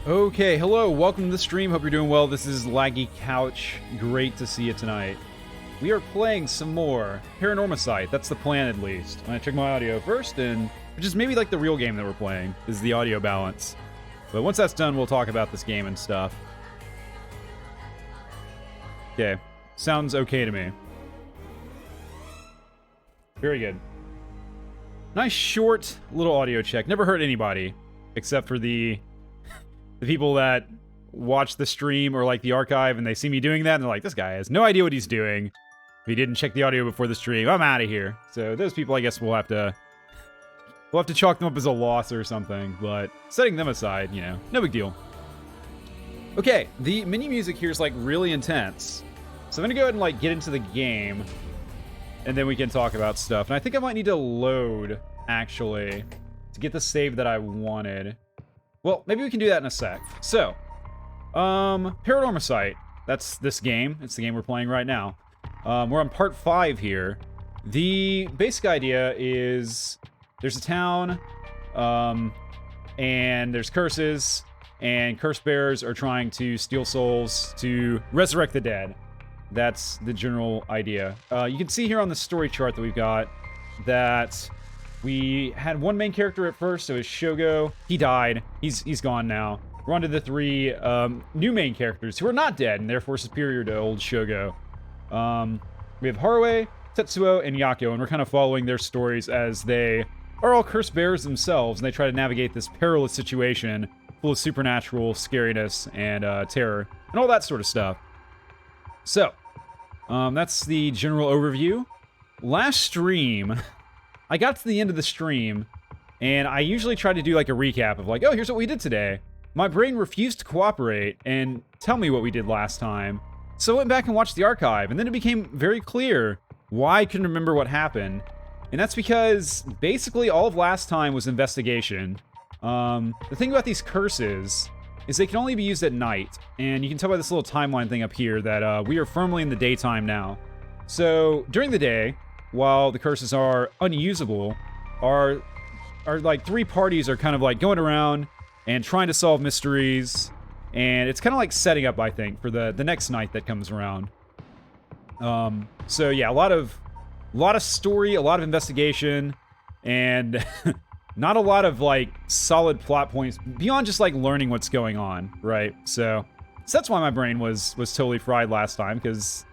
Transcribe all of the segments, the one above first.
Okay, hello, welcome to the stream. Hope you're doing well. This is Laggie Couch. Great to see you tonight. We are playing some more PARANORMASIGHT. That's the plan, at least. I'm gonna check my audio first, and which is maybe like the real game that we're playing, is the audio balance. But once that's done, we'll talk about this game and stuff. Okay, sounds okay to me. Very good. Nice short little audio check. Never hurt anybody, except for the people that watch the stream or like the archive and they see me doing that and they're like, this guy has no idea what he's doing. If he didn't check the audio before the stream, I'm out of here. So those people, I guess we'll have to chalk them up as a loss or something, but setting them aside, you know, no big deal. Okay, the menu music here is like really intense. So I'm gonna go ahead and like get into the game and then we can talk about stuff. And I think I might need to load actually to get the save that I wanted. Well, maybe we can do that in a sec. So, PARANORMASIGHT. That's this game. It's the game we're playing right now. We're on part 5 here. The basic idea is there's a town, and there's curses, and curse bearers are trying to steal souls to resurrect the dead. That's the general idea. You can see here on the story chart that we've got that we had one main character at first, so it was Shogo. He died. He's gone now. We're on to the 3 new main characters who are not dead and therefore superior to old Shogo. We have Haruo, Tetsuo, and Yako, and we're kind of following their stories as they are all curse bearers themselves, and they try to navigate this perilous situation full of supernatural scariness and terror and all that sort of stuff. So, that's the general overview. Last stream, I got to the end of the stream, and I usually try to do like a recap of like, oh, here's what we did today. My brain refused to cooperate and tell me what we did last time. So I went back and watched the archive, and then it became very clear why I couldn't remember what happened. And that's because basically all of last time was investigation. The thing about these curses is they can only be used at night. And you can tell by this little timeline thing up here that we are firmly in the daytime now. So during the day, while the curses are unusable, our like 3 parties are kind of like going around and trying to solve mysteries, and it's kind of like setting up, I think, for the next night that comes around. So yeah, a lot of story, a lot of investigation, and not a lot of like solid plot points beyond just like learning what's going on, right? So that's why my brain was totally fried last time, because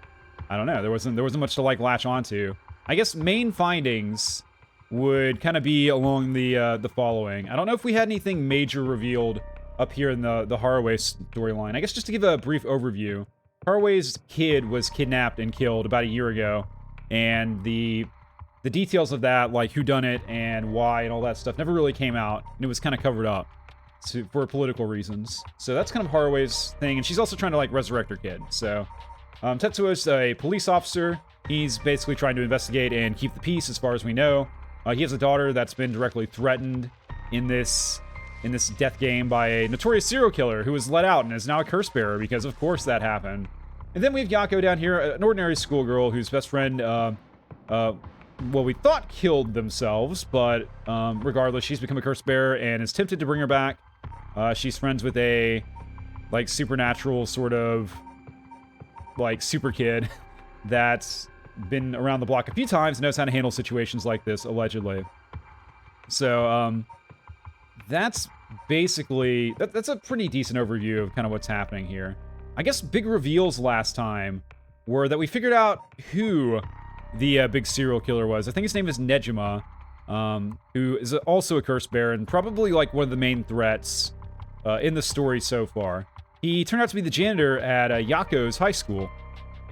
I don't know, there wasn't much to like latch onto. I guess main findings would kind of be along the following. I don't know if we had anything major revealed up here in the Haruo storyline. I guess just to give a brief overview, Haruo's kid was kidnapped and killed about a year ago, and the details of that, like who done it and why and all that stuff, never really came out, and it was kind of covered up for political reasons. So that's kind of Haruo's thing, and she's also trying to like resurrect her kid. So Tetsuo's a police officer. He's basically trying to investigate and keep the peace as far as we know. He has a daughter that's been directly threatened in this death game by a notorious serial killer who was let out and is now a curse bearer because, of course, that happened. And then we have Yako down here, an ordinary schoolgirl whose best friend, well, we thought killed themselves, but regardless, she's become a curse bearer and is tempted to bring her back. She's friends with a, like, supernatural sort of, like, super kid that's been around the block a few times and knows how to handle situations like this, allegedly. So, that's basically... That's a pretty decent overview of kind of what's happening here. I guess big reveals last time were that we figured out who the big serial killer was. I think his name is Nejima, who is also a curse bearer and probably like one of the main threats in the story so far. He turned out to be the janitor at Yako's high school.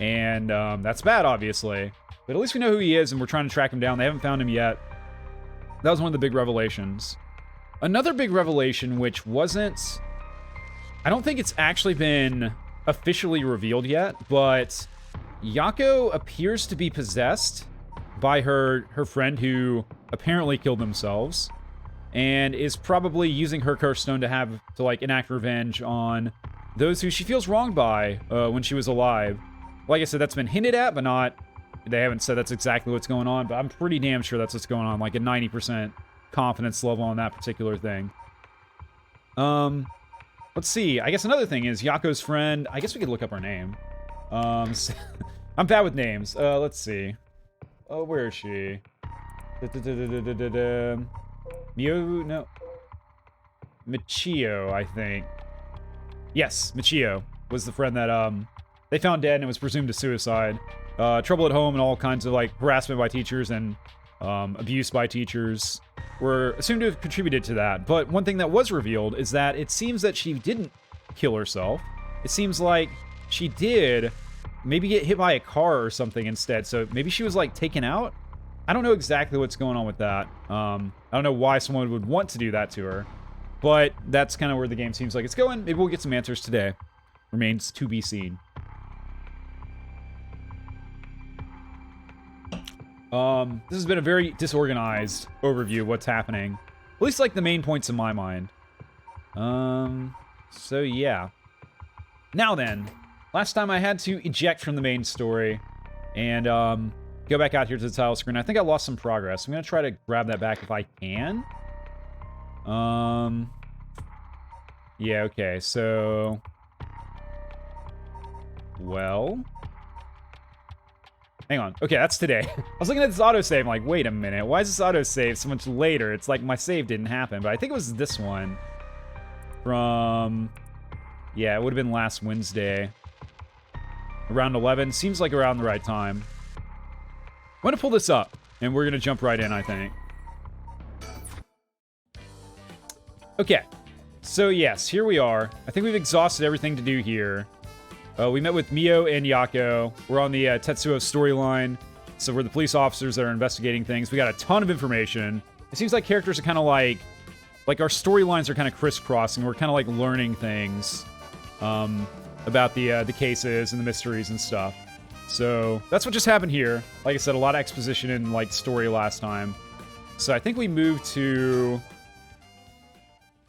And that's bad, obviously. But at least we know who he is, and we're trying to track him down. They haven't found him yet. That was one of the big revelations. Another big revelation, which wasn't... I don't think it's actually been officially revealed yet, but Yako appears to be possessed by her friend who apparently killed themselves, and is probably using her curse stone to like enact revenge on those who she feels wronged by when she was alive. Like I said, that's been hinted at, but not... They haven't said that's exactly what's going on, but I'm pretty damn sure that's what's going on. Like a 90% confidence level on that particular thing. let's see. I guess another thing is Yako's friend. I guess we could look up her name. I'm bad with names. Let's see. Oh, where is she? Mio? No. Michio, I think. Yes, Michio was the friend that they found dead and it was presumed a suicide. Trouble at home and all kinds of like harassment by teachers and abuse by teachers were assumed to have contributed to that. But one thing that was revealed is that it seems that she didn't kill herself. It seems like she did maybe get hit by a car or something instead. So maybe she was like taken out. I don't know exactly what's going on with that. I don't know why someone would want to do that to her. But that's kind of where the game seems like it's going. Maybe we'll get some answers today. Remains to be seen. This has been a very disorganized overview of what's happening. At least, like, the main points in my mind. So, yeah. Now then. Last time I had to eject from the main story. And, go back out here to the title screen. I think I lost some progress. I'm gonna try to grab that back if I can. Yeah, okay, so... Well... Hang on. Okay, that's today. I was looking at this autosave, I'm like, wait a minute, why is this autosave so much later? It's like my save didn't happen, but I think it was this one. From... Yeah, it would have been last Wednesday. Around 11. Seems like around the right time. I'm gonna pull this up, and we're gonna jump right in, I think. Okay. So, yes, here we are. I think we've exhausted everything to do here. We met with Mio and Yako. We're on the Tetsuo storyline. So we're the police officers that are investigating things. We got a ton of information. It seems like characters are kind of like our storylines are kind of crisscrossing. We're kind of like learning things about the cases and the mysteries and stuff. So that's what just happened here. Like I said, a lot of exposition and like story last time. So I think we moved to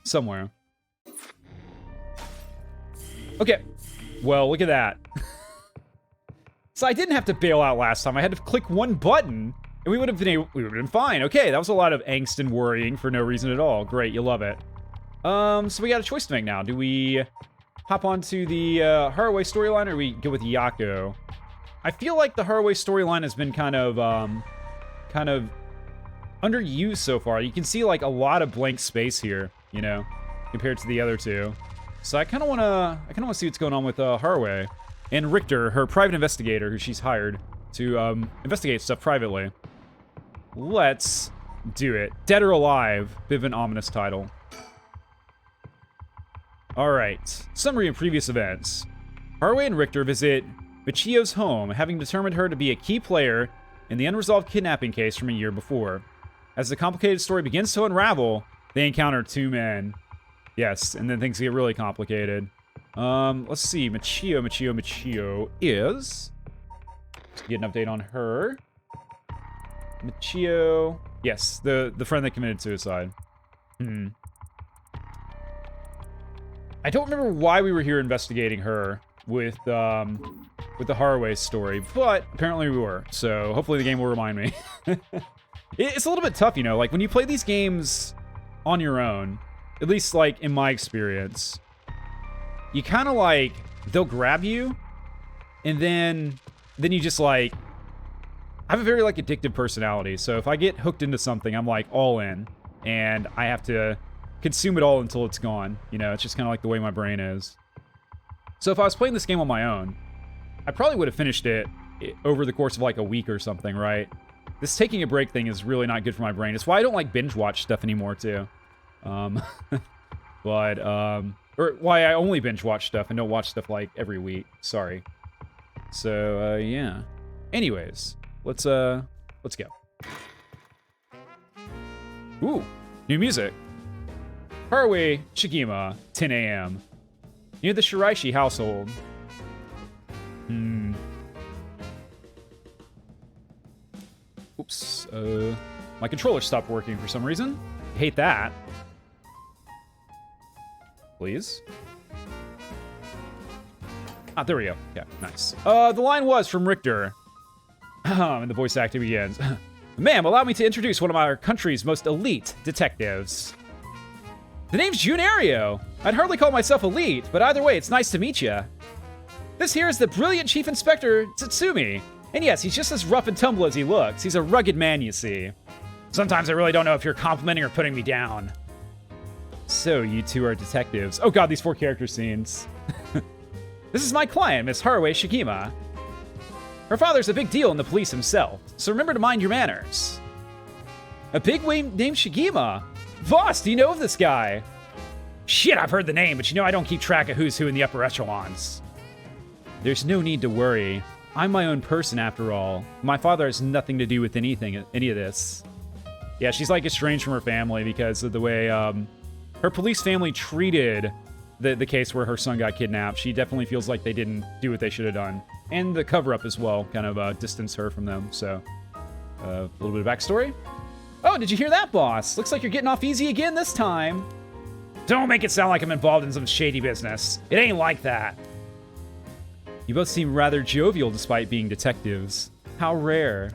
somewhere. Okay. Well, look at that. So I didn't have to bail out last time. I had to click one button, and we would have been fine. Okay, that was a lot of angst and worrying for no reason at all. Great, you love it. So we got a choice to make now. Do we hop onto the Haraway storyline, or we go with Yako? I feel like the Haraway storyline has been kind of underused so far. You can see like a lot of blank space here, you know, compared to the other two. So I kind of want to see what's going on with Haraway and Richter, her private investigator, who she's hired to investigate stuff privately. Let's do it. Dead or Alive, bit of an ominous title. All right. Summary of previous events. Haraway and Richter visit Michio's home, having determined her to be a key player in the unresolved kidnapping case from a year before. As the complicated story begins to unravel, they encounter two men. Yes, and then things get really complicated. Let's see. Michio is... Let's get an update on her. Michio... Yes, the friend that committed suicide. I don't remember why we were here investigating her with the Haraway story, but apparently we were. So hopefully the game will remind me. It's a little bit tough, you know, like when you play these games on your own, at least like in my experience, you kind of like, they'll grab you and then you just like, I have a very like addictive personality. So if I get hooked into something, I'm like all in and I have to consume it all until it's gone. You know, it's just kind of like the way my brain is. So if I was playing this game on my own, I probably would have finished it over the course of like a week or something, right? This taking a break thing is really not good for my brain. It's why I don't like binge watch stuff anymore too. Or why I only binge watch stuff and don't watch stuff like every week. Sorry. So, yeah. Anyways, let's go. Ooh, new music. Haraway Shigima, 10 a.m. Near the Shiraishi household. Oops. My controller stopped working for some reason. Hate that. Please. Ah, there we go. Yeah, nice. The line was from Richter. And the voice acting begins. Ma'am, allow me to introduce one of our country's most elite detectives. The name's Junario. I'd hardly call myself elite, but either way, it's nice to meet you. This here is the brilliant Chief Inspector Tsutsumi. And yes, he's just as rough and tumble as he looks. He's a rugged man, you see. Sometimes I really don't know if you're complimenting or putting me down. So, you two are detectives. Oh god, these 4 character scenes. This is my client, Miss Haruhi Shigima. Her father's a big deal in the police himself, so remember to mind your manners. A big wig named Shigima? Boss, do you know of this guy? Shit, I've heard the name, but you know I don't keep track of who's who in the upper echelons. There's no need to worry. I'm my own person after all. My father has nothing to do with any of this. Yeah, she's like estranged from her family because of the way her police family treated the case where her son got kidnapped. She definitely feels like they didn't do what they should have done. And the cover-up as well kind of distanced her from them, so a little bit of backstory. Oh, did you hear that, boss? Looks like you're getting off easy again this time. Don't make it sound like I'm involved in some shady business. It ain't like that. You both seem rather jovial despite being detectives. How rare.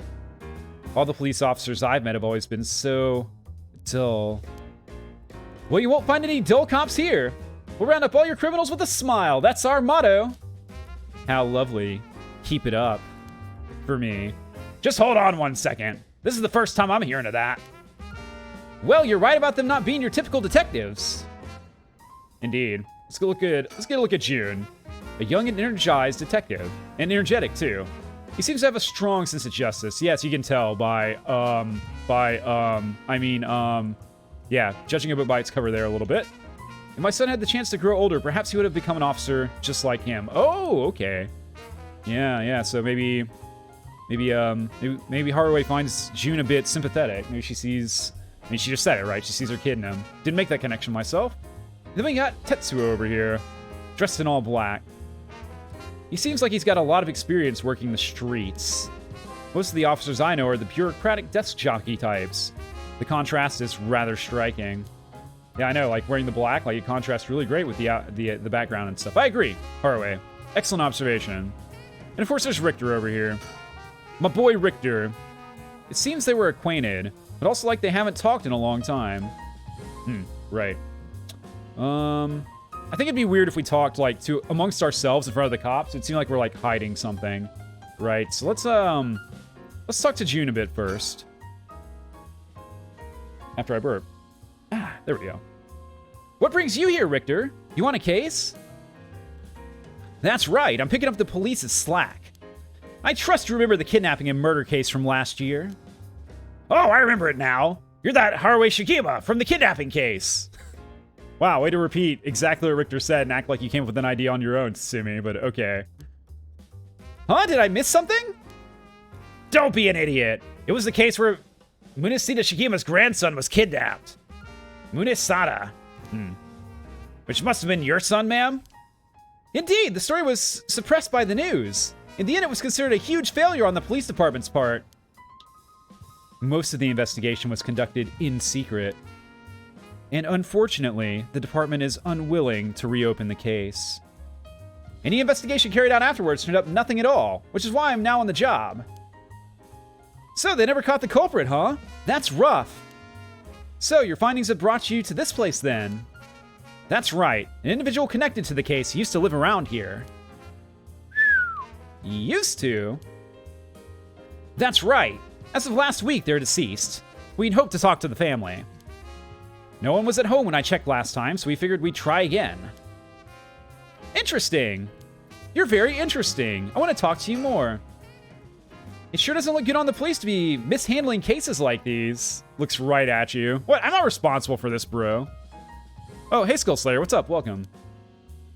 All the police officers I've met have always been so dull. Well, you won't find any dull cops here. We'll round up all your criminals with a smile. That's our motto. How lovely. Keep it up. For me. Just hold on one second. This is the first time I'm hearing of that. Well, you're right about them not being your typical detectives. Indeed. Let's get a look at June. A young and energized detective. And energetic, too. He seems to have a strong sense of justice. Yes, you can tell yeah, judging a book by its cover there a little bit. If my son had the chance to grow older, perhaps he would have become an officer just like him. Oh, okay. Yeah, so maybe Haruhi finds June a bit sympathetic. Maybe she sees, she just said it, right? She sees her kid in him. Didn't make that connection myself. Then we got Tetsuo over here, dressed in all black. He seems like he's got a lot of experience working the streets. Most of the officers I know are the bureaucratic desk jockey types. The contrast is rather striking. Yeah, I know, like wearing the black, like it contrasts really great with the background and stuff. I agree, Haruhi. Excellent observation. And of course there's Richter over here. My boy Richter. It seems they were acquainted, but also like they haven't talked in a long time. Right. I think it'd be weird if we talked like amongst ourselves in front of the cops. It'd seem like we're like hiding something, right? So let's talk to June a bit first. After I burp. There we go. What brings you here, Richter? You want a case? That's right. I'm picking up the police's slack. I trust you remember the kidnapping and murder case from last year. Oh, I remember it now. You're that Haruhi Shigima from the kidnapping case. Wow, way to repeat exactly what Richter said and act like you came up with an idea on your own, Tsumi, but okay. Huh? Did I miss something? Don't be an idiot. It was the case where Munisada Shigima's grandson was kidnapped. Munisada. Which must have been your son, ma'am? Indeed, the story was suppressed by the news. In the end, it was considered a huge failure on the police department's part. Most of the investigation was conducted in secret. And unfortunately, the department is unwilling to reopen the case. Any investigation carried out afterwards turned up nothing at all, which is why I'm now on the job. So they never caught the culprit, huh? That's rough. So your findings have brought you to this place then? That's right. An individual connected to the case used to live around here. Used to? That's right. As of last week, they're deceased. We'd hoped to talk to the family. No one was at home when I checked last time, so we figured we'd try again. Interesting. You're very interesting. I want to talk to you more. It sure doesn't look good on the police to be mishandling cases like these. Looks right at you. What? I'm not responsible for this, bro. Oh, hey, Skullslayer. What's up? Welcome.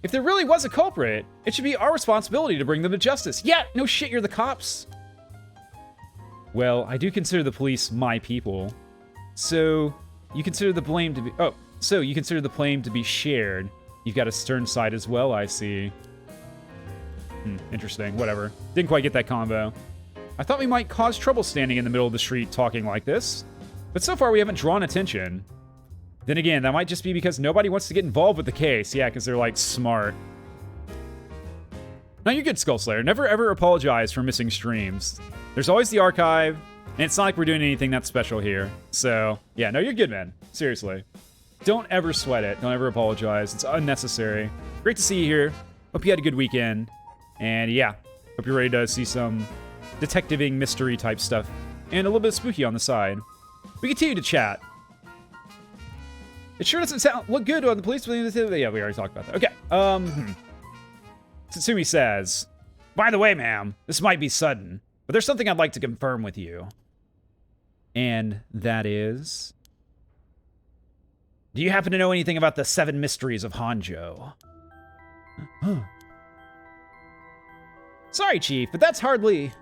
If there really was a culprit, it should be our responsibility to bring them to justice. Yeah, no shit, you're the cops. Well, I do consider the police my people. So, you consider the blame to be... Oh, so you consider the blame to be shared. You've got a stern side as well, I see. Interesting. Whatever. Didn't quite get that combo. I thought we might cause trouble standing in the middle of the street talking like this. But so far we haven't drawn attention. Then again, that might just be because nobody wants to get involved with the case. Yeah, because they're, like, smart. No, you're good, Skullslayer. Never ever apologize for missing streams. There's always the archive, and it's not like we're doing anything that special here. So, yeah, no, you're good, man. Seriously. Don't ever sweat it. Don't ever apologize. It's unnecessary. Great to see you here. Hope you had a good weekend. And yeah, hope you're ready to see some detectiving mystery type stuff. And a little bit spooky on the side. We continue to chat. It sure doesn't look good on the police. Yeah, we already talked about that. Okay. Tsutsumi says, by the way, ma'am, this might be sudden, but there's something I'd like to confirm with you. And that is... Do you happen to know anything about the 7 mysteries of Hanjo? Sorry, Chief, but that's hardly...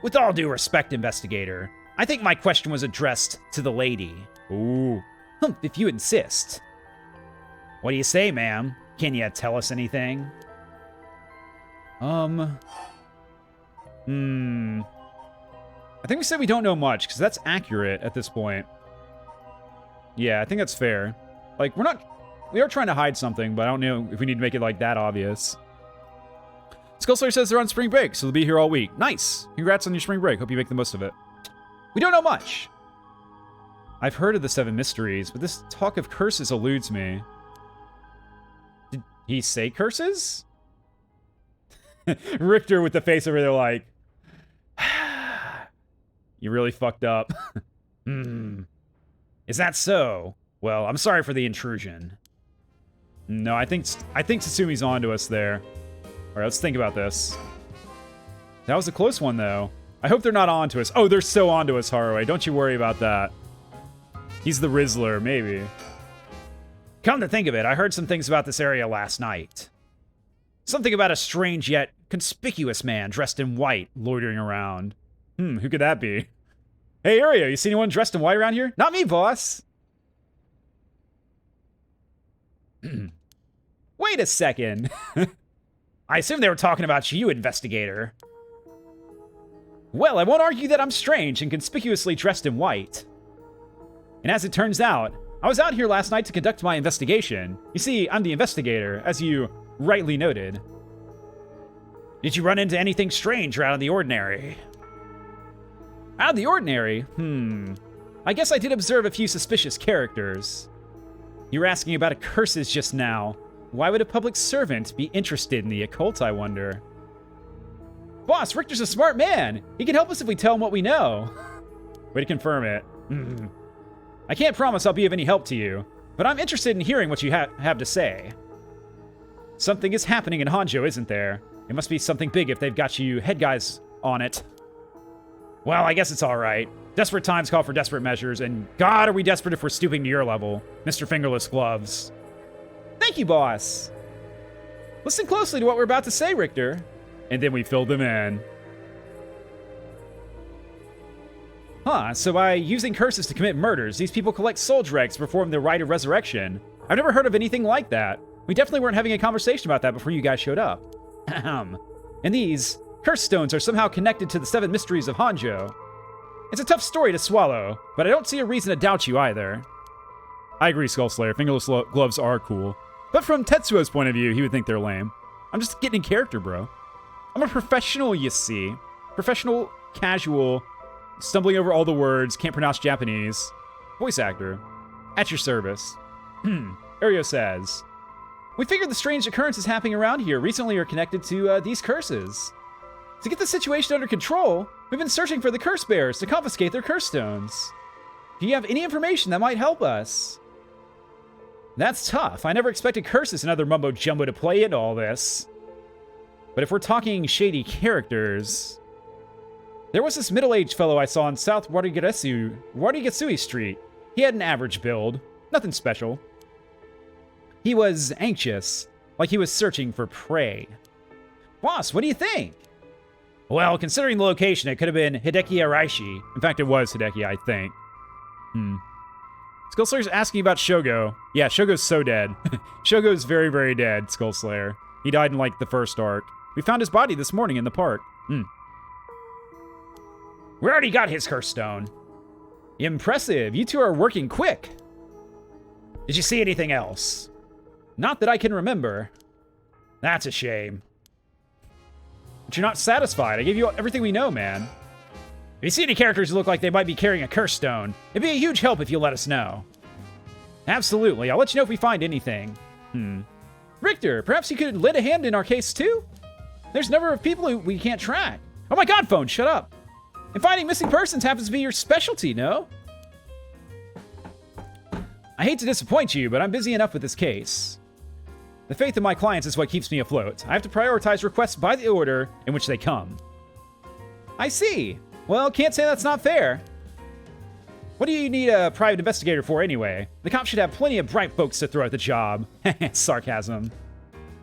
With all due respect, investigator, I think my question was addressed to the lady. Ooh. Humph, if you insist. What do you say, ma'am? Can you tell us anything? I think we said we don't know much, because that's accurate at this point. Yeah, I think that's fair. Like, we are trying to hide something, but I don't know if we need to make it, like, that obvious. Skullslayer says they're on spring break, so they'll be here all week. Nice! Congrats on your spring break. Hope you make the most of it. We don't know much. I've heard of the 7 mysteries, but this talk of curses eludes me. Did he say curses? Richter with the face over there like... You really fucked up. Is that so? Well, I'm sorry for the intrusion. No, I think Tsusumi's onto us there. Alright, let's think about this. That was a close one, though. I hope they're not onto us. Oh, they're so onto us, Haruhi. Don't you worry about that. He's the Rizzler, maybe. Come to think of it, I heard some things about this area last night. Something about a strange yet conspicuous man dressed in white loitering around. Who could that be? Hey, Aria, you see anyone dressed in white around here? Not me, boss! Wait a second. I assume they were talking about you, investigator. Well, I won't argue that I'm strange and conspicuously dressed in white. And as it turns out, I was out here last night to conduct my investigation. You see, I'm the investigator, as you rightly noted. Did you run into anything strange or out of the ordinary? Out of the ordinary? I guess I did observe a few suspicious characters. You were asking about curses just now. Why would a public servant be interested in the occult, I wonder? Boss, Richter's a smart man. He can help us if we tell him what we know. Way to confirm it. I can't promise I'll be of any help to you, but I'm interested in hearing what you have to say. Something is happening in Hanjo, isn't there? It must be something big if they've got you head guys on it. Well, I guess it's all right. Desperate times call for desperate measures, and God, are we desperate if we're stooping to your level, Mr. Fingerless Gloves. Thank you, boss. Listen closely to what we're about to say, Richter. And then we filled them in. So by using curses to commit murders, these people collect soul dregs to perform the rite of resurrection. I've never heard of anything like that. We definitely weren't having a conversation about that before you guys showed up. And these curse stones are somehow connected to the 7 mysteries of Hanjo. It's a tough story to swallow, but I don't see a reason to doubt you either. I agree, Skullslayer. Fingerless gloves are cool. But from Tetsuo's point of view, he would think they're lame. I'm just getting in character, bro. I'm a professional, you see. Professional, casual, stumbling over all the words, can't pronounce Japanese. Voice actor. At your service. Ario says, we figured the strange occurrences happening around here recently are connected to these curses. To get the situation under control, we've been searching for the curse bearers to confiscate their curse stones. Do you have any information that might help us? That's tough. I never expected curses and other mumbo-jumbo to play into all this. But if we're talking shady characters... There was this middle-aged fellow I saw on South Warigatsui Street. He had an average build. Nothing special. He was anxious, like he was searching for prey. Boss, what do you think? Well, considering the location, it could have been Hideki Araishi. In fact, it was Hideki, I think. Skullslayer's asking about Shogo. Yeah, Shogo's so dead. Shogo's very, very dead, Skullslayer. He died in, like, the first arc. We found his body this morning in the park. We already got his curse stone. Impressive. You two are working quick. Did you see anything else? Not that I can remember. That's a shame. But you're not satisfied. I gave you everything we know, man. If you see any characters who look like they might be carrying a curse stone, it'd be a huge help if you let us know. Absolutely. I'll let you know if we find anything. Richter, perhaps you could lend a hand in our case too? There's a number of people who we can't track. Oh my god, phone, shut up. And finding missing persons happens to be your specialty, no? I hate to disappoint you, but I'm busy enough with this case. The faith of my clients is what keeps me afloat. I have to prioritize requests by the order in which they come. I see. Well, can't say that's not fair. What do you need a private investigator for anyway? The cops should have plenty of bright folks to throw at the job. Sarcasm.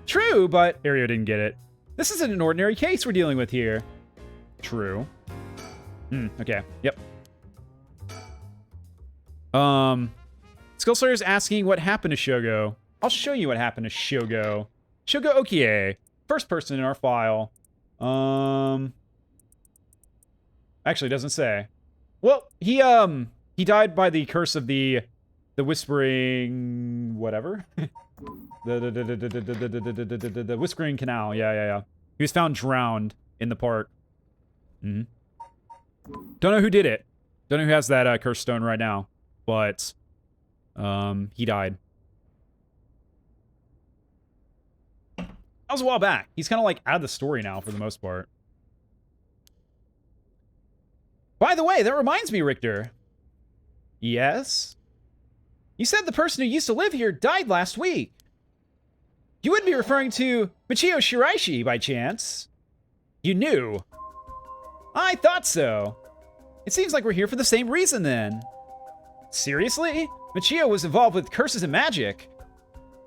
True, but Ario didn't get it. This isn't an ordinary case we're dealing with here. True. Okay. Yep. Skullslayer's asking what happened to Shogo. I'll show you what happened to Shogo. Shogo Okie. First person in our file. Actually, it doesn't say. Well, he died by the curse of the whispering whatever. the whispering canal. Yeah. He was found drowned in the park. Don't know who did it. Don't know who has that curse stone right now, but he died. That was a while back. He's kind of like out of the story now for the most part. By the way, that reminds me, Richter. Yes? You said the person who used to live here died last week. You wouldn't be referring to Michio Shiraishi by chance? You knew. I thought so. It seems like we're here for the same reason then. Seriously? Michio was involved with curses and magic.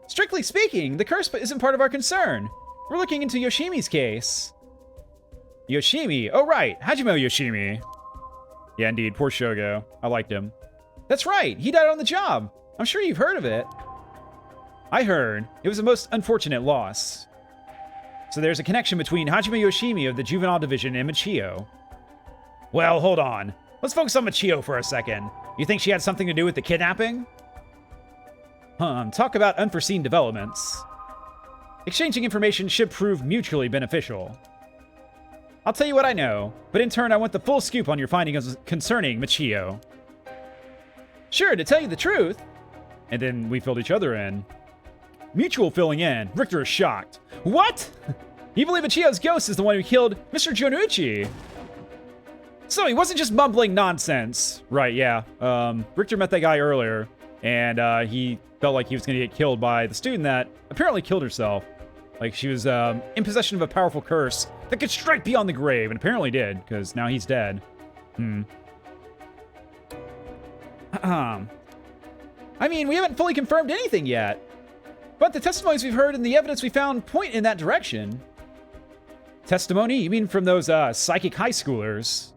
Strictly speaking, the curse isn't part of our concern. We're looking into Yoshimi's case. Yoshimi? Oh right, Hajime Yoshimi. Yeah, indeed, poor Shogo. I liked him. That's right, he died on the job. I'm sure you've heard of it. I heard. It was a most unfortunate loss. So there's a connection between Hajime Yoshimi of the Juvenile Division and Michio. Well, hold on. Let's focus on Michio for a second. You think she had something to do with the kidnapping? Talk about unforeseen developments. Exchanging information should prove mutually beneficial. I'll tell you what I know, but in turn I want the full scoop on your findings concerning Michio. Sure, to tell you the truth. And then we filled each other in. Mutual filling in. Richter is shocked. What? You believe Michio's ghost is the one who killed Mr. Jonuchi? So he wasn't just mumbling nonsense. Right, yeah. Richter met that guy earlier, and he felt like he was going to get killed by the student that apparently killed herself. Like she was in possession of a powerful curse that could strike beyond the grave, and apparently did, because now he's dead. I mean, we haven't fully confirmed anything yet, but the testimonies we've heard and the evidence we found point in that direction. Testimony? You mean from those psychic high schoolers?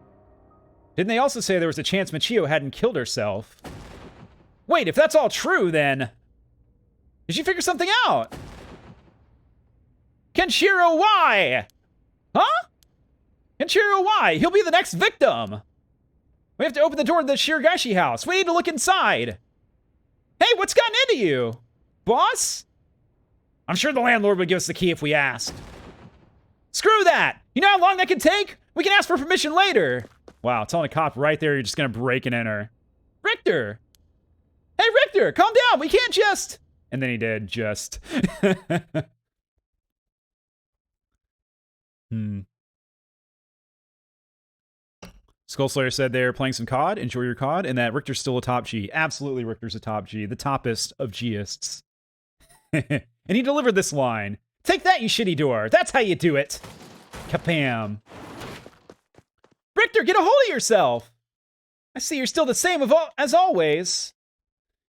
Didn't they also say there was a chance Michio hadn't killed herself? Wait, if that's all true, then... Did you figure something out? Kenshiro, why? Huh? Kenshiro, why? He'll be the next victim. We have to open the door to the Shiragashi house. We need to look inside. Hey, what's gotten into you? Boss? I'm sure the landlord would give us the key if we asked. Screw that! You know how long that could take? We can ask for permission later. Wow, telling a cop right there you're just gonna break and enter. Richter! Hey, Richter, calm down! We can't just... And then he did, just. Skullslayer said they're playing some COD, enjoy your COD, and that Richter's still a top G. Absolutely, Richter's a top G, the toppest of Gists. And he delivered this line. Take that, you shitty door. That's how you do it. Kapam. Richter, get a hold of yourself. I see you're still the same as always.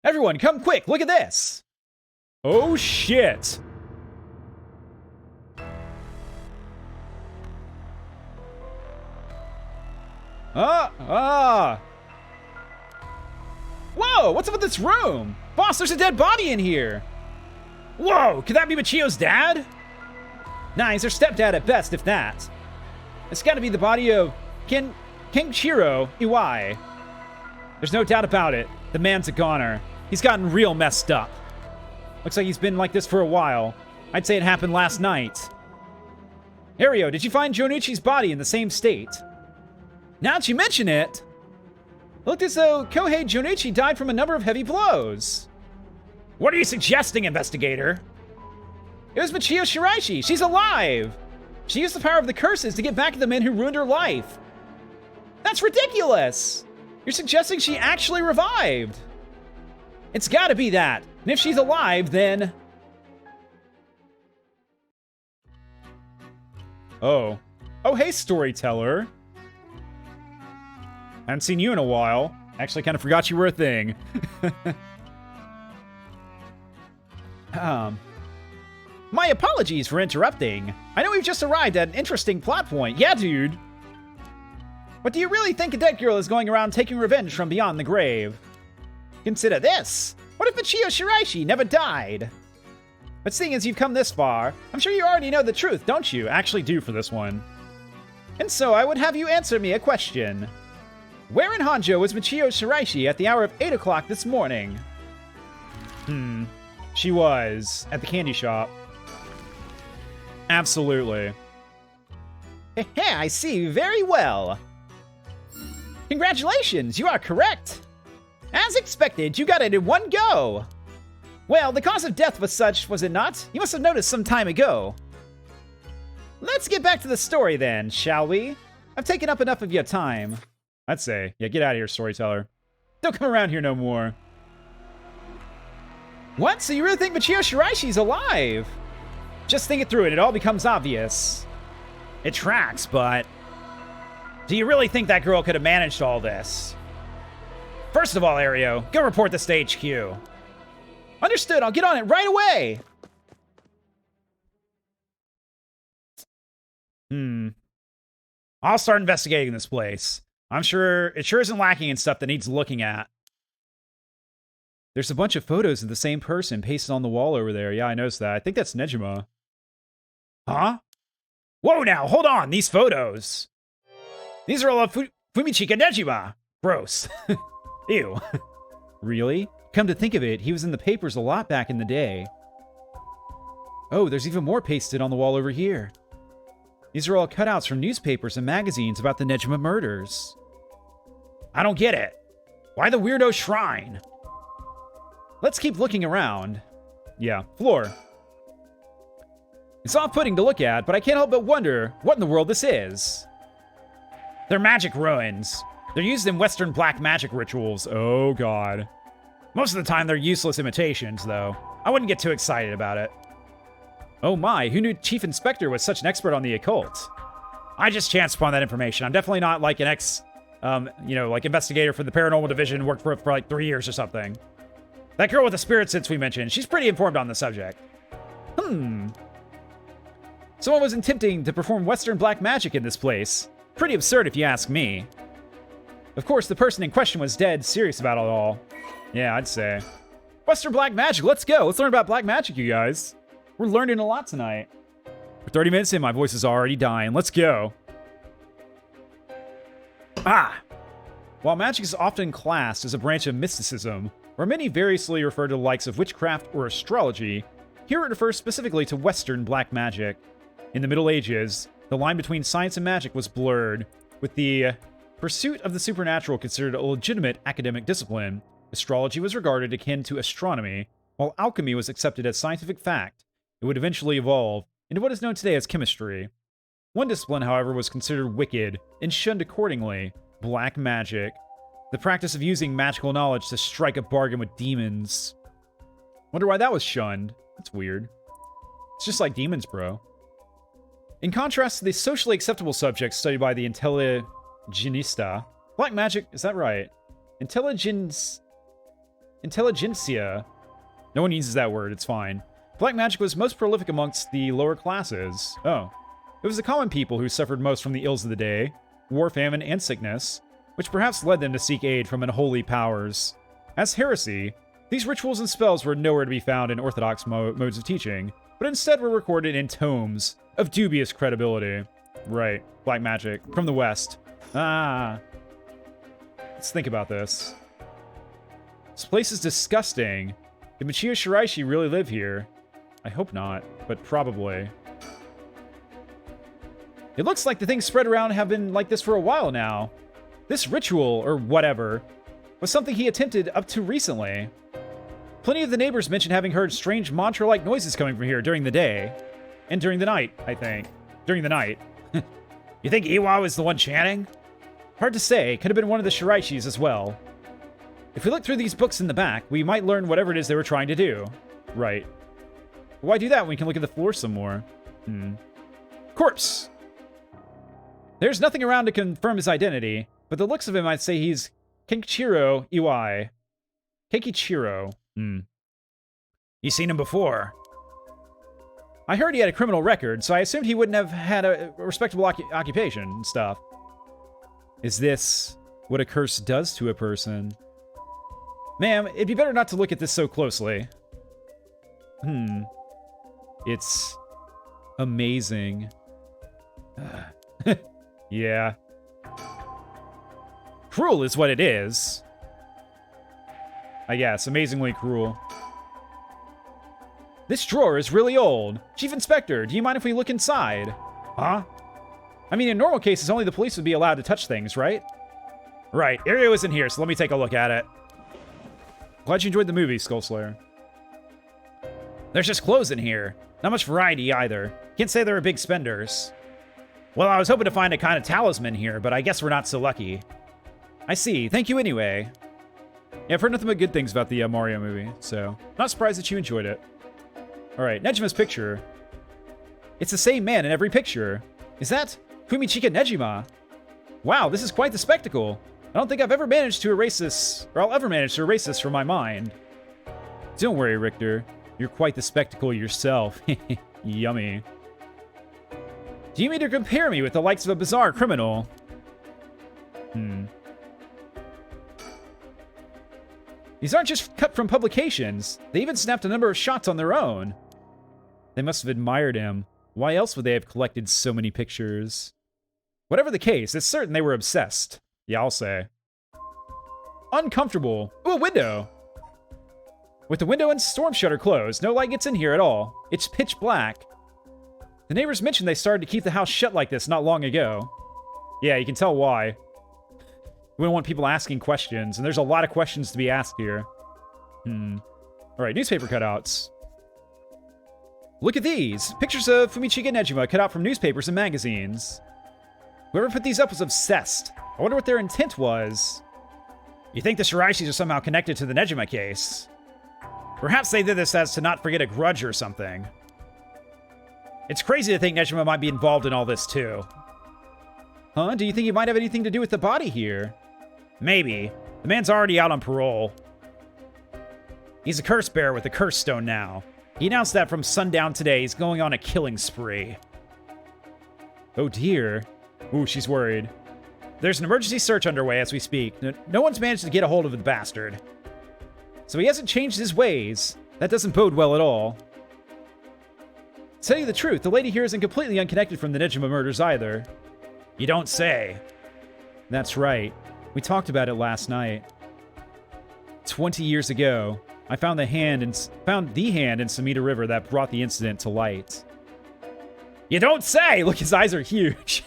Everyone, come quick. Look at this. Oh, shit. Whoa, what's up with this room? Boss, there's a dead body in here. Whoa, could that be Michio's dad? Nah, he's her stepdad at best, if that. It's gotta be the body of Kenshiro Iwai. There's no doubt about it. The man's a goner. He's gotten real messed up. Looks like he's been like this for a while. I'd say it happened last night. Ario, did you find Jonuchi's body in the same state? Now that you mention it, it looked as though Kohei Jonuchi died from a number of heavy blows. What are you suggesting, investigator? It was Michio Shiraishi. She's alive. She used the power of the curses to get back at the men who ruined her life. That's ridiculous. You're suggesting she actually revived. It's gotta be that. And if she's alive, then... Oh. Oh, hey, storyteller. Haven't seen you in a while. Actually, kind of forgot you were a thing. My apologies for interrupting. I know we've just arrived at an interesting plot point. Yeah, dude. But do you really think a dead girl is going around taking revenge from beyond the grave? Consider this. What if Michio Shiraishi never died? But seeing as you've come this far, I'm sure you already know the truth, don't you? Actually do for this one. And so I would have you answer me a question. Where in Hanjo was Michio Shiraishi at the hour of 8 o'clock this morning? She was at the candy shop. Absolutely. Heh, I see very well. Congratulations, you are correct. As expected, you got it in one go. Well, the cause of death was such, was it not? You must have noticed some time ago. Let's get back to the story then, shall we? I've taken up enough of your time. I'd say, yeah, get out of here, storyteller. Don't come around here no more. What? So you really think Michio Shiraishi's alive? Just think it through and it all becomes obvious. It tracks, but... do you really think that girl could have managed all this? First of all, Ario, go report this to HQ. Understood, I'll get on it right away! I'll start investigating this place. I'm sure it sure isn't lacking in stuff that needs looking at. There's a bunch of photos of the same person pasted on the wall over there. Yeah, I noticed that. I think that's Nejima. Huh? Whoa now, hold on, these photos. These are all of Fumichika Nejima. Gross. Ew. Really? Come to think of it, he was in the papers a lot back in the day. Oh, there's even more pasted on the wall over here. These are all cutouts from newspapers and magazines about the Nejima murders. I don't get it. Why the weirdo shrine? Let's keep looking around. Yeah, floor. It's off-putting to look at, but I can't help but wonder what in the world this is. They're magic ruins. They're used in Western black magic rituals. Oh, God. Most of the time, they're useless imitations, though. I wouldn't get too excited about it. Oh my, who knew Chief Inspector was such an expert on the occult? I just chanced upon that information. I'm definitely not like an like investigator for the paranormal division, worked for it for like 3 years or something. That girl with the spirit sense we mentioned, she's pretty informed on the subject. Someone was attempting to perform Western black magic in this place. Pretty absurd if you ask me. Of course, the person in question was dead serious about it all. Yeah, I'd say. Western black magic, let's go. Let's learn about black magic, you guys. We're learning a lot tonight. We're 30 minutes in, my voice is already dying. Let's go. While magic is often classed as a branch of mysticism, or many variously refer to the likes of witchcraft or astrology, here it refers specifically to Western black magic. In the Middle Ages, the line between science and magic was blurred, with the pursuit of the supernatural considered a legitimate academic discipline. Astrology was regarded akin to astronomy, while alchemy was accepted as scientific fact. It would eventually evolve into what is known today as chemistry. One discipline, however, was considered wicked and shunned accordingly: black magic. The practice of using magical knowledge to strike a bargain with demons. Wonder why that was shunned. That's weird. It's just like demons, bro. In contrast to the socially acceptable subjects studied by the intelligentista, black magic, is that right? Intelligentsia. No one uses that word, it's fine. Black magic was most prolific amongst the lower classes. Oh. It was the common people who suffered most from the ills of the day, war, famine, and sickness, which perhaps led them to seek aid from unholy powers. As heresy, these rituals and spells were nowhere to be found in orthodox modes of teaching, but instead were recorded in tomes of dubious credibility. Right, black magic from the West. Let's think about this. This place is disgusting. Did Michio Shiraishi really live here? I hope not, but probably. It looks like the things spread around have been like this for a while now. This ritual, or whatever, was something he attempted up to recently. Plenty of the neighbors mentioned having heard strange mantra-like noises coming from here during the day. And during the night, I think. During the night. You think Iwa was the one chanting? Hard to say. Could have been one of the Shiraishis as well. If we look through these books in the back, we might learn whatever it is they were trying to do. Right. Why do that when we can look at the floor some more? Corpse! There's nothing around to confirm his identity, but the looks of him, I'd say he's Kenkichiro Iwai. Kenkichiro. You seen him before? I heard he had a criminal record, so I assumed he wouldn't have had a respectable occupation and stuff. Is this what a curse does to a person? Ma'am, it'd be better not to look at this so closely. It's amazing. Yeah. Cruel is what it is. I guess, amazingly cruel. This drawer is really old. Chief Inspector, do you mind if we look inside? Huh? I mean, in normal cases, only the police would be allowed to touch things, right? Right, Ario isn't here, so let me take a look at it. Glad you enjoyed the movie, Skullslayer. There's just clothes in here. Not much variety either. Can't say they're big spenders. Well, I was hoping to find a kind of talisman here, but I guess we're not so lucky. I see. Thank you anyway. Yeah, I've heard nothing but good things about the Mario movie, so not surprised that you enjoyed it. Alright, Nejima's picture. It's the same man in every picture. Is that Fumichika Nejima? Wow, this is quite the spectacle. I don't think I've ever managed to erase this, or I'll ever manage to erase this from my mind. Don't worry, Richter. You're quite the spectacle yourself. Yummy. Do you mean to compare me with the likes of a bizarre criminal? These aren't just cut from publications. They even snapped a number of shots on their own. They must have admired him. Why else would they have collected so many pictures? Whatever the case, it's certain they were obsessed. Yeah, I'll say. Uncomfortable. Ooh, a window. With the window and storm shutter closed, no light gets in here at all. It's pitch black. The neighbors mentioned they started to keep the house shut like this not long ago. Yeah, you can tell why. We don't want people asking questions, and there's a lot of questions to be asked here. Alright, newspaper cutouts. Look at these! Pictures of Fumichika Nejima cut out from newspapers and magazines. Whoever put these up was obsessed. I wonder what their intent was. You think the Shiraishis are somehow connected to the Nejima case? Perhaps they did this as to not forget a grudge or something. It's crazy to think Nejima might be involved in all this too. Huh? Do you think he might have anything to do with the body here? Maybe. The man's already out on parole. He's a curse bearer with a curse stone now. He announced that from sundown today he's going on a killing spree. Oh dear. Ooh, she's worried. There's an emergency search underway as we speak. No one's managed to get a hold of the bastard. So he hasn't changed his ways. That doesn't bode well at all. To tell you the truth, the lady here isn't completely unconnected from the Nejima murders either. You don't say. That's right. We talked about it last night. 20 years ago, I found the hand in Samita River that brought the incident to light. You don't say! Look, his eyes are huge.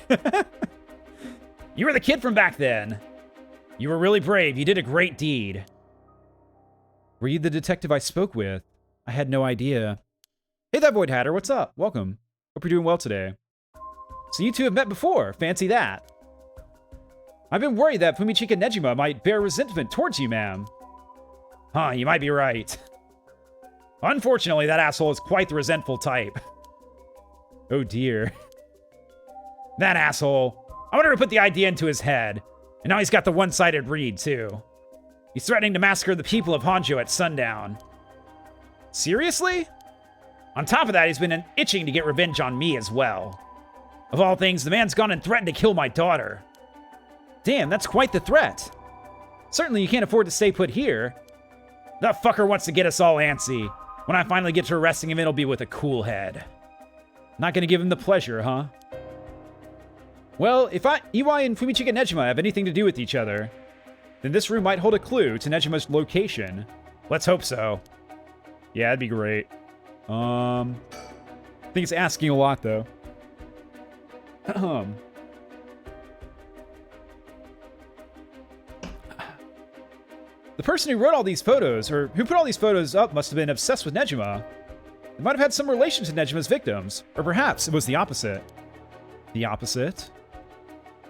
You were the kid from back then. You were really brave. You did a great deed. Were you the detective I spoke with? I had no idea. Hey there, Void Hatter. What's up? Welcome. Hope you're doing well today. So you two have met before. Fancy that. I've been worried that Fumichika Nejima might bear resentment towards you, ma'am. Huh, you might be right. Unfortunately, that asshole is quite the resentful type. Oh dear. That asshole. I wonder who put the idea into his head. And now he's got the one-sided read, too. He's threatening to massacre the people of Honjo at sundown. Seriously? On top of that, he's been itching to get revenge on me as well. Of all things, the man's gone and threatened to kill my daughter. Damn, that's quite the threat. Certainly you can't afford to stay put here. That fucker wants to get us all antsy. When I finally get to arresting him, it'll be with a cool head. Not gonna give him the pleasure, huh? Well, if Iwai and Fumichika Nejima have anything to do with each other, then this room might hold a clue to Nejima's location. Let's hope so. Yeah, that'd be great. I think it's asking a lot, though. The person who wrote all these photos, or who put all these photos up, must have been obsessed with Nejima. They might have had some relation to Nejima's victims, or perhaps it was the opposite. The opposite?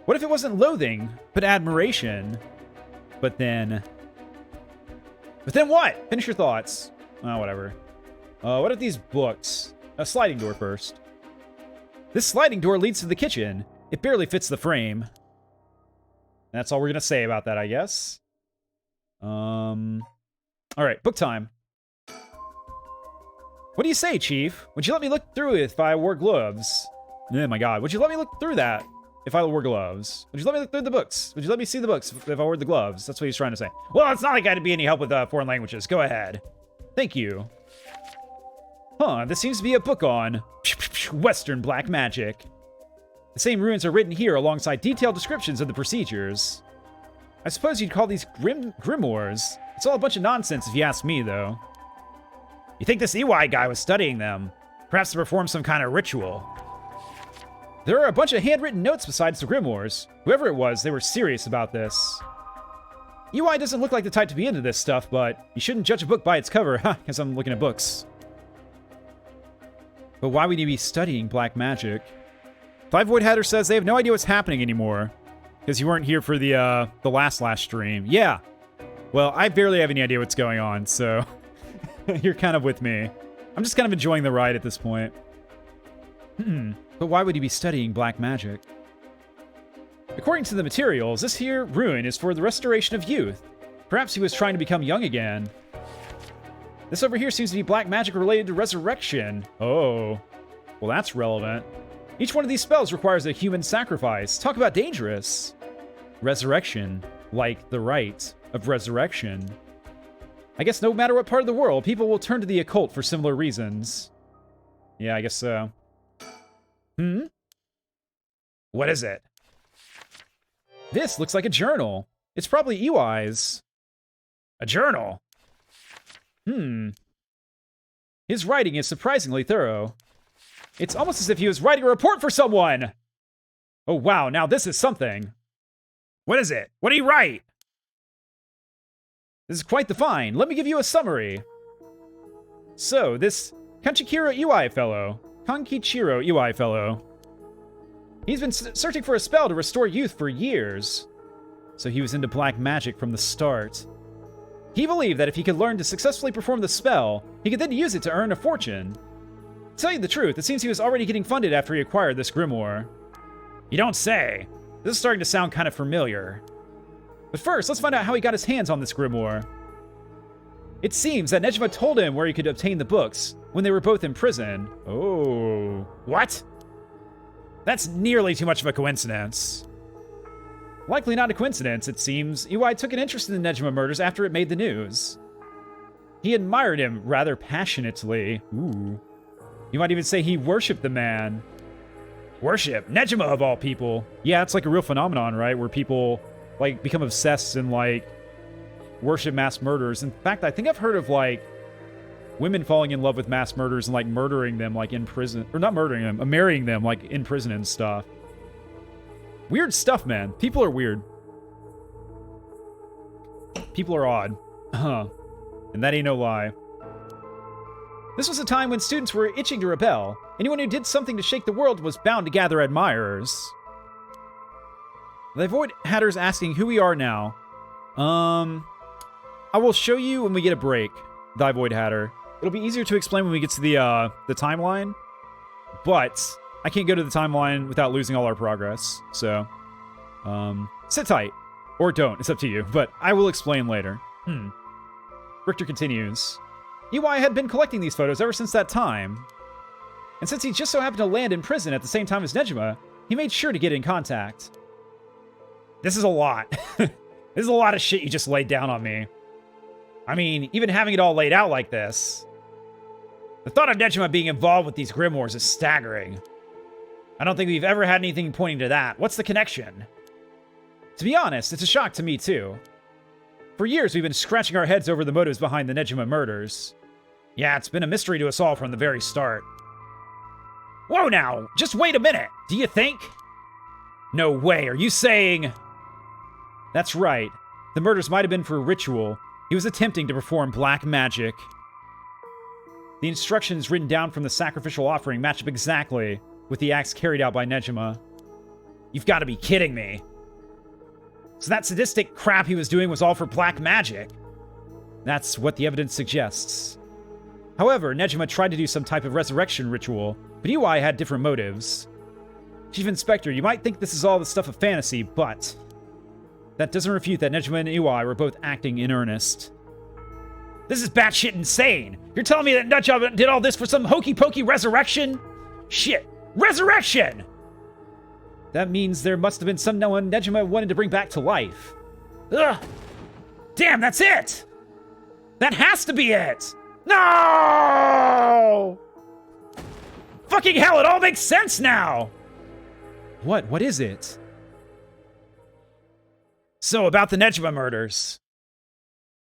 What if it wasn't loathing, but admiration? But then what? Finish your thoughts. Oh, whatever. What if these books? A sliding door first. This sliding door leads to the kitchen. It barely fits the frame. That's all we're gonna say about that, I guess. Alright, book time. What do you say, Chief? Would you let me look through it if I wore gloves? Oh my god, would you let me look through that if I wore gloves? Would you let me look through the books? Would you let me see the books if I wore the gloves? That's what he's trying to say. Well, it's not like I'd be any help with foreign languages. Go ahead. Thank you. Huh, this seems to be a book on Western black magic. The same runes are written here alongside detailed descriptions of the procedures. I suppose you'd call these grimoires. It's all a bunch of nonsense if you ask me, though. You think this EY guy was studying them? Perhaps to perform some kind of ritual. There are a bunch of handwritten notes besides the grimoires. Whoever it was, they were serious about this. EY doesn't look like the type to be into this stuff, but you shouldn't judge a book by its cover, because I'm looking at books. But why would you be studying black magic? Five Void Hatter says they have no idea what's happening anymore. Because you weren't here for the last stream. Yeah. Well, I barely have any idea what's going on, so you're kind of with me. I'm just kind of enjoying the ride at this point. But why would he be studying black magic? According to the materials, this here rune is for the restoration of youth. Perhaps he was trying to become young again. This over here seems to be black magic related to resurrection. Oh. Well, that's relevant. Each one of these spells requires a human sacrifice. Talk about dangerous. Resurrection. Like the rite of resurrection. I guess no matter what part of the world, people will turn to the occult for similar reasons. Yeah, I guess so. What is it? This looks like a journal. It's probably EY's. A journal? His writing is surprisingly thorough. It's almost as if he was writing a report for someone! Oh wow, now this is something. What is it? What did he write? This is quite the find. Let me give you a summary. So, this Kankichiro Iwai fellow, he's been searching for a spell to restore youth for years. So he was into black magic from the start. He believed that if he could learn to successfully perform the spell, he could then use it to earn a fortune. To tell you the truth, it seems he was already getting funded after he acquired this grimoire. You don't say. This is starting to sound kind of familiar. But first, let's find out how he got his hands on this grimoire. It seems that Nejima told him where he could obtain the books when they were both in prison. Oh. What? That's nearly too much of a coincidence. Likely not a coincidence, it seems. Iwai took an interest in the Nejima murders after it made the news. He admired him rather passionately. Ooh. You might even say he worshipped the man. Worship? Nejima of all people. Yeah, it's like a real phenomenon, right? Where people, like, become obsessed and, like, worship mass murderers. In fact, I think I've heard of, like, women falling in love with mass murderers and, like, murdering them, like, in prison. Or not murdering them, marrying them, like, in prison and stuff. Weird stuff, man. People are weird. People are odd. And that ain't no lie. This was a time when students were itching to rebel. Anyone who did something to shake the world was bound to gather admirers. The Void Hatter's asking who we are now. I will show you when we get a break, the Void Hatter. It'll be easier to explain when we get to the timeline. But I can't go to the timeline without losing all our progress. So, sit tight. Or don't. It's up to you. But I will explain later. Richter continues. EY had been collecting these photos ever since that time. And since he just so happened to land in prison at the same time as Nejima, he made sure to get in contact. This is a lot. This is a lot of shit you just laid down on me. I mean, even having it all laid out like this. The thought of Nejima being involved with these grimoires is staggering. I don't think we've ever had anything pointing to that. What's the connection? To be honest, it's a shock to me too. For years, we've been scratching our heads over the motives behind the Nejima murders. Yeah, it's been a mystery to us all from the very start. Whoa now! Just wait a minute! Do you think? No way, are you saying... That's right. The murders might have been for ritual, He was attempting to perform black magic. The instructions written down from the sacrificial offering match up exactly with the acts carried out by Nejima. You've got to be kidding me. So that sadistic crap he was doing was all for black magic. That's what the evidence suggests. However, Nejima tried to do some type of resurrection ritual, but Iwai had different motives. Chief Inspector, you might think this is all the stuff of fantasy, but that doesn't refute that Nejima and Iwai were both acting in earnest. This is batshit insane! You're telling me that Nejima did all this for some hokey-pokey resurrection? Shit! Resurrection! That means there must have been someone Nejima wanted to bring back to life. Ugh! Damn, that's it! That has to be it! No! Fucking hell, it all makes sense now! What? What is it? So, about the Nejima murders.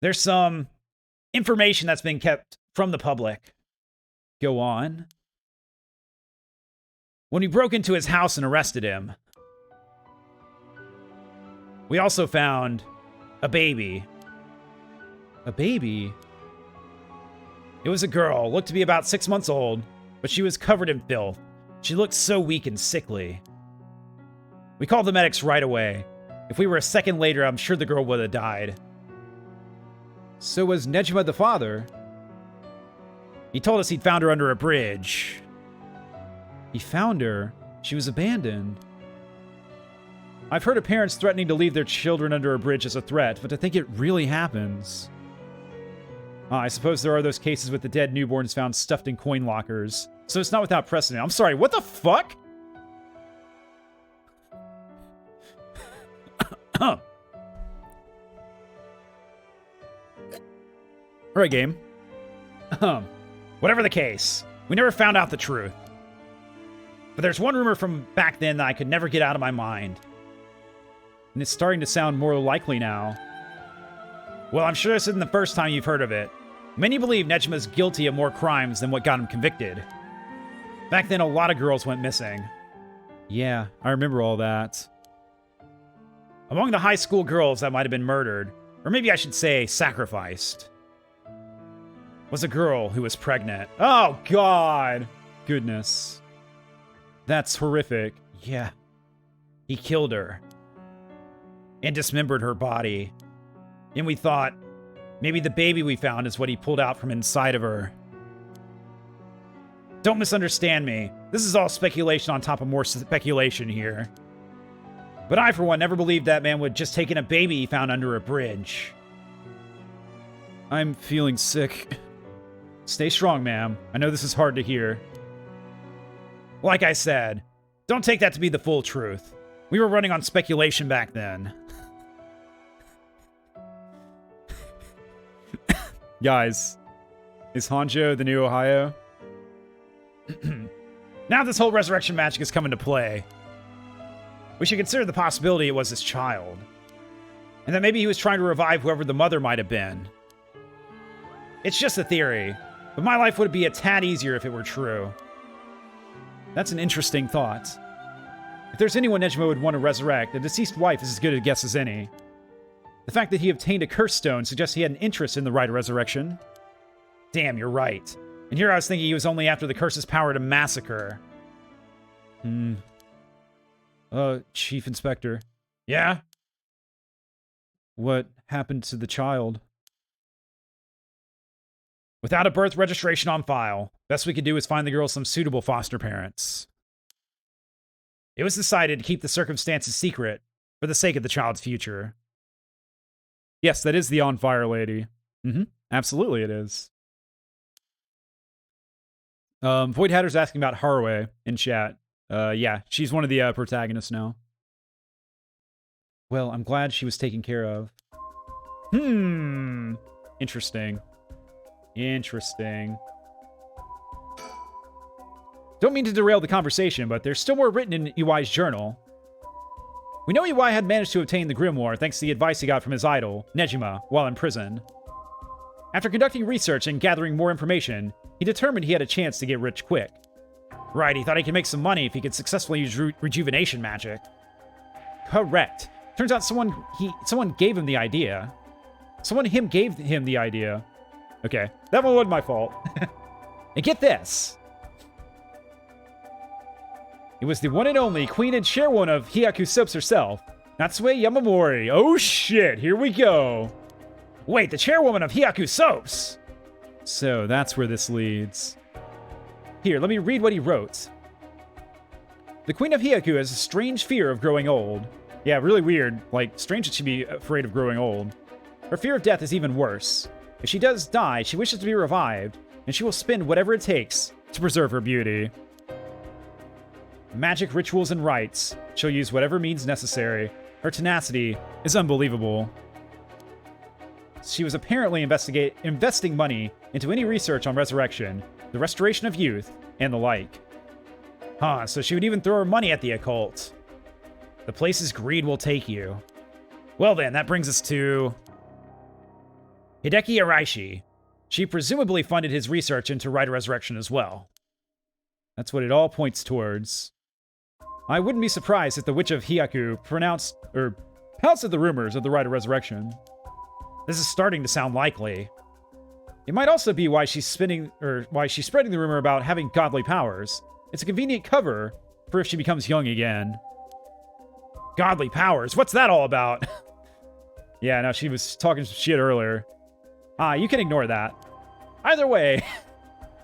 There's some information that's been kept from the public. Go on. When we broke into his house and arrested him, we also found a baby. A baby? It was a girl, looked to be about 6 months old, but she was covered in filth. She looked so weak and sickly. We called the medics right away. If we were a second later, I'm sure the girl would have died. So was Nejima the father? He told us he'd found her under a bridge. He found her? She was abandoned. I've heard of parents threatening to leave their children under a bridge as a threat, but to think it really happens. I suppose there are those cases with the dead newborns found stuffed in coin lockers, so it's not without precedent. I'm sorry, what the fuck? Alright, game. Whatever the case, we never found out the truth. But there's one rumor from back then that I could never get out of my mind. And it's starting to sound more likely now. Well, I'm sure this isn't the first time you've heard of it. Many believe Nejima's guilty of more crimes than what got him convicted. Back then, a lot of girls went missing. Yeah, I remember all that. Among the high school girls that might have been murdered, or maybe I should say sacrificed, was a girl who was pregnant. Oh, God! Goodness. That's horrific. Yeah. He killed her. And dismembered her body. And we thought, maybe the baby we found is what he pulled out from inside of her. Don't misunderstand me. This is all speculation on top of more speculation here. But I, for one, never believed that man would just take in a baby he found under a bridge. I'm feeling sick. Stay strong, ma'am. I know this is hard to hear. Like I said, don't take that to be the full truth. We were running on speculation back then. Guys, is Hanjo the new Ohio? Now this whole resurrection magic has come into play. We should consider the possibility it was his child. And that maybe he was trying to revive whoever the mother might have been. It's just a theory, but my life would be a tad easier if it were true. That's an interesting thought. If there's anyone Nejima would want to resurrect, a deceased wife is as good a guess as any. The fact that he obtained a curse stone suggests he had an interest in the rite of resurrection. Damn, you're right. And here I was thinking he was only after the curse's power to massacre. Chief Inspector. Yeah? What happened to the child? Without a birth registration on file, best we could do is find the girl some suitable foster parents. It was decided to keep the circumstances secret for the sake of the child's future. Yes, that is the on fire lady. Absolutely it is. Void Hatter's asking about Haruwe in chat. Yeah, she's one of the protagonists now. Well, I'm glad she was taken care of. Interesting. Interesting. Don't mean to derail the conversation, but there's still more written in Iwai's journal. We know Iwai had managed to obtain the grimoire thanks to the advice he got from his idol, Nejima, while in prison. After conducting research and gathering more information, he determined he had a chance to get rich quick. Right, he thought he could make some money if he could successfully use rejuvenation magic. Correct. Turns out someone gave him the idea. Someone gave him the idea. Okay, that one wasn't my fault. And get this. It was the one and only queen and chairwoman of Hyaku Soaps herself, Natsue Yamamori. Oh shit, here we go. Wait, the chairwoman of Hyaku Soaps! So that's where this leads. Here, let me read what he wrote. The Queen of Hyaku has a strange fear of growing old. Yeah, really weird. Like, strange that she'd be afraid of growing old. Her fear of death is even worse. If she does die, she wishes to be revived, and she will spend whatever it takes to preserve her beauty. Magic rituals and rites. She'll use whatever means necessary. Her tenacity is unbelievable. She was apparently investing money into any research on resurrection, the restoration of youth, and the like. Huh, so she would even throw her money at the occult. The places greed will take you. Well then, that brings us to Hideki Araishi. She presumably funded his research into Rite of Resurrection as well. That's what it all points towards. I wouldn't be surprised if the Witch of Hyaku pounced at the rumors of the Rite of Resurrection. This is starting to sound likely. It might also be why she's spreading the rumor about having godly powers. It's a convenient cover for if she becomes young again. Godly powers? What's that all about? Yeah, no, she was talking some shit earlier. You can ignore that. Either way,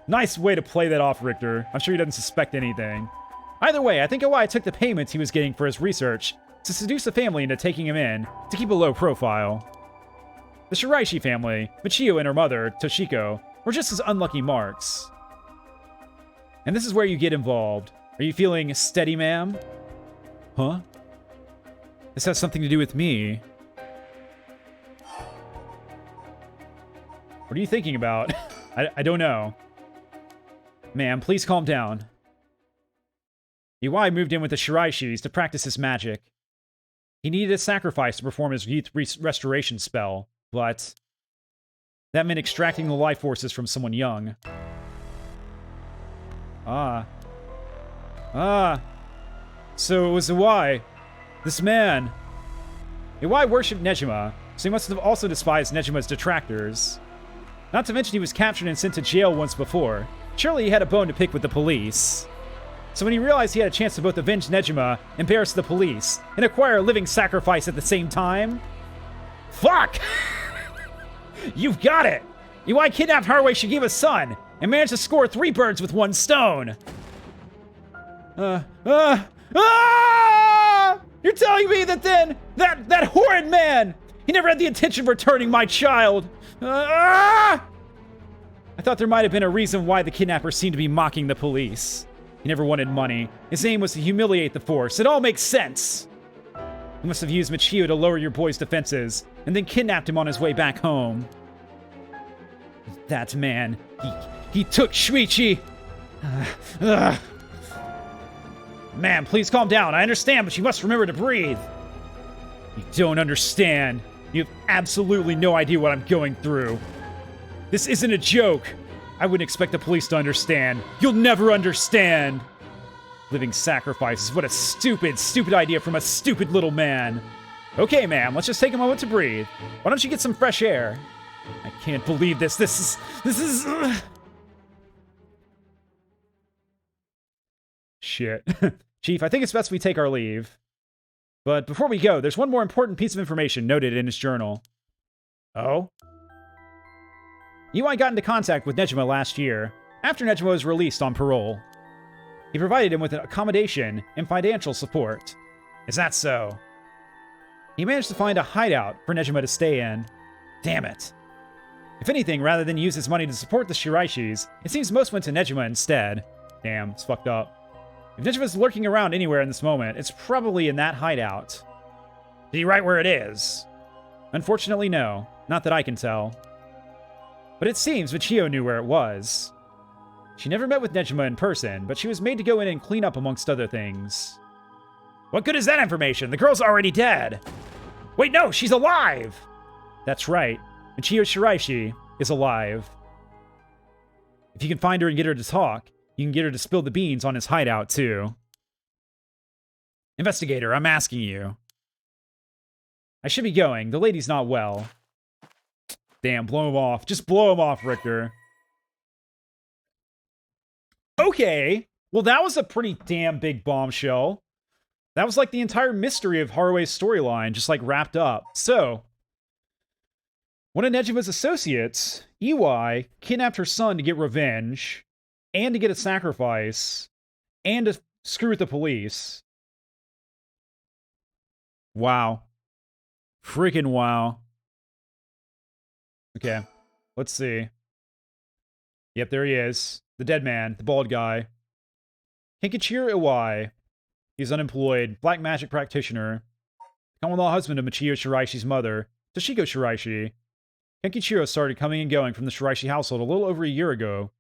nice way to play that off, Richter. I'm sure he doesn't suspect anything. Either way, I think Iwai took the payments he was getting for his research to seduce the family into taking him in to keep a low profile. The Shiraishi family, Michio and her mother, Toshiko, were just as unlucky marks. And this is where you get involved. Are you feeling steady, ma'am? Huh? This has something to do with me. What are you thinking about? I don't know. Ma'am, please calm down. Iwai moved in with the Shiraishis to practice his magic. He needed a sacrifice to perform his youth restoration spell, but that meant extracting the life forces from someone young. So it was Iwai. This man. Iwai worshipped Nejima, so he must have also despised Nejima's detractors. Not to mention he was captured and sent to jail once before. Surely he had a bone to pick with the police. So when he realized he had a chance to both avenge Nejima, embarrass the police, and acquire a living sacrifice at the same time... Fuck! You've got it! Iwai kidnapped Haruhi Shigeba's son, and managed to score 3 birds with 1 stone! You're telling me that then, that horrid man, he never had the intention of returning my child! I thought there might have been a reason why the kidnapper seemed to be mocking the police. He never wanted money. His aim was to humiliate the force. It all makes sense! You must have used Michio to lower your boy's defenses, and then kidnapped him on his way back home. That man, he took Shuichi! Ma'am, please calm down. I understand, but you must remember to breathe. You don't understand. You have absolutely no idea what I'm going through. This isn't a joke. I wouldn't expect the police to understand. You'll never understand. Living sacrifices. What a stupid, stupid idea from a stupid little man. Okay, ma'am, let's just take a moment to breathe. Why don't you get some fresh air? I can't believe this. This is... Shit. Chief, I think it's best we take our leave. But before we go, there's one more important piece of information noted in his journal. Oh? Iwai got into contact with Nejima last year, after Nejima was released on parole. He provided him with an accommodation and financial support. Is that so? He managed to find a hideout for Nejima to stay in. Damn it. If anything, rather than use his money to support the Shiraishis, it seems most went to Nejima instead. Damn, it's fucked up. If Nejima's lurking around anywhere in this moment, it's probably in that hideout. Did he write where it is? Unfortunately, no. Not that I can tell. But it seems Michio knew where it was. She never met with Nejima in person, but she was made to go in and clean up amongst other things. What good is that information? The girl's already dead! Wait, no, she's alive! That's right. Michio Shiraishi is alive. If you can find her and get her to talk, you can get her to spill the beans on his hideout, too. Investigator, I'm asking you. I should be going. The lady's not well. Damn, blow him off. Just blow him off, Richter. Okay. Well, that was a pretty damn big bombshell. That was like the entire mystery of Haraway's storyline, just like wrapped up. So, one of Nejima's associates, Iwai, kidnapped her son to get revenge, and to get a sacrifice, and to screw with the police. Wow. Freaking wow. Okay, let's see. Yep, there he is. The dead man, the bald guy. Kenkichiro Iwai. He's unemployed, black magic practitioner. Common law husband of Michiyo Shiraishi's mother, Toshiko Shiraishi. Kenkichiro started coming and going from the Shiraishi household a little over a year ago.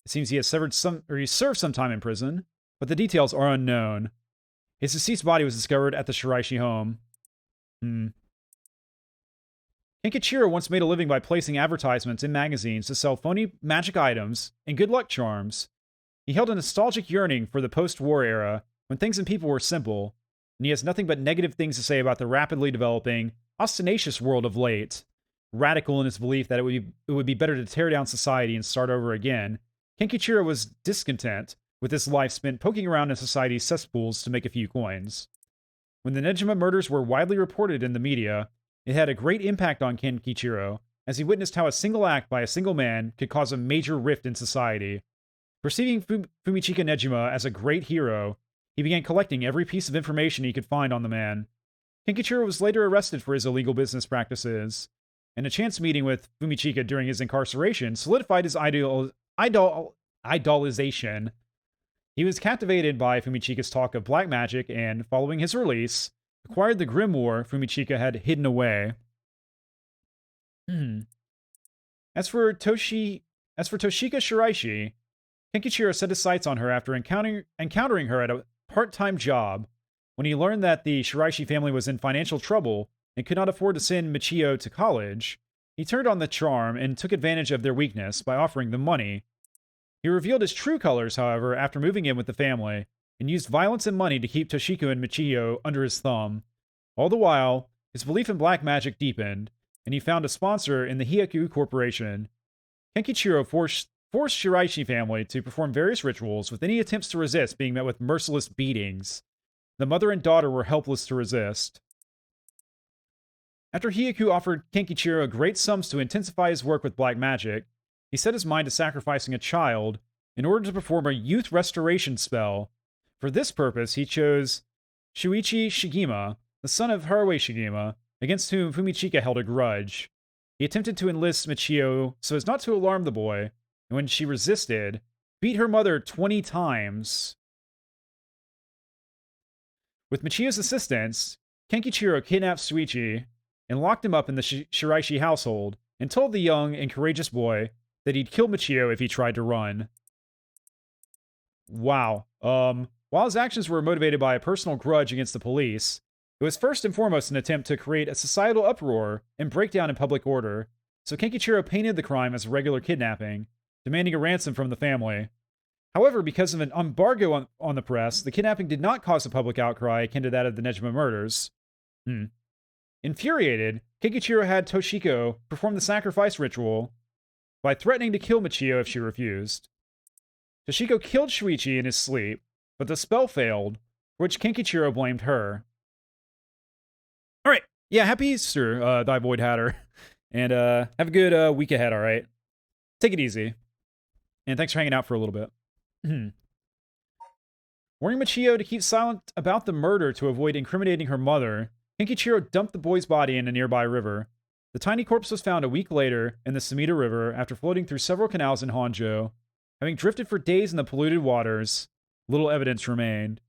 It seems he has served some time in prison, but the details are unknown. His deceased body was discovered at the Shiraishi home. Kenkichiro once made a living by placing advertisements in magazines to sell phony magic items and good luck charms. He held a nostalgic yearning for the post-war era, when things and people were simple, and he has nothing but negative things to say about the rapidly developing, ostentatious world of late. Radical in his belief that it would be better to tear down society and start over again, Kenkichiro was discontent with his life spent poking around in society's cesspools to make a few coins. When the Nejima murders were widely reported in the media, it had a great impact on Kenkichiro, as he witnessed how a single act by a single man could cause a major rift in society. Perceiving Fumichika Nejima as a great hero, he began collecting every piece of information he could find on the man. Kenkichiro was later arrested for his illegal business practices, and a chance meeting with Fumichika during his incarceration solidified his idolization. He was captivated by Fumichika's talk of black magic and, following his release, acquired the grimoire Fumichika had hidden away. As for Toshika Shiraishi, Kenkichiro set his sights on her after encountering her at a part-time job. When he learned that the Shiraishi family was in financial trouble and could not afford to send Michiyo to college, he turned on the charm and took advantage of their weakness by offering them money. He revealed his true colors, however, after moving in with the family, and used violence and money to keep Toshiko and Michiyo under his thumb. All the while, his belief in black magic deepened, and he found a sponsor in the Hyaku Corporation. Kenkichiro forced Shiraishi family to perform various rituals, with any attempts to resist being met with merciless beatings. The mother and daughter were helpless to resist. After Hyaku offered Kenkichiro great sums to intensify his work with black magic, he set his mind to sacrificing a child in order to perform a youth restoration spell. For this purpose, he chose Shuichi Shigema, the son of Haraway Shigema, against whom Fumichika held a grudge. He attempted to enlist Michiyo so as not to alarm the boy, and when she resisted, beat her mother 20 times. With Michiyo's assistance, Kenkichiro kidnapped Shuichi and locked him up in the Shiraishi household and told the young and courageous boy that he'd kill Michiyo if he tried to run. Wow. While his actions were motivated by a personal grudge against the police, it was first and foremost an attempt to create a societal uproar and breakdown in public order, so Kenkichiro painted the crime as a regular kidnapping, demanding a ransom from the family. However, because of an embargo on the press, the kidnapping did not cause a public outcry akin to that of the Nejima murders. Infuriated, Kenkichiro had Toshiko perform the sacrifice ritual by threatening to kill Michiyo if she refused. Toshiko killed Shuichi in his sleep, but the spell failed, for which Kenkichiro blamed her. Alright, yeah, happy Easter, Thy Void Hatter. And have a good week ahead, alright? Take it easy. And thanks for hanging out for a little bit. Warning Michiyo to keep silent about the murder to avoid incriminating her mother, Kenkichiro dumped the boy's body in a nearby river. The tiny corpse was found a week later in the Sumida River after floating through several canals in Honjo. Having drifted for days in the polluted waters, little evidence remained.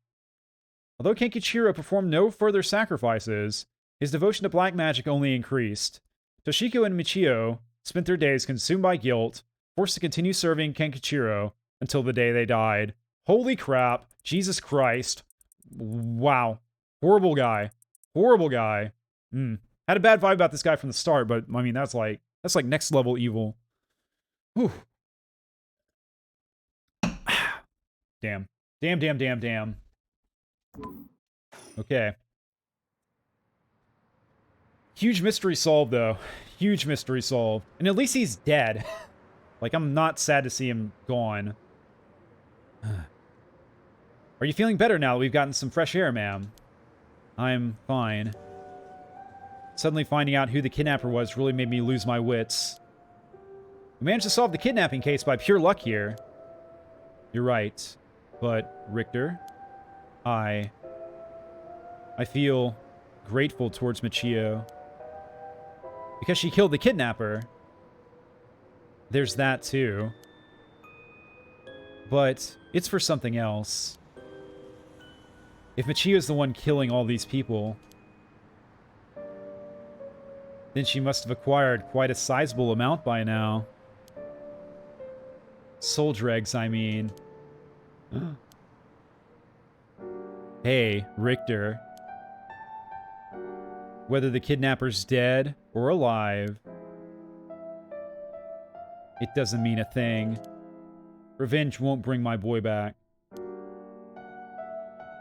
Although Kenkichiro performed no further sacrifices, his devotion to black magic only increased. Toshiko and Michiyo spent their days consumed by guilt, forced to continue serving Kenkichiro until the day they died. Holy crap. Jesus Christ. Wow. Horrible guy. Horrible guy. Had a bad vibe about this guy from the start, but I mean, that's like next level evil. Whew. Damn. Damn. Okay. Huge mystery solved, though. huge mystery solved. And at least he's dead. Like, I'm not sad to see him gone. Are you feeling better now that we've gotten some fresh air, ma'am? I'm fine. Suddenly finding out who the kidnapper was really made me lose my wits. We managed to solve the kidnapping case by pure luck here. You're right. But, Richter, I feel grateful towards Michio. Because she killed the kidnapper. There's that, too. But it's for something else. If Michio's the one killing all these people, then she must have acquired quite a sizable amount by now. Soul dregs, I mean. Hey, Richter. Whether the kidnapper's dead or alive, it doesn't mean a thing. Revenge won't bring my boy back.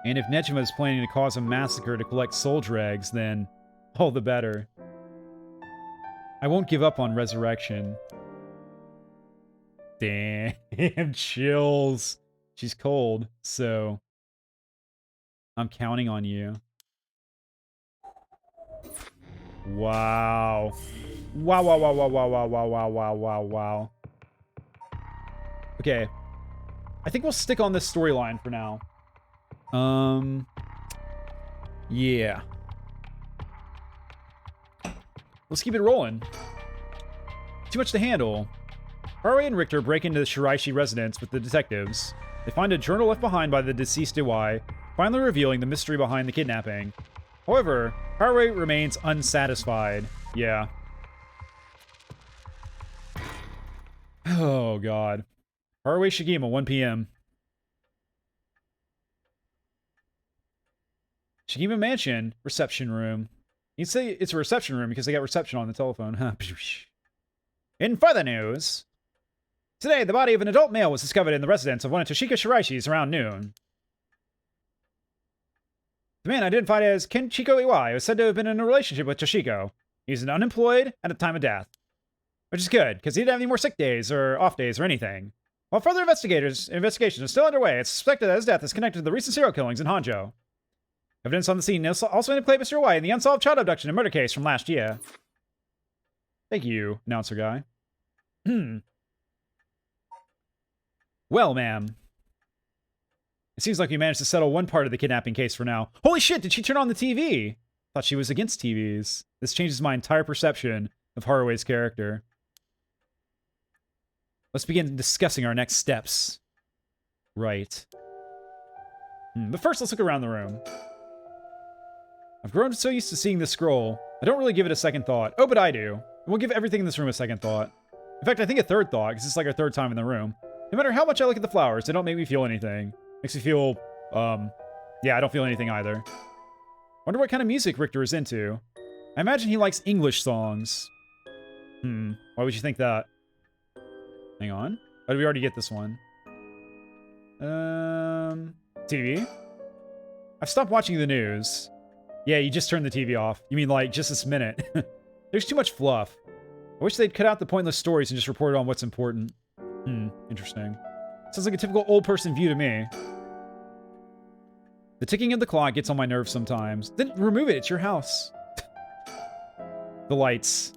And if Nejima is planning to cause a massacre to collect soul dregs, then all the better. I won't give up on resurrection. Damn, chills. She's cold, so I'm counting on you. Wow. Wow, wow, wow, wow, wow, wow, wow, wow, wow, wow, wow. Okay. I think we'll stick on this storyline for now. Yeah. Let's keep it rolling. Too much to handle. Haruhi and Richter break into the Shiraishi residence with the detectives. They find a journal left behind by the deceased Iwai, finally revealing the mystery behind the kidnapping. However, Haruhi remains unsatisfied. Yeah. Oh, God. Haruhi Shigima, 1 p.m. Shigima Mansion, reception room. You'd say it's a reception room because they got reception on the telephone. In further news, today the body of an adult male was discovered in the residence of one of Toshiko Shiraishi's around noon. The man identified as Kenchiko Iwai was said to have been in a relationship with Toshiko. He was unemployed at the time of death. Which is good, because he didn't have any more sick days or off days or anything. While further investigation is still underway, it's suspected that his death is connected to the recent serial killings in Hanjo. Evidence on the scene also indicated Mr. Iwai in the unsolved child abduction and murder case from last year. Thank you, announcer guy. Well, ma'am. It seems like we managed to settle one part of the kidnapping case for now. Holy shit, did she turn on the TV? Thought she was against TVs. This changes my entire perception of Haruhi's character. Let's begin discussing our next steps. Right. But first, let's look around the room. I've grown so used to seeing this scroll, I don't really give it a second thought. Oh, but I do. We'll give everything in this room a second thought. In fact, I think a third thought, because it's like our third time in the room. No matter how much I look at the flowers, they don't make me feel anything. Makes me feel, yeah, I don't feel anything either. Wonder what kind of music Richter is into. I imagine he likes English songs. Why would you think that? Hang on. Oh, did we already get this one? TV? I've stopped watching the news. Yeah, you just turned the TV off. You mean, like, just this minute. There's too much fluff. I wish they'd cut out the pointless stories and just report on what's important. Interesting. Sounds like a typical old person view to me. The ticking of the clock gets on my nerves sometimes. Then remove it, it's your house. The lights.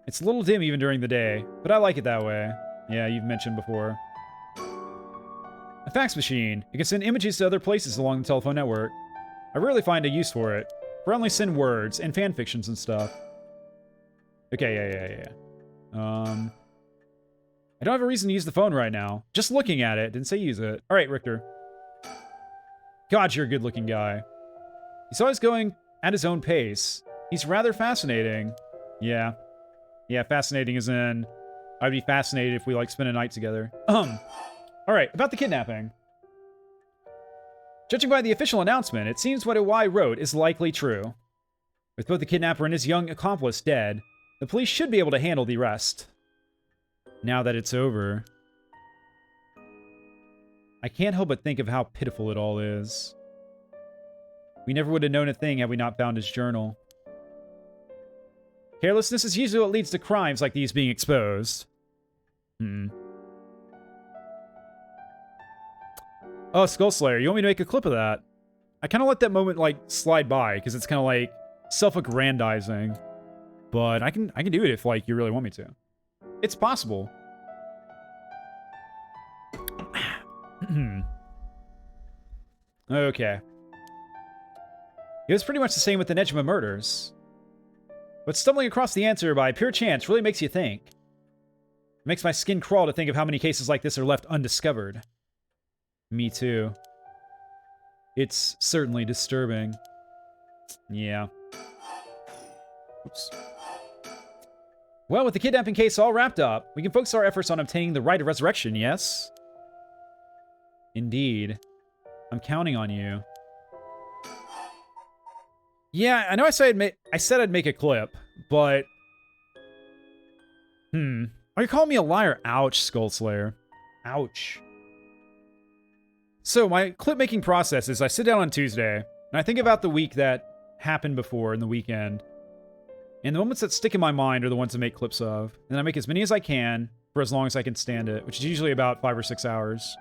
It's a little dim even during the day, but I like it that way. Yeah, you've mentioned before. A fax machine. It can send images to other places along the telephone network. I rarely find a use for it. I only send words and fan fictions and stuff. Okay, yeah. I don't have a reason to use the phone right now. Just looking at it. Didn't say use it. Alright, Richter. God, you're a good-looking guy. He's always going at his own pace. He's rather fascinating. Yeah. Yeah, fascinating as in... I'd be fascinated if we, like, spend a night together. Alright, about the kidnapping. Judging by the official announcement, it seems what Iwai wrote is likely true. With both the kidnapper and his young accomplice dead, the police should be able to handle the rest. Now that it's over, I can't help but think of how pitiful it all is. We never would have known a thing had we not found his journal. Carelessness is usually what leads to crimes like these being exposed. Oh, Skull Slayer, you want me to make a clip of that? I kind of let that moment, like, slide by, because it's kind of, like, self-aggrandizing. But I can do it if, like, you really want me to. It's possible. Okay. It was pretty much the same with the Nejima murders. But stumbling across the answer by pure chance really makes you think. It makes my skin crawl to think of how many cases like this are left undiscovered. Me too. It's certainly disturbing. Yeah. Oops. Well, with the kidnapping case all wrapped up, we can focus our efforts on obtaining the right of resurrection, yes? Indeed. I'm counting on you. Yeah, I know I said I'd make a clip, but... Are you calling me a liar? Ouch, Skull Slayer. Ouch. So, my clip-making process is I sit down on Tuesday, and I think about the week that happened before in the weekend. And the moments that stick in my mind are the ones to make clips of. And I make as many as I can for as long as I can stand it, which is usually about 5 or 6 hours.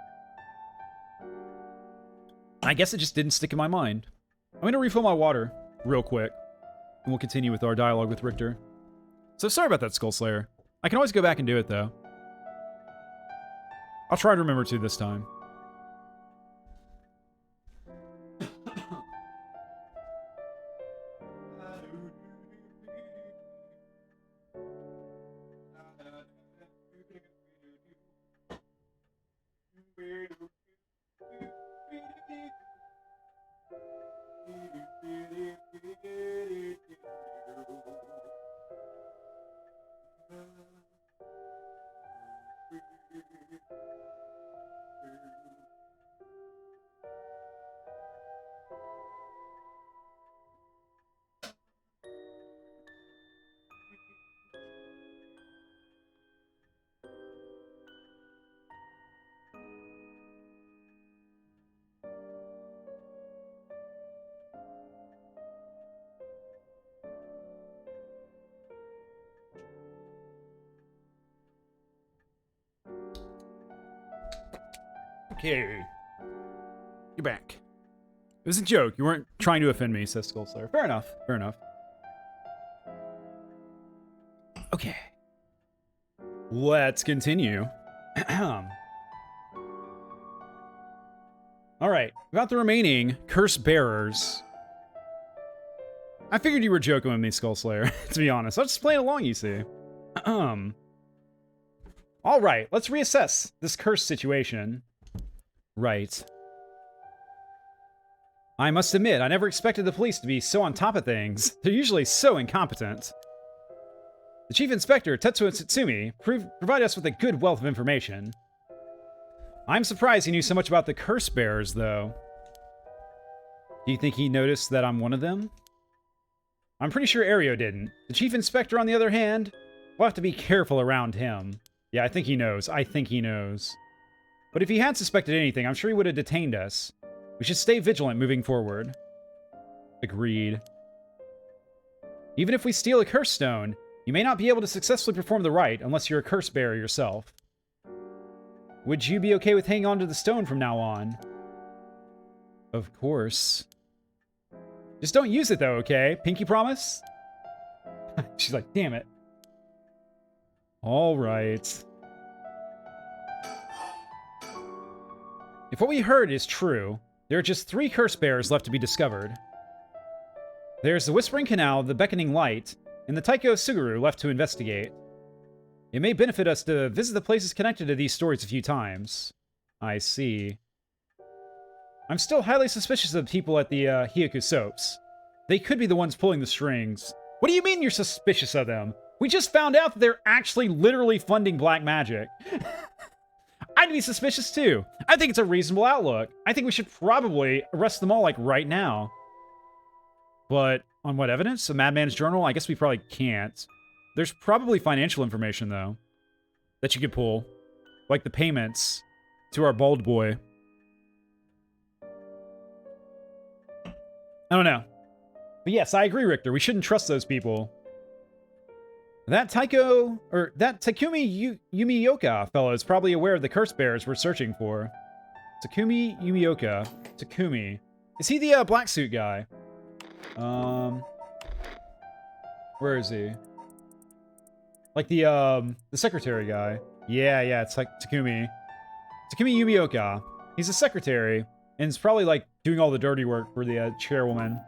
I guess it just didn't stick in my mind. I'm going to refill my water real quick, and we'll continue with our dialogue with Richter. So sorry about that, Skull Slayer. I can always go back and do it, though. I'll try to remember to this time. Okay. You're back. It was a joke. You weren't trying to offend me, says Skull Slayer. Fair enough. Fair enough. Okay. Let's continue. Alright. About the remaining curse bearers. I figured you were joking with me, Skull Slayer, to be honest. I was just playing along, you see. Alright, let's reassess this curse situation. Right. I must admit, I never expected the police to be so on top of things. They're usually so incompetent. The Chief Inspector, Tetsuo Tsutsumi, provided us with a good wealth of information. I'm surprised he knew so much about the curse bearers, though. Do you think he noticed that I'm one of them? I'm pretty sure Ario didn't. The Chief Inspector, on the other hand, we'll have to be careful around him. Yeah, I think he knows. I think he knows. But if he had suspected anything, I'm sure he would have detained us. We should stay vigilant moving forward. Agreed. Even if we steal a curse stone, you may not be able to successfully perform the rite unless you're a curse bearer yourself. Would you be okay with hanging on to the stone from now on? Of course. Just don't use it though, okay? Pinky promise? She's like, damn it. All right. If what we heard is true, there are just 3 curse bearers left to be discovered. There's the Whispering Canal, the Beckoning Light, and the Taiko Suguru left to investigate. It may benefit us to visit the places connected to these stories a few times. I see. I'm still highly suspicious of the people at the Hyaku Soaps. They could be the ones pulling the strings. What do you mean you're suspicious of them? We just found out that they're actually literally funding black magic. I'd be suspicious too. I think it's a reasonable outlook. I think we should probably arrest them all, like, right now. But on what evidence? A madman's journal? I guess we probably can't. There's probably financial information, though, that you could pull. Like the payments to our bald boy. I don't know. But yes, I agree, Richter. We shouldn't trust those people. That Takumi Yumioka fellow is probably aware of the curse bearers we're searching for. Takumi Yumioka. Takumi. Is he the black suit guy? Where is he? Like the secretary guy. Yeah, it's like Takumi. Takumi Yumioka. He's a secretary, and is probably like doing all the dirty work for the chairwoman.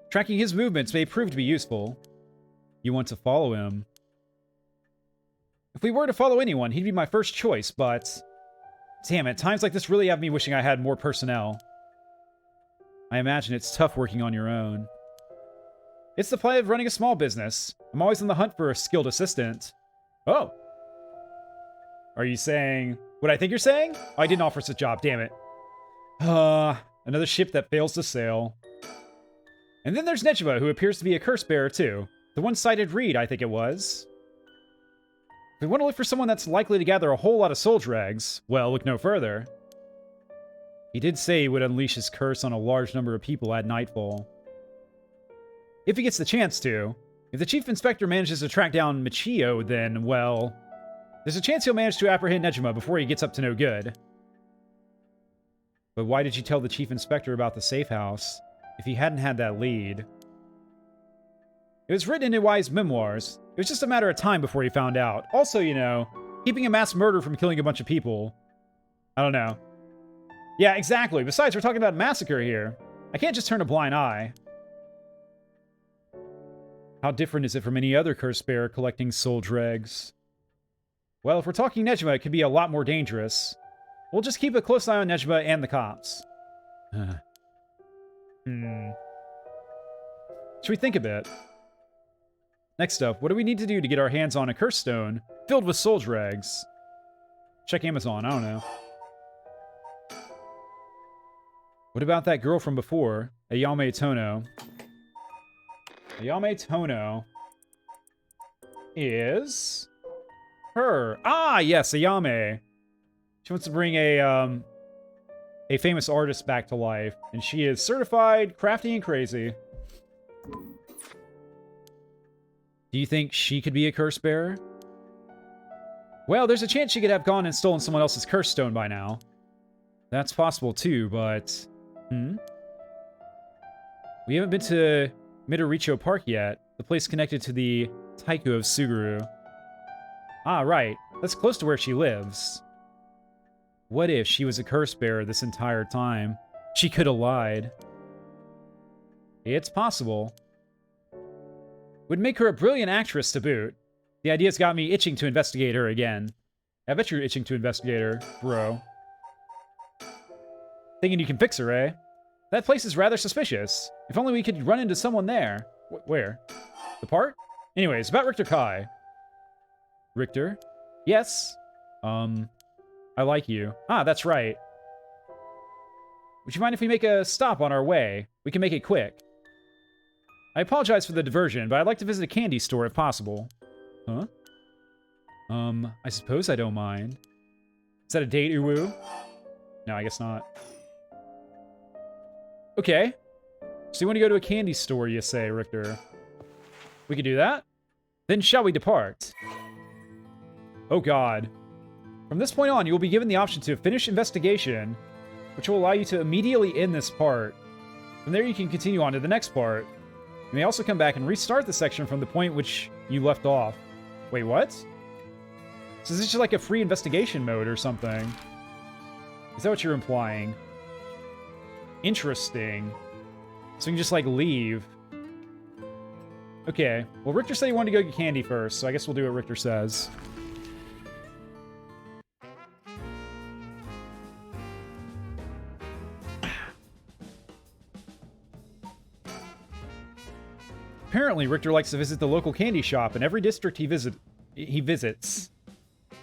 Tracking his movements may prove to be useful. You want to follow him. If we were to follow anyone, he'd be my first choice, but... Damn it, times like this really have me wishing I had more personnel. I imagine it's tough working on your own. It's the plight of running a small business. I'm always on the hunt for a skilled assistant. Oh. Are you saying what I think you're saying? Oh, I didn't offer us a job, damn it. Another ship that fails to sail. And then there's Nejima, who appears to be a curse bearer too. The one-sided reed, I think it was. If we want to look for someone that's likely to gather a whole lot of soul dregs, well, look no further. He did say he would unleash his curse on a large number of people at nightfall. If he gets the chance to. If the Chief Inspector manages to track down Michio, then, well... There's a chance he'll manage to apprehend Nejima before he gets up to no good. But why did you tell the Chief Inspector about the safe house? If he hadn't had that lead. It was written in Iwai's memoirs. It was just a matter of time before he found out. Also, you know, keeping a mass murder from killing a bunch of people. I don't know. Yeah, exactly. Besides, we're talking about massacre here. I can't just turn a blind eye. How different is it from any other curse bearer collecting soul dregs? Well, if we're talking Nejima, it could be a lot more dangerous. We'll just keep a close eye on Nejima and the cops. Should we think a bit? Next up, what do we need to do to get our hands on a curse stone filled with soul dregs? Check Amazon, I don't know. What about that girl from before? Ayame Tono. Ayame Tono is her. Ah, yes, Ayame. She wants to bring a famous artist back to life, and she is certified, crafty, and crazy. Do you think she could be a curse bearer? Well, there's a chance she could have gone and stolen someone else's curse stone by now. That's possible too, but... We haven't been to Midoricho Park yet, the place connected to the Taiku of Suguru. Ah, right. That's close to where she lives. What if she was a curse bearer this entire time? She could have lied. It's possible. Would make her a brilliant actress to boot. The idea's got me itching to investigate her again. I bet you're itching to investigate her, bro. Thinking you can fix her, eh? That place is rather suspicious. If only we could run into someone there. Where? The park? Anyways, about Richter Kai. Richter? Yes? I like you. Ah, that's right. Would you mind if we make a stop on our way? We can make it quick. I apologize for the diversion, but I'd like to visit a candy store if possible. Huh? I suppose I don't mind. Is that a date, Uwu? No, I guess not. Okay. So you want to go to a candy store, you say, Richter? We could do that? Then shall we depart? Oh god. From this point on, you will be given the option to finish investigation, which will allow you to immediately end this part. From there, you can continue on to the next part. You may also come back and restart the section from the point which you left off. Wait, what? So is this just like a free investigation mode or something? Is that what you're implying? Interesting. So you can just, like, leave. Okay. Well, Richter said he wanted to go get candy first, so I guess we'll do what Richter says. Apparently, Richter likes to visit the local candy shop in every district he visits.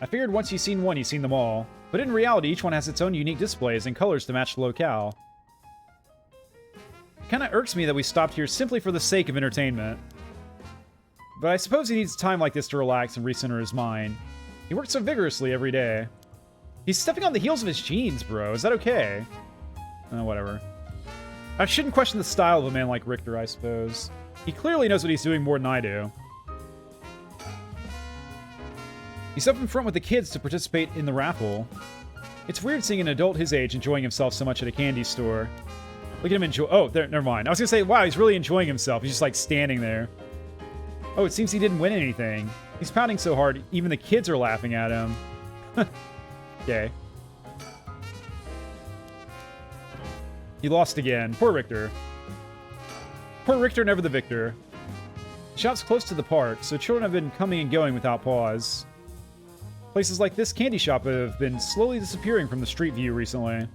I figured once you've seen one, you've seen them all. But in reality, each one has its own unique displays and colors to match the locale. It kinda irks me that we stopped here simply for the sake of entertainment. But I suppose he needs time like this to relax and recenter his mind. He works so vigorously every day. He's stepping on the heels of his jeans, bro. Is that okay? Whatever. I shouldn't question the style of a man like Richter, I suppose. He clearly knows what he's doing more than I do. He's up in front with the kids to participate in the raffle. It's weird seeing an adult his age enjoying himself so much at a candy store. Look at him enjoy- Oh, there, never mind. I was gonna say, wow, he's really enjoying himself. He's just, like, standing there. Oh, it seems he didn't win anything. He's pouting so hard, even the kids are laughing at him. Okay. He lost again. Poor Richter. Poor Richter, never the victor. The shop's close to the park, so children have been coming and going without pause. Places like this candy shop have been slowly disappearing from the street view recently.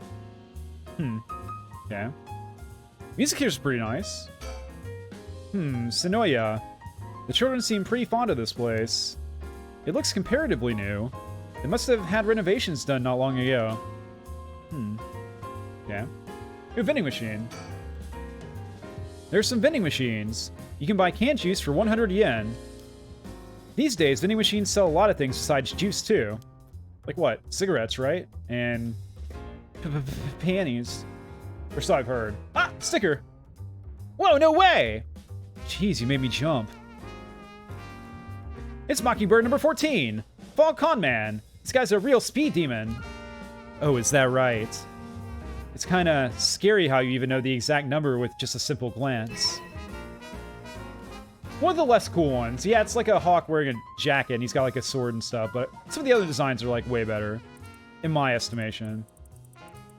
Okay. Music here's pretty nice. Sonoya. The children seem pretty fond of this place. It looks comparatively new. It must have had renovations done not long ago. Yeah. A vending machine. There's some vending machines. You can buy canned juice for 100 yen. These days, vending machines sell a lot of things besides juice, too. Like what? Cigarettes, right? And panties. Or so I've heard. Ah! Sticker! Whoa, no way! Jeez, you made me jump. It's Mockingbird number 14! Fall Con Man! This guy's a real speed demon. Oh, is that right? It's kinda scary how you even know the exact number with just a simple glance. One of the less cool ones. Yeah, it's like a hawk wearing a jacket and he's got like a sword and stuff, but some of the other designs are like way better. In my estimation.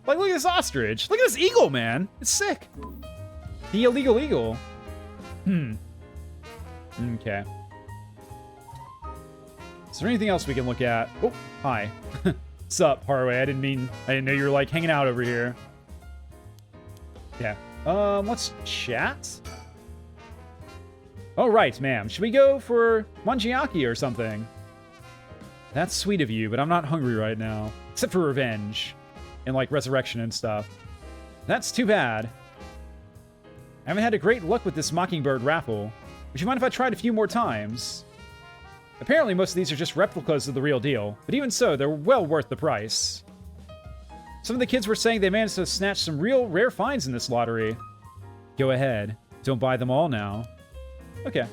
Like, look at this ostrich. Look at this eagle, man. It's sick. The illegal eagle. Okay. Is there anything else we can look at? Oh, hi. What's up, Harway? I didn't know you were like hanging out over here. Yeah. Let's chat. Oh, right, ma'am. Should we go for manjiaki or something? That's sweet of you, but I'm not hungry right now. Except for revenge. And, like, resurrection and stuff. That's too bad. I haven't had a great luck with this Mockingbird raffle. Would you mind if I tried a few more times? Apparently, most of these are just replicas of the real deal. But even so, they're well worth the price. Some of the kids were saying they managed to snatch some real rare finds in this lottery. Go ahead. Don't buy them all now. Okay.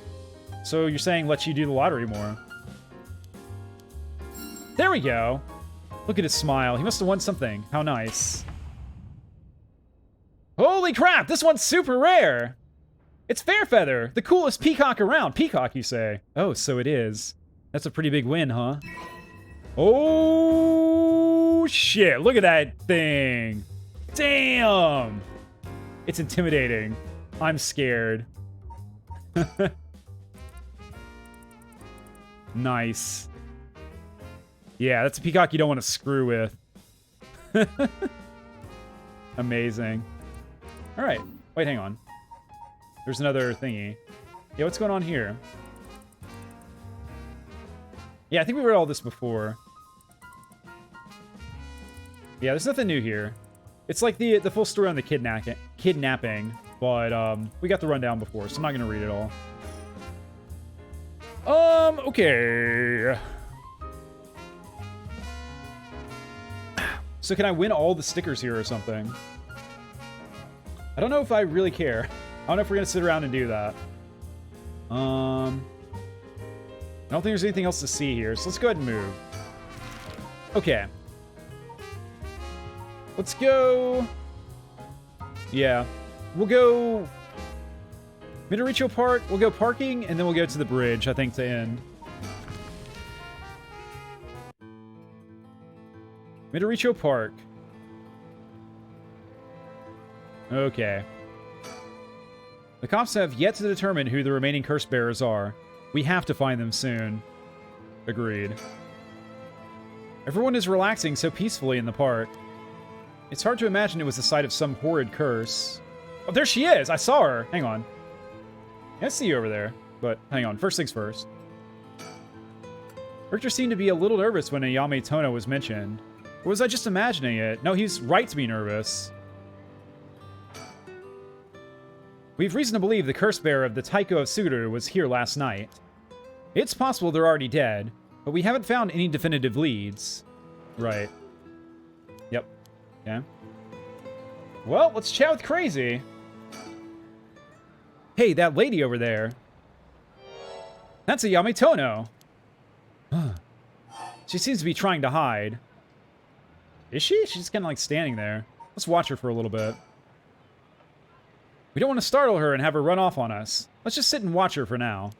So you're saying let you do the lottery more. There we go. Look at his smile. He must have won something. How nice. Holy crap! This one's super rare! It's Fairfeather, the coolest peacock around. Peacock, you say? Oh, so it is. That's a pretty big win, huh? Oh, shit. Look at that thing. Damn! It's intimidating. I'm scared. Nice. Yeah, that's a peacock you don't want to screw with. Amazing. Alright. Wait, hang on. There's another thingy. Yeah, what's going on here? Yeah, I think we read all this before. Yeah, there's nothing new here. It's like the full story on the kidnapping, but we got the rundown before, so I'm not gonna read it all. Okay. So can I win all the stickers here or something? I don't know if I really care. I don't know if we're gonna sit around and do that. I don't think there's anything else to see here, so let's go ahead and move. Okay. Let's go... Yeah. We'll go... Midoricho Park, we'll go parking, and then we'll go to the bridge, I think, to end. Midoricho Park. Okay. The cops have yet to determine who the remaining curse bearers are. We have to find them soon. Agreed. Everyone is relaxing so peacefully in the park. It's hard to imagine it was the site of some horrid curse. Oh, there she is! I saw her! Hang on. I see you over there. But, hang on. First things first. Richter seemed to be a little nervous when Ayame Tono was mentioned. Or was I just imagining it? No, he's right to be nervous. We've reason to believe the curse bearer of the Taiko of Suguru was here last night. It's possible they're already dead, but we haven't found any definitive leads. Right. Yep. Yeah. Well, let's chat with Crazy. Hey, that lady over there. That's a Yamitono. She seems to be trying to hide. Is she? She's just kind of like standing there. Let's watch her for a little bit. We don't want to startle her and have her run off on us. Let's just sit and watch her for now.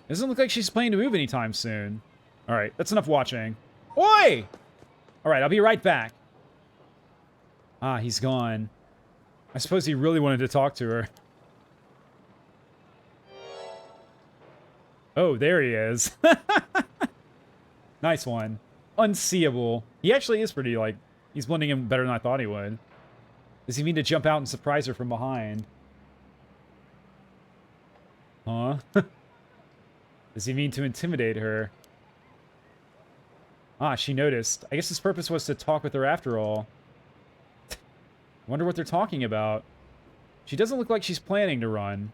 Doesn't look like she's planning to move anytime soon. Alright, that's enough watching. Oi! Alright, I'll be right back. Ah, he's gone. I suppose he really wanted to talk to her. Oh, there he is. Nice one. Unseeable. He actually is pretty, like, he's blending in better than I thought he would. Does he mean to jump out and surprise her from behind? Huh? Does he mean to intimidate her? Ah, she noticed. I guess his purpose was to talk with her after all. Wonder what they're talking about. She doesn't look like she's planning to run.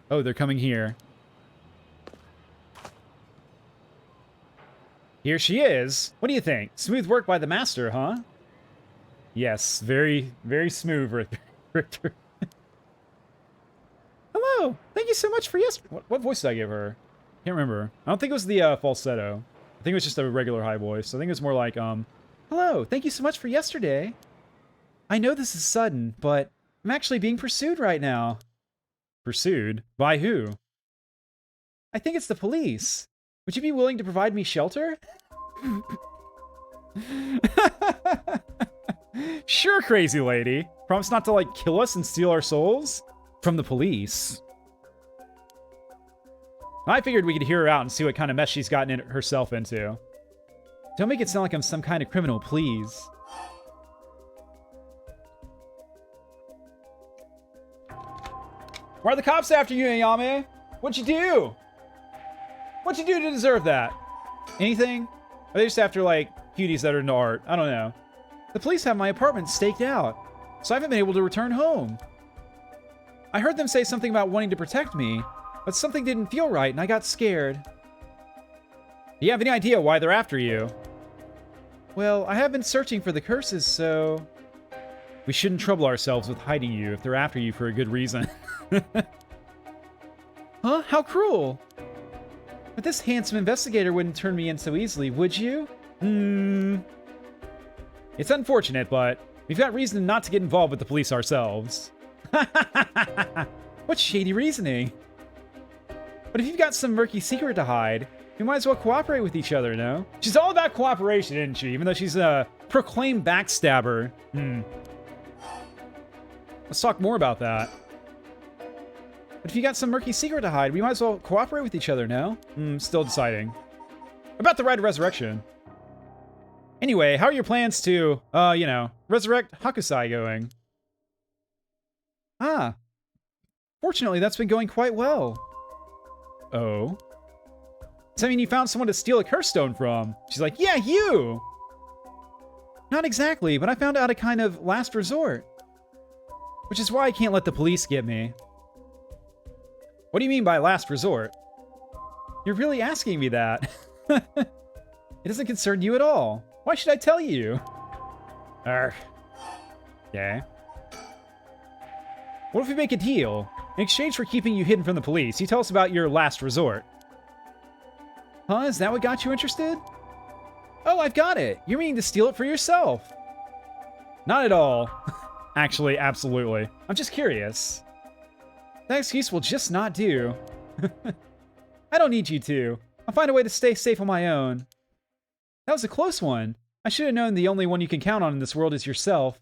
Oh, they're coming here. Here she is. What do you think? Smooth work by the master, huh? Yes, very, very smooth, Richter. Hello! Thank you so much for What voice did I give her? Can't remember. I don't think it was the falsetto. I think it was just a regular high voice. I think it was more like, hello, thank you so much for yesterday. I know this is sudden, but I'm actually being pursued right now. Pursued? By who? I think it's the police. Would you be willing to provide me shelter? Sure, crazy lady. Promise not to, like, kill us and steal our souls? From the police. I figured we could hear her out and see what kind of mess she's gotten herself into. Don't make it sound like I'm some kind of criminal, please. Why are the cops after you, Ayame? What'd you do? What'd you do to deserve that? Anything? Are they just after, like, cuties that are into art? I don't know. The police have my apartment staked out, so I haven't been able to return home. I heard them say something about wanting to protect me, but something didn't feel right and I got scared. Do you have any idea why they're after you? Well, I have been searching for the curses, so... We shouldn't trouble ourselves with hiding you if they're after you for a good reason. Huh? How cruel! But this handsome investigator wouldn't turn me in so easily, would you? It's unfortunate, but we've got reason not to get involved with the police ourselves. What shady reasoning. But if you've got some murky secret to hide, we might as well cooperate with each other, no? She's all about cooperation, isn't she? Even though she's a proclaimed backstabber. Let's talk more about that. But if you got some murky secret to hide, we might as well cooperate with each other, no? Still deciding. About the Rite of Resurrection. Anyway, how are your plans to, you know, resurrect Hakusai going? Ah. Fortunately, that's been going quite well. Oh? Does that mean you found someone to steal a curse stone from? She's like, yeah, you! Not exactly, but I found out a kind of last resort. Which is why I can't let the police get me. What do you mean by last resort? You're really asking me that. It doesn't concern you at all. Why should I tell you? Okay. What if we make a deal? In exchange for keeping you hidden from the police, you tell us about your last resort. Huh? Is that what got you interested? Oh, I've got it. You're meaning to steal it for yourself. Not at all. Actually, absolutely. I'm just curious. That excuse will just not do. I don't need you to. I'll find a way to stay safe on my own. That was a close one. I should have known the only one you can count on in this world is yourself.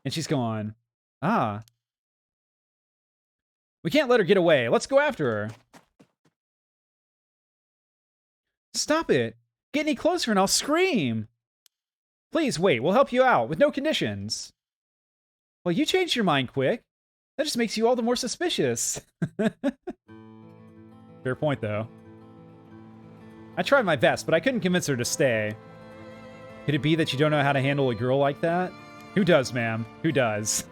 And she's gone. Ah. We can't let her get away. Let's go after her. Stop it. Get any closer and I'll scream. Please wait. We'll help you out with no conditions. Well, you changed your mind quick. That just makes you all the more suspicious. Fair point, though. I tried my best, but I couldn't convince her to stay. Could it be that you don't know how to handle a girl like that? Who does, ma'am? Who does?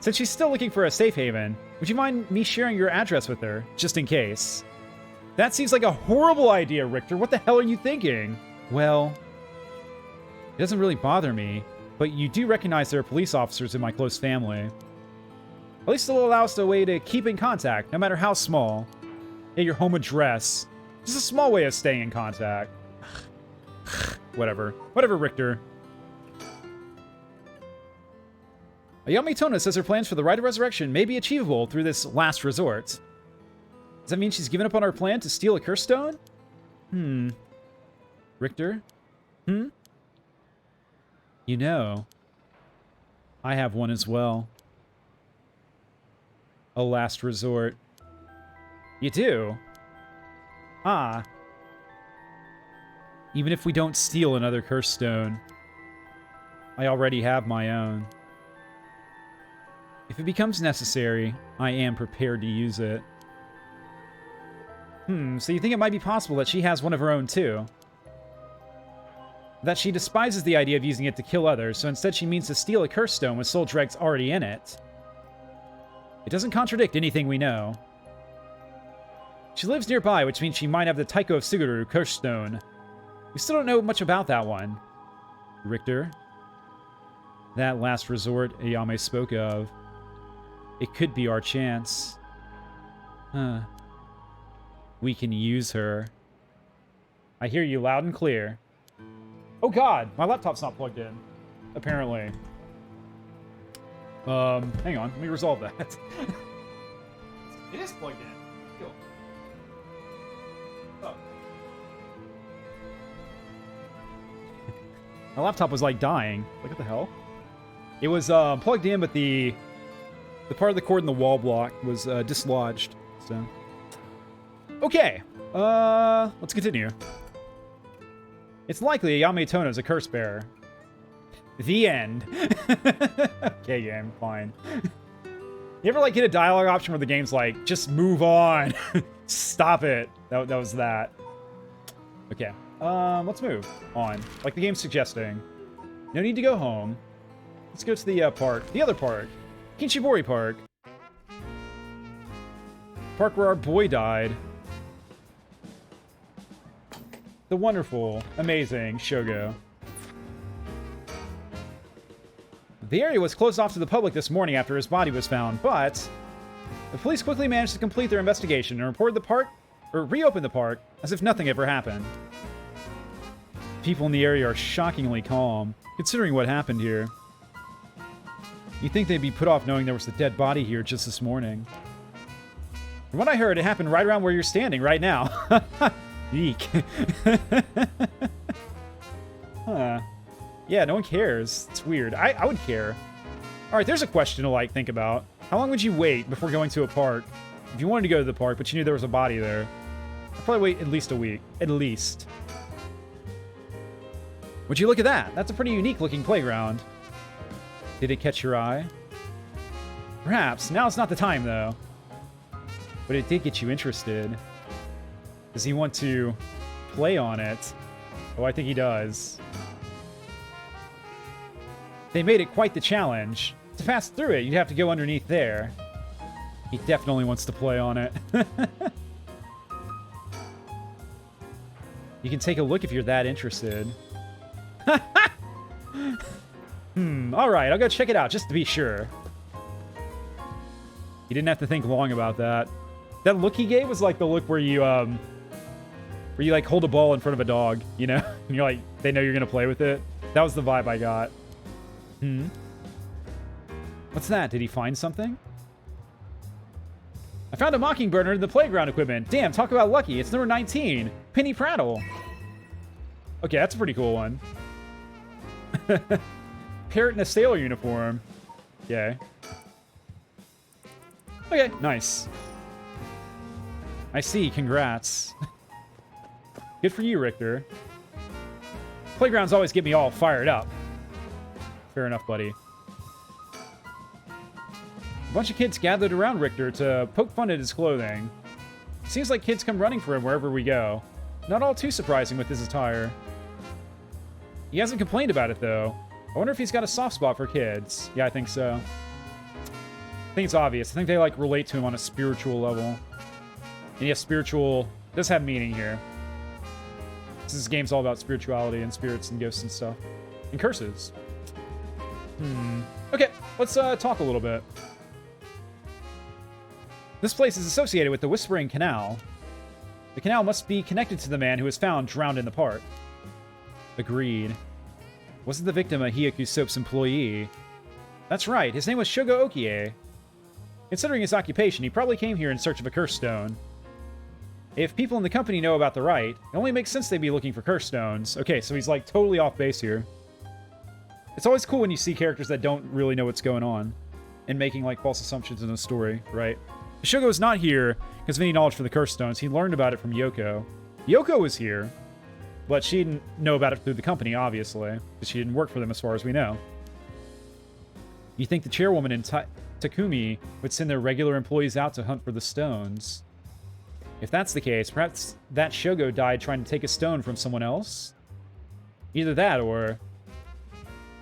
Since she's still looking for a safe haven, would you mind me sharing your address with her, just in case? That seems like a horrible idea, Richter. What the hell are you thinking? Well, it doesn't really bother me, but you do recognize there are police officers in my close family. At least it'll allow us a way to keep in contact, no matter how small. Yeah, your home address. Just a small way of staying in contact. Whatever. Whatever, Richter. Ayame Tona says her plans for the Rite of Resurrection may be achievable through this last resort. Does that mean she's given up on our plan to steal a curse stone? Richter? You know, I have one as well. A last resort. You do? Ah. Even if we don't steal another curse stone, I already have my own. If it becomes necessary, I am prepared to use it. So you think it might be possible that she has one of her own too? That she despises the idea of using it to kill others, so instead she means to steal a curse stone with soul dregs already in it. It doesn't contradict anything we know. She lives nearby, which means she might have the Taiko of Suguru curse stone. We still don't know much about that one. Richter? That last resort Ayame spoke of. It could be our chance. We can use her. I hear you loud and clear. Oh god, my laptop's not plugged in. Apparently. Hang on, let me resolve that. It is plugged in. Cool. Oh. My laptop was like dying. Like, what the hell? It was plugged in, but the part of the cord in the wall block was dislodged. So, okay, let's continue. It's likely Ayame Tona is a curse bearer. The end. Okay, game, fine. You ever like get a dialogue option where the game's like, just move on, stop it? That was that. Okay, let's move on. Like the game's suggesting. No need to go home. Let's go to the park. The other park. Kinshibori Park. Park where our boy died. The wonderful, amazing Shogo. The area was closed off to the public this morning after his body was found, but the police quickly managed to complete their investigation and reopened the park as if nothing ever happened. People in the area are shockingly calm, considering what happened here. You'd think they'd be put off knowing there was a dead body here just this morning. From what I heard, it happened right around where you're standing right now. Eek. Huh. Yeah, no one cares. It's weird. I would care. Alright, there's a question to, like, think about. How long would you wait before going to a park? If you wanted to go to the park, but you knew there was a body there. I'd probably wait at least a week. At least. Would you look at that? That's a pretty unique-looking playground. Did it catch your eye? Perhaps. Now's not the time, though. But it did get you interested. Does he want to play on it? Oh, I think he does. They made it quite the challenge. To pass through it, you'd have to go underneath there. He definitely wants to play on it. You can take a look if you're that interested. Alright, I'll go check it out, just to be sure. You didn't have to think long about that. That look he gave was like the look where you like hold a ball in front of a dog, you know? And you're like, they know you're gonna play with it. That was the vibe I got. What's that? Did he find something? I found a mockingbird under the playground equipment. Damn, talk about lucky. It's number 19. Penny Prattle. Okay, that's a pretty cool one. Parrot in a sailor uniform. Okay. Okay, nice. I see, congrats. Good for you, Richter. Playgrounds always get me all fired up. Fair enough, buddy. A bunch of kids gathered around Richter to poke fun at his clothing. Seems like kids come running for him wherever we go. Not all too surprising with his attire. He hasn't complained about it, though. I wonder if he's got a soft spot for kids. Yeah, I think so. I think it's obvious. I think they, like, relate to him on a spiritual level. And yes, spiritual does have meaning here. This game's all about spirituality and spirits and ghosts and stuff. And curses. Okay, let's talk a little bit. This place is associated with the Whispering Canal. The canal must be connected to the man who was found drowned in the park. Agreed. Wasn't the victim a Hyaku Soap's employee? That's right, his name was Shogo Okie. Considering his occupation, he probably came here in search of a curse stone. If people in the company know about the rite, it only makes sense they'd be looking for curse stones. Okay, so he's like totally off base here. It's always cool when you see characters that don't really know what's going on and making like false assumptions in a story, right? Shogo is not here because of any knowledge for the curse stones. He learned about it from Yoko. Yoko was here, but she didn't know about it through the company, obviously, because she didn't work for them as far as we know. You think the chairwoman and Takumi would send their regular employees out to hunt for the stones? If that's the case, perhaps that Shogo died trying to take a stone from someone else? Either that, or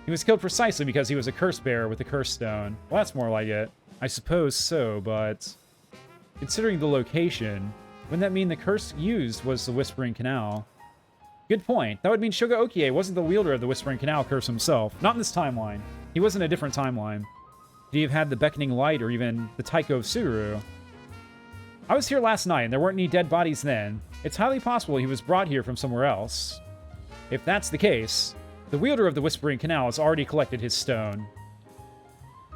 he was killed precisely because he was a curse bearer with a curse stone. Well, that's more like it. I suppose so, but considering the location, wouldn't that mean the curse used was the Whispering Canal? Good point. That would mean Shogo Okie wasn't the wielder of the Whispering Canal curse himself. Not in this timeline. He was in a different timeline. Could he have had the Beckoning Light or even the Taiko of Suguru? I was here last night and there weren't any dead bodies then. It's highly possible he was brought here from somewhere else. If that's the case, the wielder of the Whispering Canal has already collected his stone.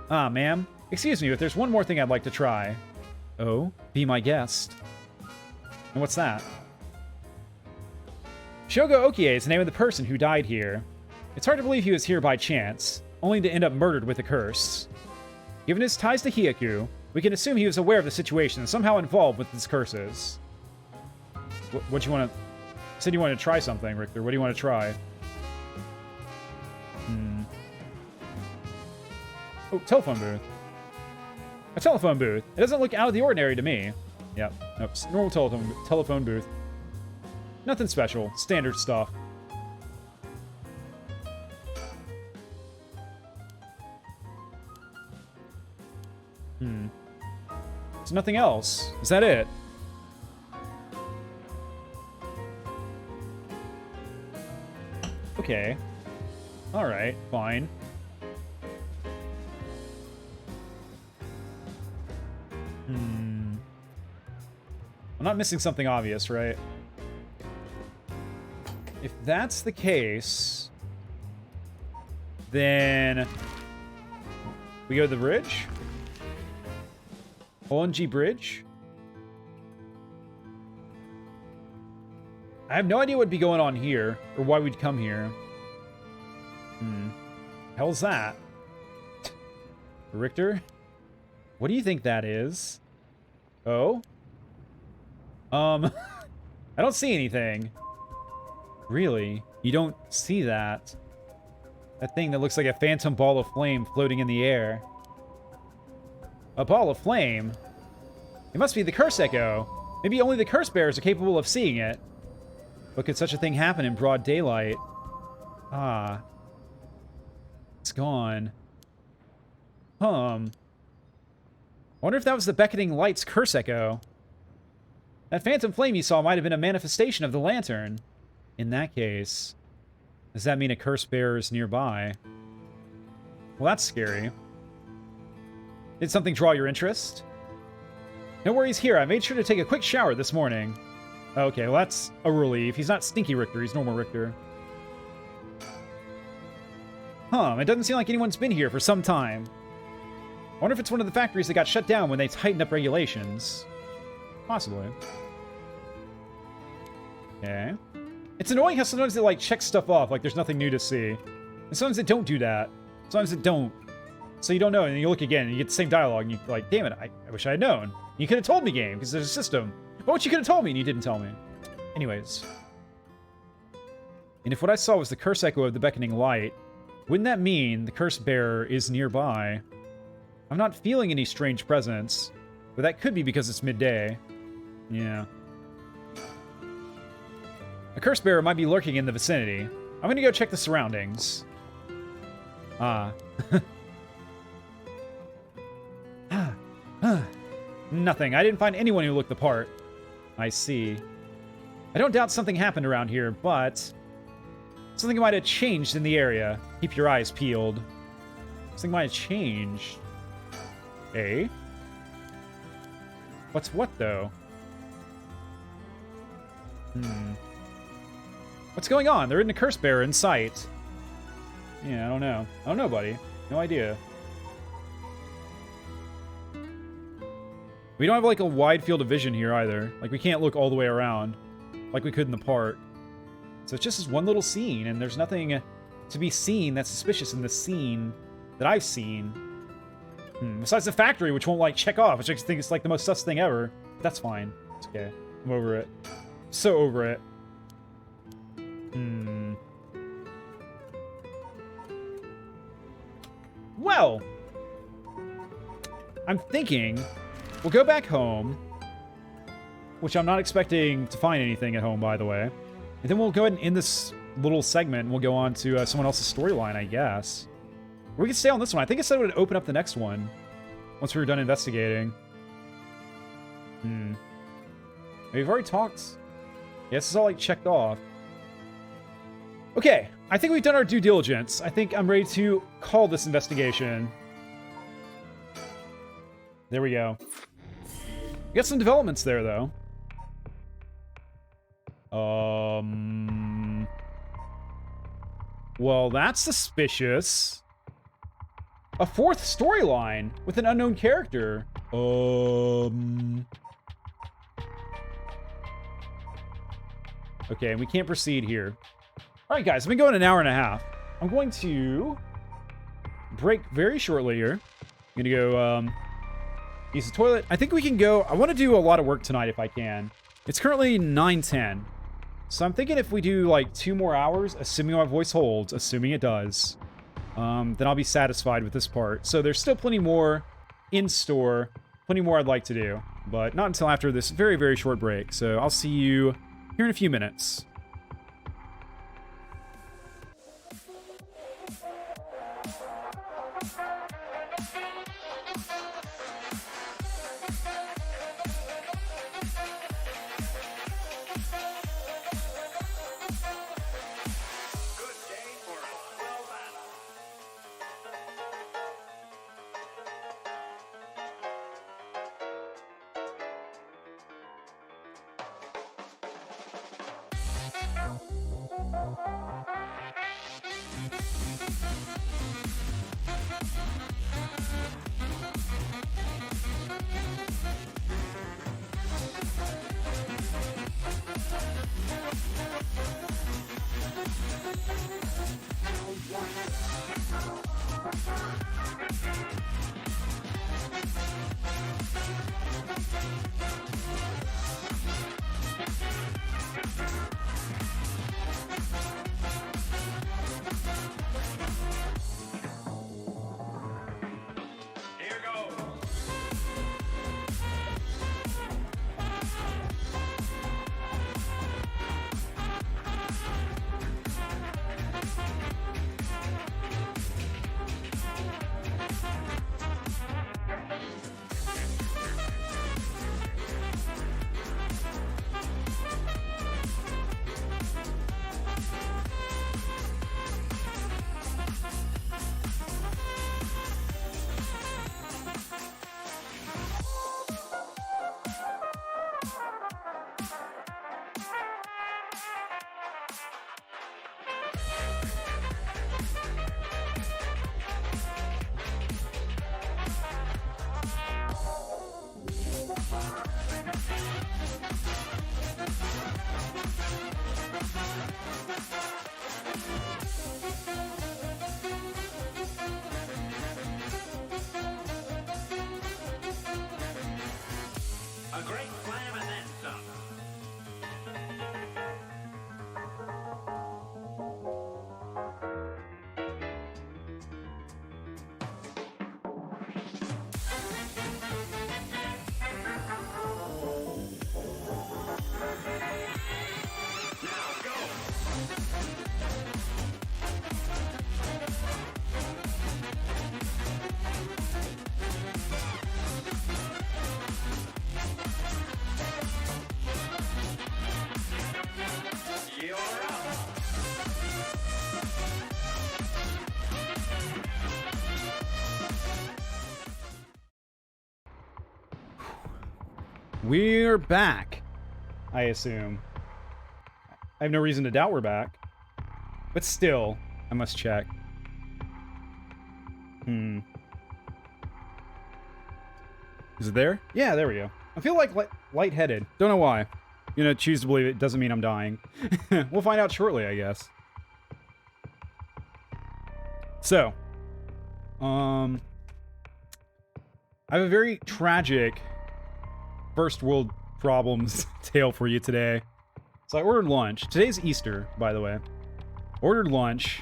Ah, ma'am. Excuse me, but there's one more thing I'd like to try. Oh? Be my guest. And what's that? Shogo Okie is the name of the person who died here. It's hard to believe he was here by chance, only to end up murdered with a curse. Given his ties to Hyaku, we can assume he was aware of the situation and somehow involved with his curses. What you want to... You said you wanted to try something, Richter. What do you want to try? Oh, telephone booth. A telephone booth. It doesn't look out of the ordinary to me. Yep. Nope. Normal telephone booth. Nothing special. Standard stuff. There's nothing else. Is that it? Okay. Alright, fine. I'm not missing something obvious, right? If that's the case, then we go to the bridge? ONG bridge? I have no idea what would be going on here, or why we'd come here. Hell's that? Richter? What do you think that is? Oh? I don't see anything. Really? You don't see that? That thing that looks like a phantom ball of flame floating in the air. A ball of flame? It must be the curse echo. Maybe only the curse bearers are capable of seeing it. But could such a thing happen in broad daylight? Ah. It's gone. I wonder if that was the Beckoning Light's curse echo. That phantom flame you saw might have been a manifestation of the lantern. In that case, does that mean a curse bearer is nearby? Well, that's scary. Did something draw your interest? No worries here. I made sure to take a quick shower this morning. Okay, well that's a relief. He's not Stinky Richter, he's normal Richter. It doesn't seem like anyone's been here for some time. I wonder if it's one of the factories that got shut down when they tightened up regulations. Possibly. Okay. It's annoying how sometimes they, like, check stuff off, like there's nothing new to see. And sometimes they don't do that. Sometimes they don't. So you don't know, and then you look again, and you get the same dialogue, and you're like, damn it, I wish I had known. You could have told me, game, because there's a system. But you could have told me, and you didn't tell me. Anyways. And if what I saw was the curse echo of the Beckoning Light, wouldn't that mean the curse bearer is nearby? I'm not feeling any strange presence, but that could be because it's midday. Yeah. A curse bearer might be lurking in the vicinity. I'm gonna go check the surroundings. Ah. Nothing. I didn't find anyone who looked the part. I see. I don't doubt something happened around here, but something might have changed in the area. Keep your eyes peeled. Something might have changed. Eh? What's what, though? What's going on? There isn't a curse bearer in sight. Yeah, I don't know. I don't know, buddy. No idea. We don't have, like, a wide field of vision here, either. Like, we can't look all the way around like we could in the park. So it's just this one little scene, and there's nothing to be seen that's suspicious in the scene that I've seen. Besides the factory, which won't, like, check off, which I think is, like, the most sus thing ever. That's fine. It's okay. I'm over it. So over it. Well, I'm thinking we'll go back home, which I'm not expecting to find anything at home, by the way. And then we'll go ahead and end this little segment, and we'll go on to someone else's storyline, I guess. Or we can stay on this one. I think it said it would open up the next one once we were done investigating. We've already talked. Yeah, this is all, like, checked off. Okay, I think we've done our due diligence. I think I'm ready to call this investigation. There we go. We got some developments there, though. Well, that's suspicious. A fourth storyline with an unknown character. Okay, and we can't proceed here. All right, guys, I've been going an hour and a half. I'm going to break very shortly here. I'm going to go use the toilet. I think we can go. I want to do a lot of work tonight if I can. It's currently 9:10. So I'm thinking if we do like 2 more hours, assuming my voice holds, assuming it does, then I'll be satisfied with this part. So there's still plenty more in store, plenty more I'd like to do, but not until after this very, very short break. So I'll see you here in a few minutes. We're back, I assume. I have no reason to doubt we're back. But still, I must check. Is it there? Yeah, there we go. I feel like lightheaded. Don't know why. You know, choose to believe it doesn't mean I'm dying. We'll find out shortly, I guess. So, I have a very tragic first world problems tale for you today. So I ordered lunch. Today's Easter, by the way. Ordered lunch.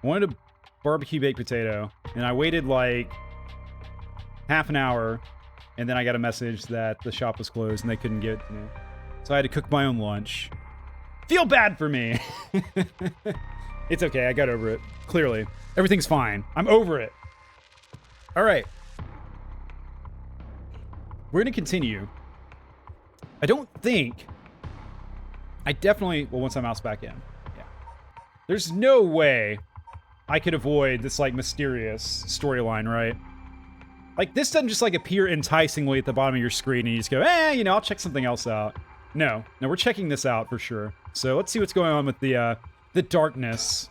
Wanted a barbecue baked potato. And I waited like half an hour. And then I got a message that the shop was closed and they couldn't get it to me. So I had to cook my own lunch. Feel bad for me. It's okay. I got over it. Clearly. Everything's fine. I'm over it. All right. We're going to continue. I don't think... I definitely... Well, once I mouse back in. Yeah. There's no way I could avoid this, like, mysterious storyline, right? Like, this doesn't just, like, appear enticingly at the bottom of your screen and you just go, you know, I'll check something else out. No. No, we're checking this out for sure. So let's see what's going on with the darkness.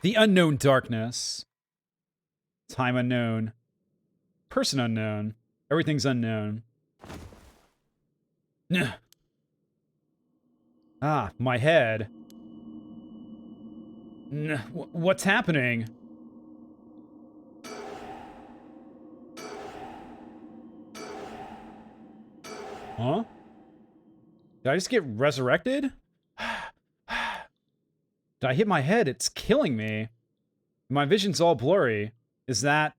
The unknown darkness. Time unknown. Person unknown. Everything's unknown. Ah, my head. What's happening? Huh? Did I just get resurrected? Did I hit my head? It's killing me. My vision's all blurry. Is that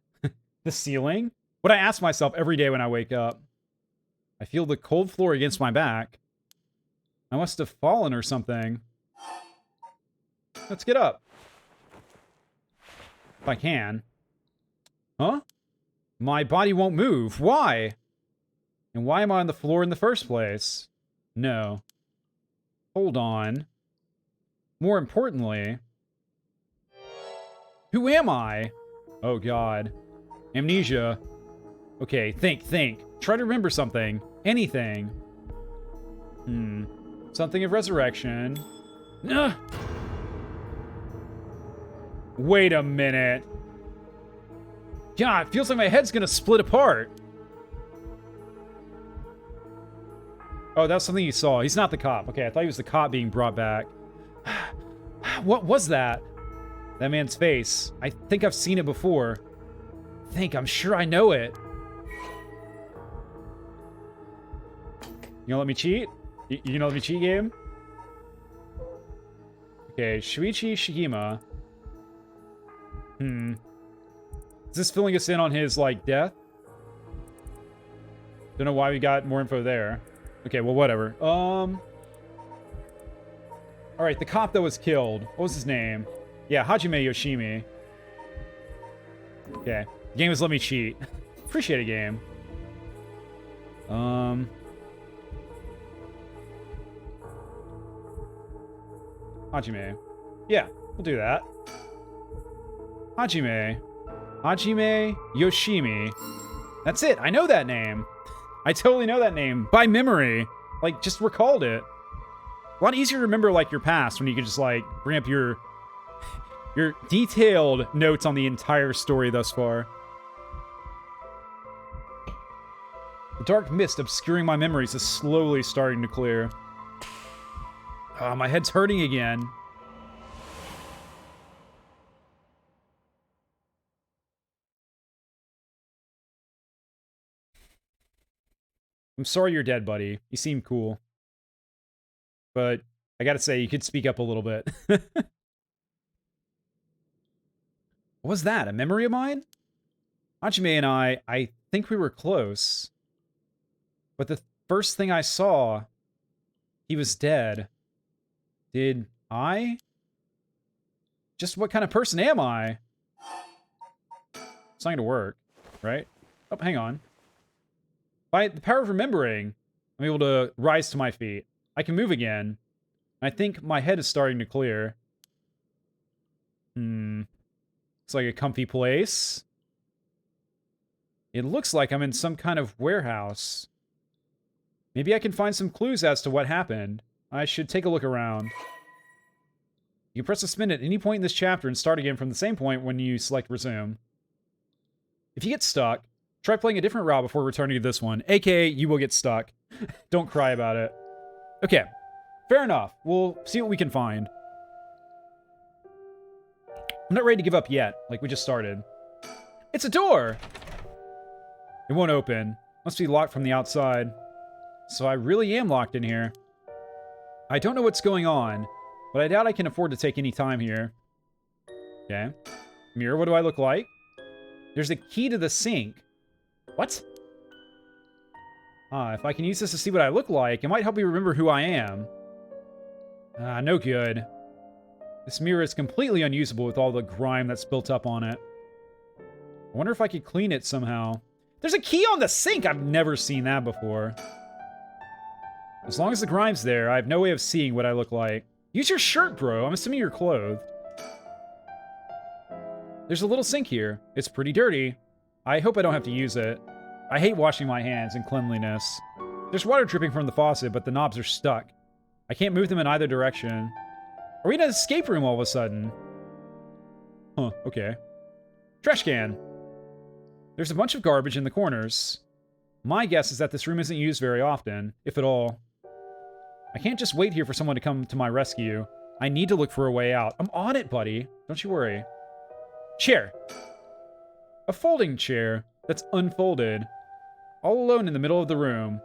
the ceiling? What I ask myself every day when I wake up. I feel the cold floor against my back. I must have fallen or something. Let's get up. If I can. Huh? My body won't move. Why? And why am I on the floor in the first place? No. Hold on. More importantly... Who am I? Oh god. Amnesia. Okay, think. Try to remember something. Anything. Something of resurrection. Ugh. Wait a minute. God, it feels like my head's gonna split apart. Oh, that's something you saw. He's not the cop. Okay, I thought he was the cop being brought back. What was that? That man's face. I think I've seen it before. I'm sure I know it. You gonna let me cheat? You gonna let me cheat, game? Okay, Shuichi Shigema. Is this filling us in on his, like, death? Don't know why we got more info there. Okay, well, whatever. Alright, the cop that was killed. What was his name? Yeah, Hajime Yoshimi. Okay. The game has let me cheat. Appreciate it, game. Hajime. Yeah, we'll do that. Hajime Yoshimi. That's it. I know that name. I totally know that name. By memory. Like, just recalled it. A lot easier to remember, like, your past when you can just, like, bring up your detailed notes on the entire story thus far. The dark mist obscuring my memories is slowly starting to clear. My head's hurting again. I'm sorry you're dead, buddy. You seem cool. But I gotta say, you could speak up a little bit. What was that? A memory of mine? Hajime and I think we were close. But the first thing I saw, he was dead. Did I? Just what kind of person am I? It's not gonna work, right? Oh, hang on. By the power of remembering, I'm able to rise to my feet. I can move again. I think my head is starting to clear. It's like a comfy place. It looks like I'm in some kind of warehouse. Maybe I can find some clues as to what happened. I should take a look around. You can press the spin at any point in this chapter and start again from the same point when you select resume. If you get stuck, try playing a different route before returning to this one, aka you will get stuck. Don't cry about it. Okay, fair enough. We'll see what we can find. I'm not ready to give up yet, like we just started. It's a door! It won't open. Must be locked from the outside. So I really am locked in here. I don't know what's going on, but I doubt I can afford to take any time here. Okay. Mirror, what do I look like? There's a key to the sink. What? If I can use this to see what I look like, it might help me remember who I am. No good. This mirror is completely unusable with all the grime that's built up on it. I wonder if I could clean it somehow. There's a key on the sink! I've never seen that before. As long as the grime's there, I have no way of seeing what I look like. Use your shirt, bro. I'm assuming you're clothed. There's a little sink here. It's pretty dirty. I hope I don't have to use it. I hate washing my hands and cleanliness. There's water dripping from the faucet, but the knobs are stuck. I can't move them in either direction. Are we in an escape room all of a sudden? Huh, okay. Trash can. There's a bunch of garbage in the corners. My guess is that this room isn't used very often, if at all. I can't just wait here for someone to come to my rescue. I need to look for a way out. I'm on it, buddy. Don't you worry. Chair. A folding chair that's unfolded. All alone in the middle of the room.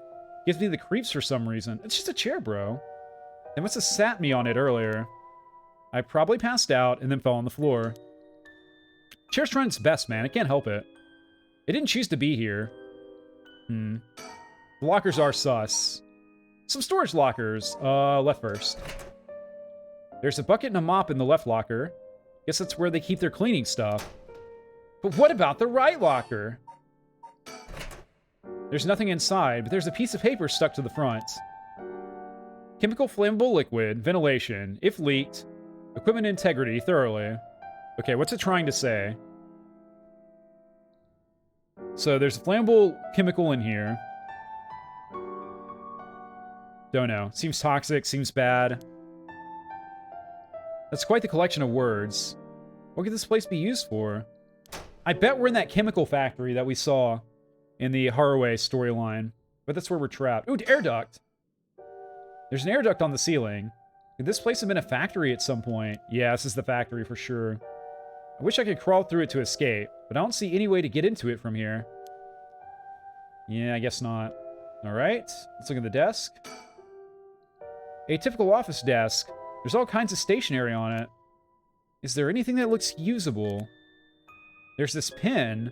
Gives me the creeps for some reason. It's just a chair, bro. They must have sat me on it earlier. I probably passed out and then fell on the floor. Chair's trying its best, man. It can't help it. It didn't choose to be here. The lockers are sus. Some storage lockers. Left first. There's a bucket and a mop in the left locker. Guess that's where they keep their cleaning stuff. But what about the right locker? There's nothing inside, but there's a piece of paper stuck to the front. Chemical flammable liquid, ventilation, if leaked, equipment integrity, thoroughly. Okay, what's it trying to say? So there's a flammable chemical in here. Don't know. Seems toxic, seems bad. That's quite the collection of words. What could this place be used for? I bet we're in that chemical factory that we saw in the Haraway storyline. But that's where we're trapped. Ooh, air duct! There's an air duct on the ceiling. Could this place have been a factory at some point? Yeah, this is the factory for sure. I wish I could crawl through it to escape, but I don't see any way to get into it from here. Yeah, I guess not. Alright, let's look at the desk. A typical office desk. There's all kinds of stationery on it. Is there anything that looks usable? There's this pen,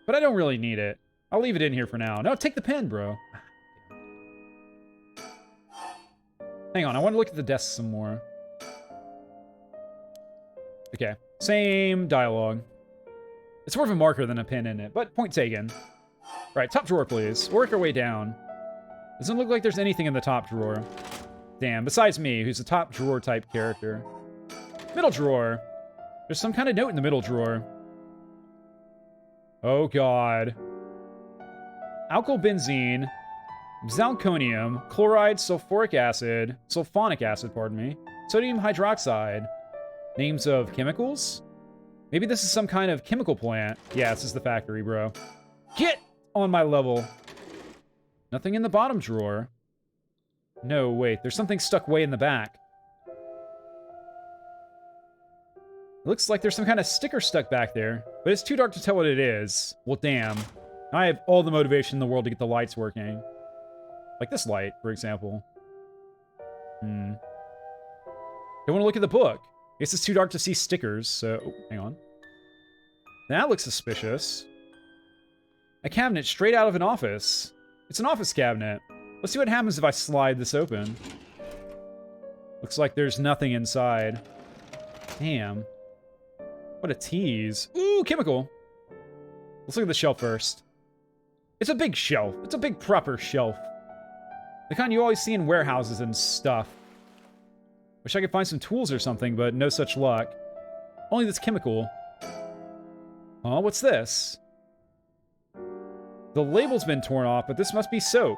but I don't really need it. I'll leave it in here for now. No, take the pen, bro. Hang on, I want to look at the desk some more. Okay, same dialogue. It's more of a marker than a pen in it, but point taken. Right, top drawer, please. Work our way down. Doesn't look like there's anything in the top drawer. Damn, besides me, who's a top drawer type character. Middle drawer. There's some kind of note in the middle drawer. Oh, God. Alkylbenzene, zirconium, chloride, sulfonic acid, pardon me, sodium hydroxide. Names of chemicals? Maybe this is some kind of chemical plant. Yeah, this is the factory, bro. Get on my level. Nothing in the bottom drawer. No, wait, there's something stuck way in the back. It looks like there's some kind of sticker stuck back there, but it's too dark to tell what it is. Well, damn. I have all the motivation in the world to get the lights working. Like this light, for example. Don't want to look at the book. Guess it's too dark to see stickers, so... Oh, hang on. That looks suspicious. A cabinet straight out of an office. It's an office cabinet. Let's see what happens if I slide this open. Looks like there's nothing inside. Damn. What a tease. Ooh, chemical. Let's look at the shelf first. It's a big shelf. It's a big proper shelf. The kind you always see in warehouses and stuff. Wish I could find some tools or something, but no such luck. Only this chemical. Oh, what's this? The label's been torn off, but this must be soap.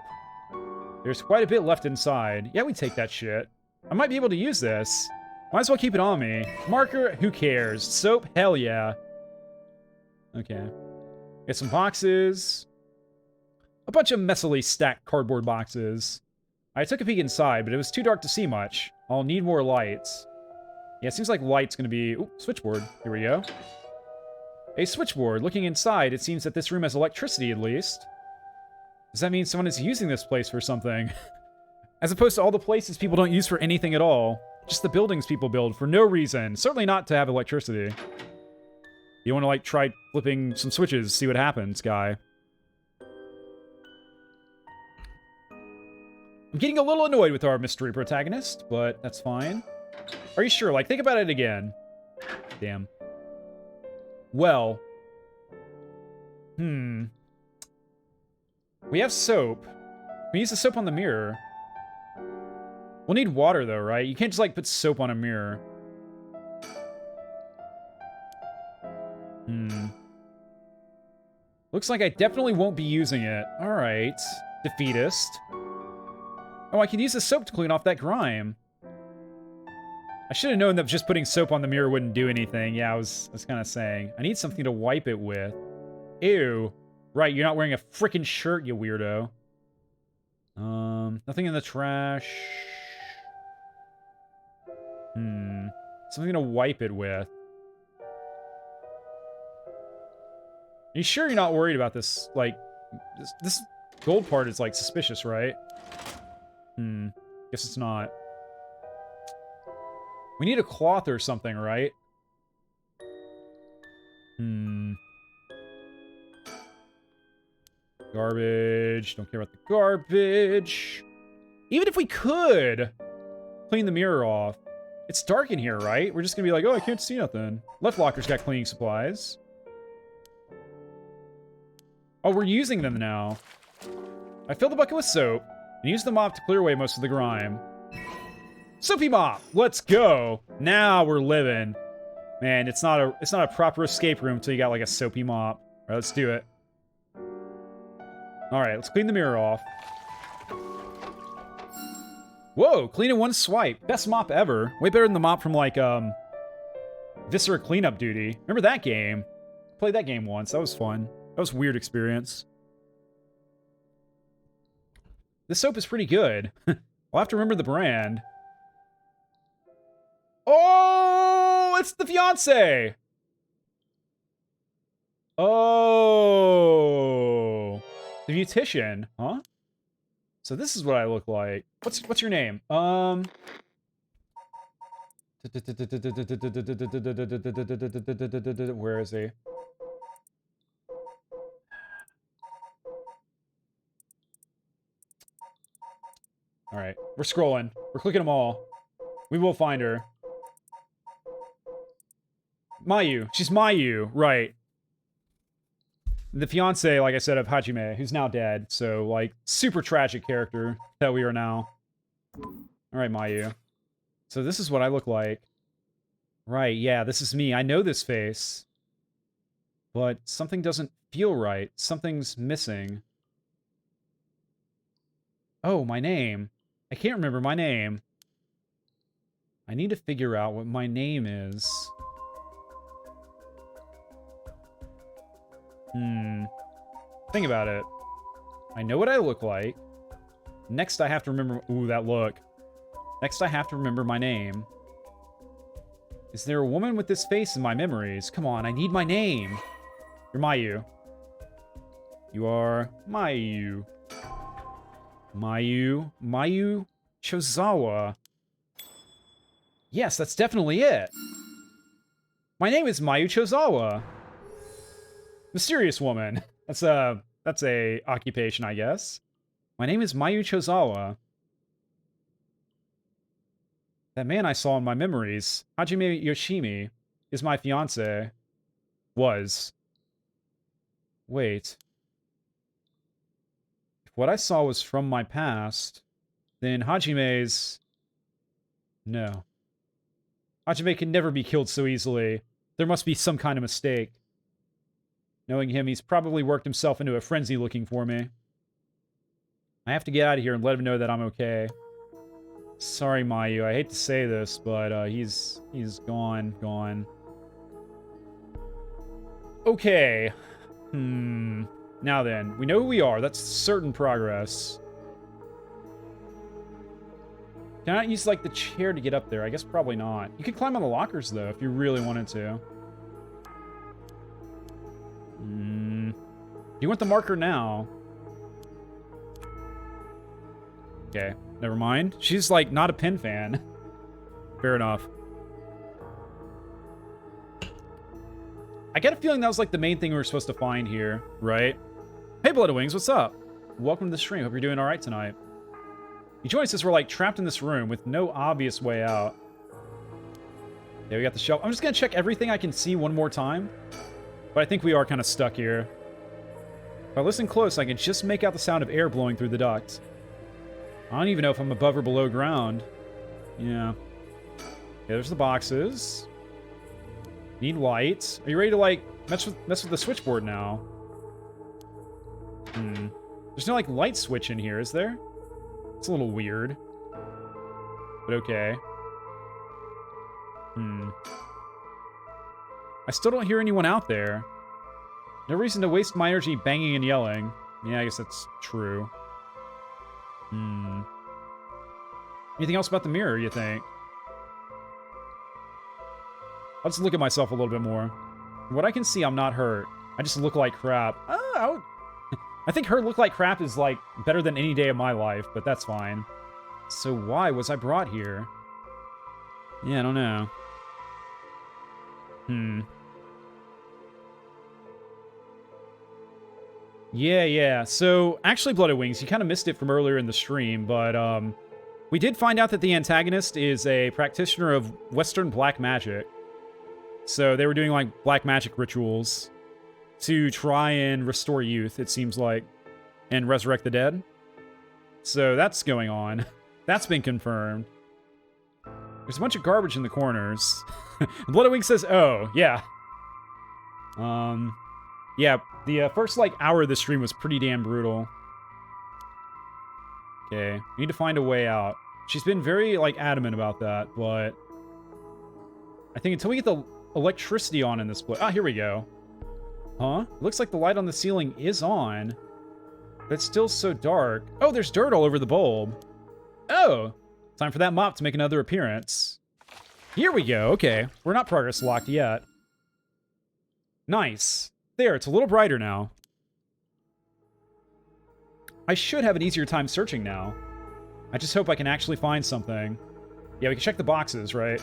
There's quite a bit left inside. Yeah, we take that shit. I might be able to use this. Might as well keep it on me. Marker, who cares? Soap, hell yeah. Okay. Get some boxes. A bunch of messily stacked cardboard boxes. I took a peek inside, but it was too dark to see much. I'll need more lights. Yeah, it seems like light's gonna be... Ooh, switchboard. Here we go. A switchboard. Looking inside, it seems that this room has electricity, at least. Does that mean someone is using this place for something? As opposed to all the places people don't use for anything at all. Just the buildings people build for no reason. Certainly not to have electricity. You want to, like, try flipping some switches, see what happens, guy. I'm getting a little annoyed with our mystery protagonist, but that's fine. Are you sure? Like, think about it again. Damn. Well. We have soap. We use the soap on the mirror. We'll need water, though, right? You can't just, like, put soap on a mirror. Looks like I definitely won't be using it. Alright. Defeatist. Oh, I can use the soap to clean off that grime. I should have known that just putting soap on the mirror wouldn't do anything. Yeah, I was kind of saying. I need something to wipe it with. Ew. Right, you're not wearing a frickin' shirt, you weirdo. Nothing in the trash. Something to wipe it with. Are you sure you're not worried about this? Like, this gold part is, like, suspicious, right? Guess it's not. We need a cloth or something, right? Garbage. Don't care about the garbage. Even if we could clean the mirror off. It's dark in here, right? We're just gonna be like, oh, I can't see nothing. Left locker's got cleaning supplies. Oh, we're using them now. I filled the bucket with soap and used the mop to clear away most of the grime. Soapy mop! Let's go! Now we're living. Man, it's not a proper escape room until you got like a soapy mop. Alright, let's do it. Alright, let's clean the mirror off. Whoa, clean in one swipe. Best mop ever. Way better than the mop from like, Viscera Cleanup Duty. Remember that game? Played that game once. That was fun. That was a weird experience. This soap is pretty good. I'll have to remember the brand. Oh, it's the fiancé! Oh. The beautician, huh? So this is what I look like. What's your name? Where is he? Alright, we're scrolling. We're clicking them all. We will find her. Mayu. She's Mayu, right. The fiancé, like I said, of Hajime, who's now dead. So, like, super tragic character that we are now. Alright, Mayu. So this is what I look like. Right, yeah, this is me. I know this face. But something doesn't feel right. Something's missing. Oh, my name. I can't remember my name. I need to figure out what my name is. Think about it. I know what I look like. Next I have to remember... Ooh, that look. Next I have to remember my name. Is there a woman with this face in my memories? Come on, I need my name. You're Mayu. You are Mayu. Mayu Chozawa. Yes, that's definitely it. My name is Mayu Chozawa. Mysterious woman. That's a occupation, I guess. My name is Mayu Chozawa. That man I saw in my memories, Hajime Yoshimi, is my fiancé. Was. Wait. If what I saw was from my past, then Hajime's... No. Hajime can never be killed so easily. There must be some kind of mistake. Knowing him, he's probably worked himself into a frenzy looking for me. I have to get out of here and let him know that I'm okay. Sorry, Mayu. I hate to say this, but he's gone. Okay. Now then, we know who we are. That's certain progress. Can I not use, like, the chair to get up there? I guess probably not. You could climb on the lockers, though, if you really wanted to. You want the marker now? Okay, never mind. She's, like, not a pen fan. Fair enough. I get a feeling that was, like, the main thing we were supposed to find here, right? Hey, Blood Wings, what's up? Welcome to the stream. Hope you're doing alright tonight. You join us as we're, like, trapped in this room with no obvious way out. Yeah, we got the shelf. I'm just gonna check everything I can see one more time. But I think we are kind of stuck here. If I listen close, I can just make out the sound of air blowing through the duct. I don't even know if I'm above or below ground. Yeah. Yeah, there's the boxes. Need light. Are you ready to, like, mess with the switchboard now? There's no, like, light switch in here, is there? It's a little weird. But okay. I still don't hear anyone out there. No reason to waste my energy banging and yelling. Yeah, I guess that's true. Anything else about the mirror, you think? I'll just look at myself a little bit more. From what I can see, I'm not hurt. I just look like crap. I think her look like crap is, like, better than any day of my life, but that's fine. So why was I brought here? Yeah, I don't know. Yeah. So, actually, Blooded Wings, you kind of missed it from earlier in the stream, but, we did find out that the antagonist is a practitioner of Western black magic. So, they were doing, like, black magic rituals to try and restore youth, it seems like, and resurrect the dead. So, that's going on. That's been confirmed. There's a bunch of garbage in the corners. Blooded Wings says, oh, yeah. Yeah, the first, like, hour of the stream was pretty damn brutal. Okay, we need to find a way out. She's been very, like, adamant about that, but I think until we get the electricity on in this place... Ah, here we go. Huh? Looks like the light on the ceiling is on, but it's still so dark. Oh, there's dirt all over the bulb. Oh, time for that mop to make another appearance. Here we go. Okay, we're not progress locked yet. Nice. There, it's a little brighter now. I should have an easier time searching now. I just hope I can actually find something. Yeah, we can check the boxes, right?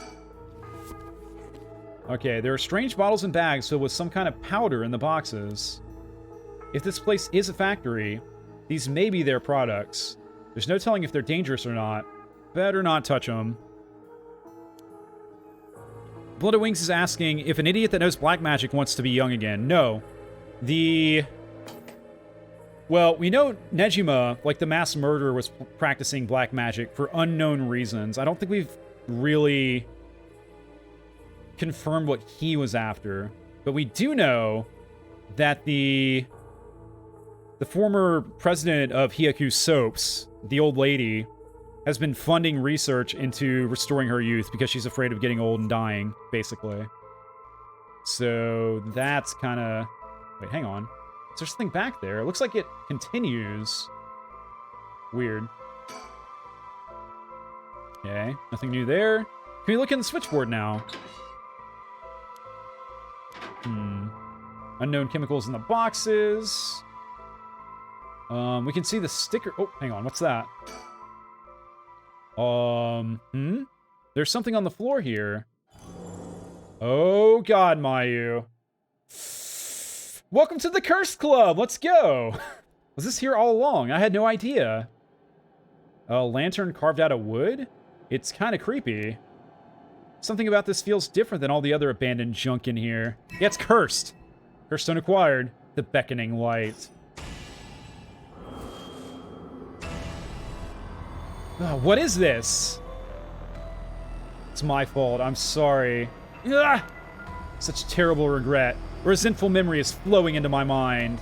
Okay, there are strange bottles and bags filled with some kind of powder in the boxes. If this place is a factory, these may be their products. There's no telling if they're dangerous or not. Better not touch them. Blooded Wings is asking if an idiot that knows black magic wants to be young again. No. Well, we know Nejima, like the mass murderer, was practicing black magic for unknown reasons. I don't think we've really confirmed what he was after. But we do know that the former president of Hyaku Soaps, the old lady, has been funding research into restoring her youth because she's afraid of getting old and dying, basically. So that's kind of... Wait, hang on. Is there something back there? It looks like it continues. Weird. Okay, nothing new there. Can we look in the switchboard now? Unknown chemicals in the boxes. We can see the sticker... Oh, hang on, what's that? There's something on the floor here. Oh, God, Mayu. Welcome to the Cursed Club! Let's go! Was this here all along? I had no idea. A lantern carved out of wood? It's kind of creepy. Something about this feels different than all the other abandoned junk in here. Yeah, it's cursed. Cursed stone acquired. The beckoning light. Oh, what is this? It's my fault. I'm sorry. Such terrible regret. Resentful memory is flowing into my mind.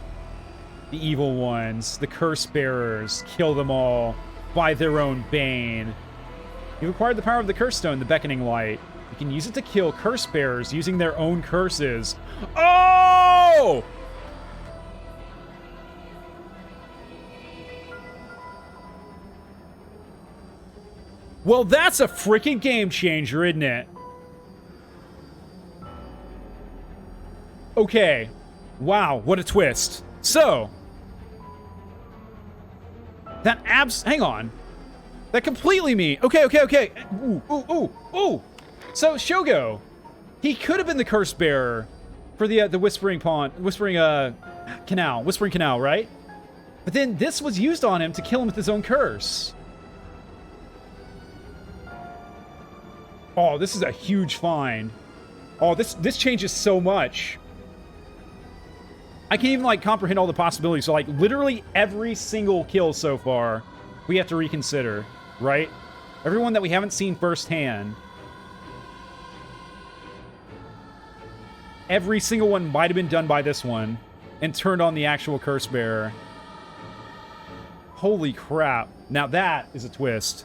the evil ones, the curse bearers, kill them all by their own bane. You've acquired the power of the curse stone, the beckoning light. You can use it to kill curse bearers using their own curses. Oh! Well, that's a freaking game changer, isn't it? Okay. Wow, what a twist. So, that hang on. That completely me. Okay. Ooh. So, Shogo, he could have been the curse bearer for the Whispering Canal, right? But then this was used on him to kill him with his own curse. Oh, this is a huge find. Oh, this changes so much. I can't even, like, comprehend all the possibilities. So, like, literally every single kill so far, we have to reconsider, right? Everyone that we haven't seen firsthand. Every single one might have been done by this one and turned on the actual curse bearer. Holy crap. Now that is a twist.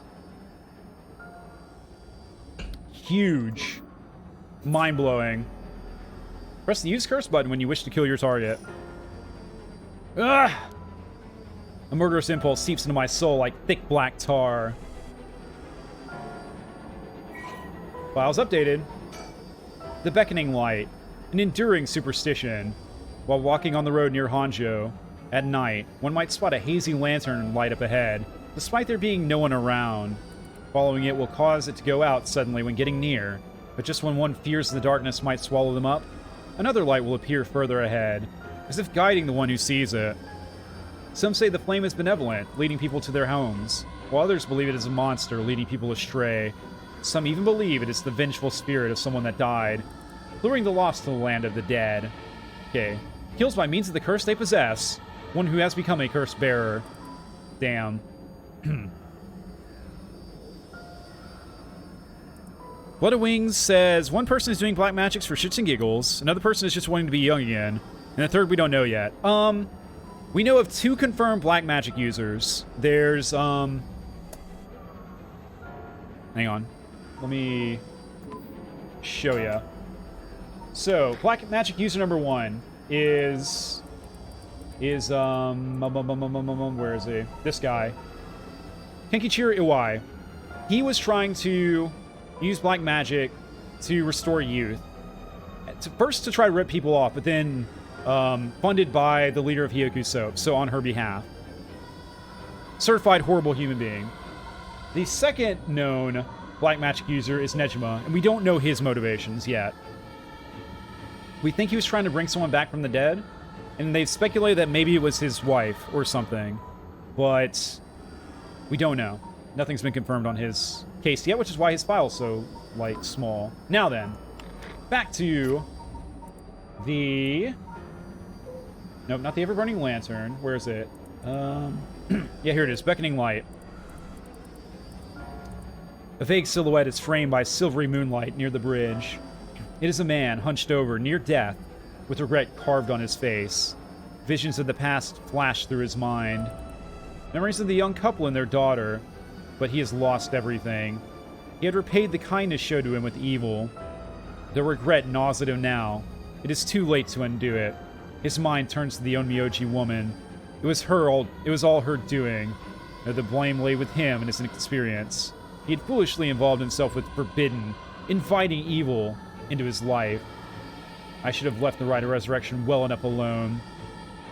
Huge. Mind-blowing. Press the use curse button when you wish to kill your target. Ugh! A murderous impulse seeps into my soul like thick black tar. Files updated. The beckoning light. An enduring superstition. While walking on the road near Hanjo, at night, one might spot a hazy lantern light up ahead, despite there being no one around. Following it will cause it to go out suddenly when getting near, but just when one fears the darkness might swallow them up, another light will appear further ahead, as if guiding the one who sees it. Some say the flame is benevolent, leading people to their homes, while others believe it is a monster, leading people astray. Some even believe it is the vengeful spirit of someone that died, luring the lost to the land of the dead. Okay. Kills by means of the curse they possess, one who has become a curse bearer. Damn. Blood of Wings says, one person is doing black magics for shits and giggles, another person is just wanting to be young again, and the third we don't know yet. We know of 2 confirmed black magic users. There's, hang on. Let me show ya. So, black magic user number 1 is where is he? This guy. Kenkichiro Iwai. He was trying to use black magic to restore youth. First to try to rip people off, but then funded by the leader of Hyoku Soap, so on her behalf. Certified horrible human being. The second known black magic user is Nejima, and we don't know his motivations yet. We think he was trying to bring someone back from the dead, and they've speculated that maybe it was his wife or something, but we don't know. Nothing's been confirmed on his case yet, which is why his file's so, like, small. Now then, back to the... Nope, not the ever-burning lantern. Where is it? Yeah, here it is. Beckoning light. A vague silhouette is framed by silvery moonlight near the bridge. It is a man, hunched over, near death, with regret carved on his face. Visions of the past flash through his mind. Memories of the young couple and their daughter, but he has lost everything. He had repaid the kindness showed to him with evil. The regret gnaws at him now. It is too late to undo it. His mind turns to the Onmyoji woman. It was all her doing. The blame lay with him and his inexperience. He had foolishly involved himself with forbidden, inviting evil into his life. I should have left the rite of resurrection well enough alone.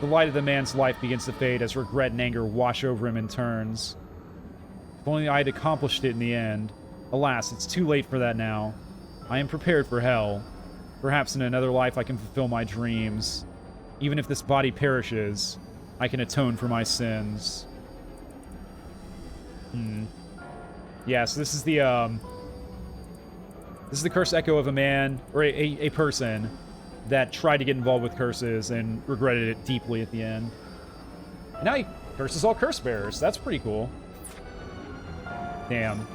The light of the man's life begins to fade as regret and anger wash over him in turns. If only I had accomplished it in the end. Alas, it's too late for that now. I am prepared for hell. Perhaps in another life I can fulfill my dreams. Even if this body perishes, I can atone for my sins. Yeah, so this is the curse echo of a man, or a person, that tried to get involved with curses and regretted it deeply at the end. And now he curses all curse bearers. That's pretty cool. Damn.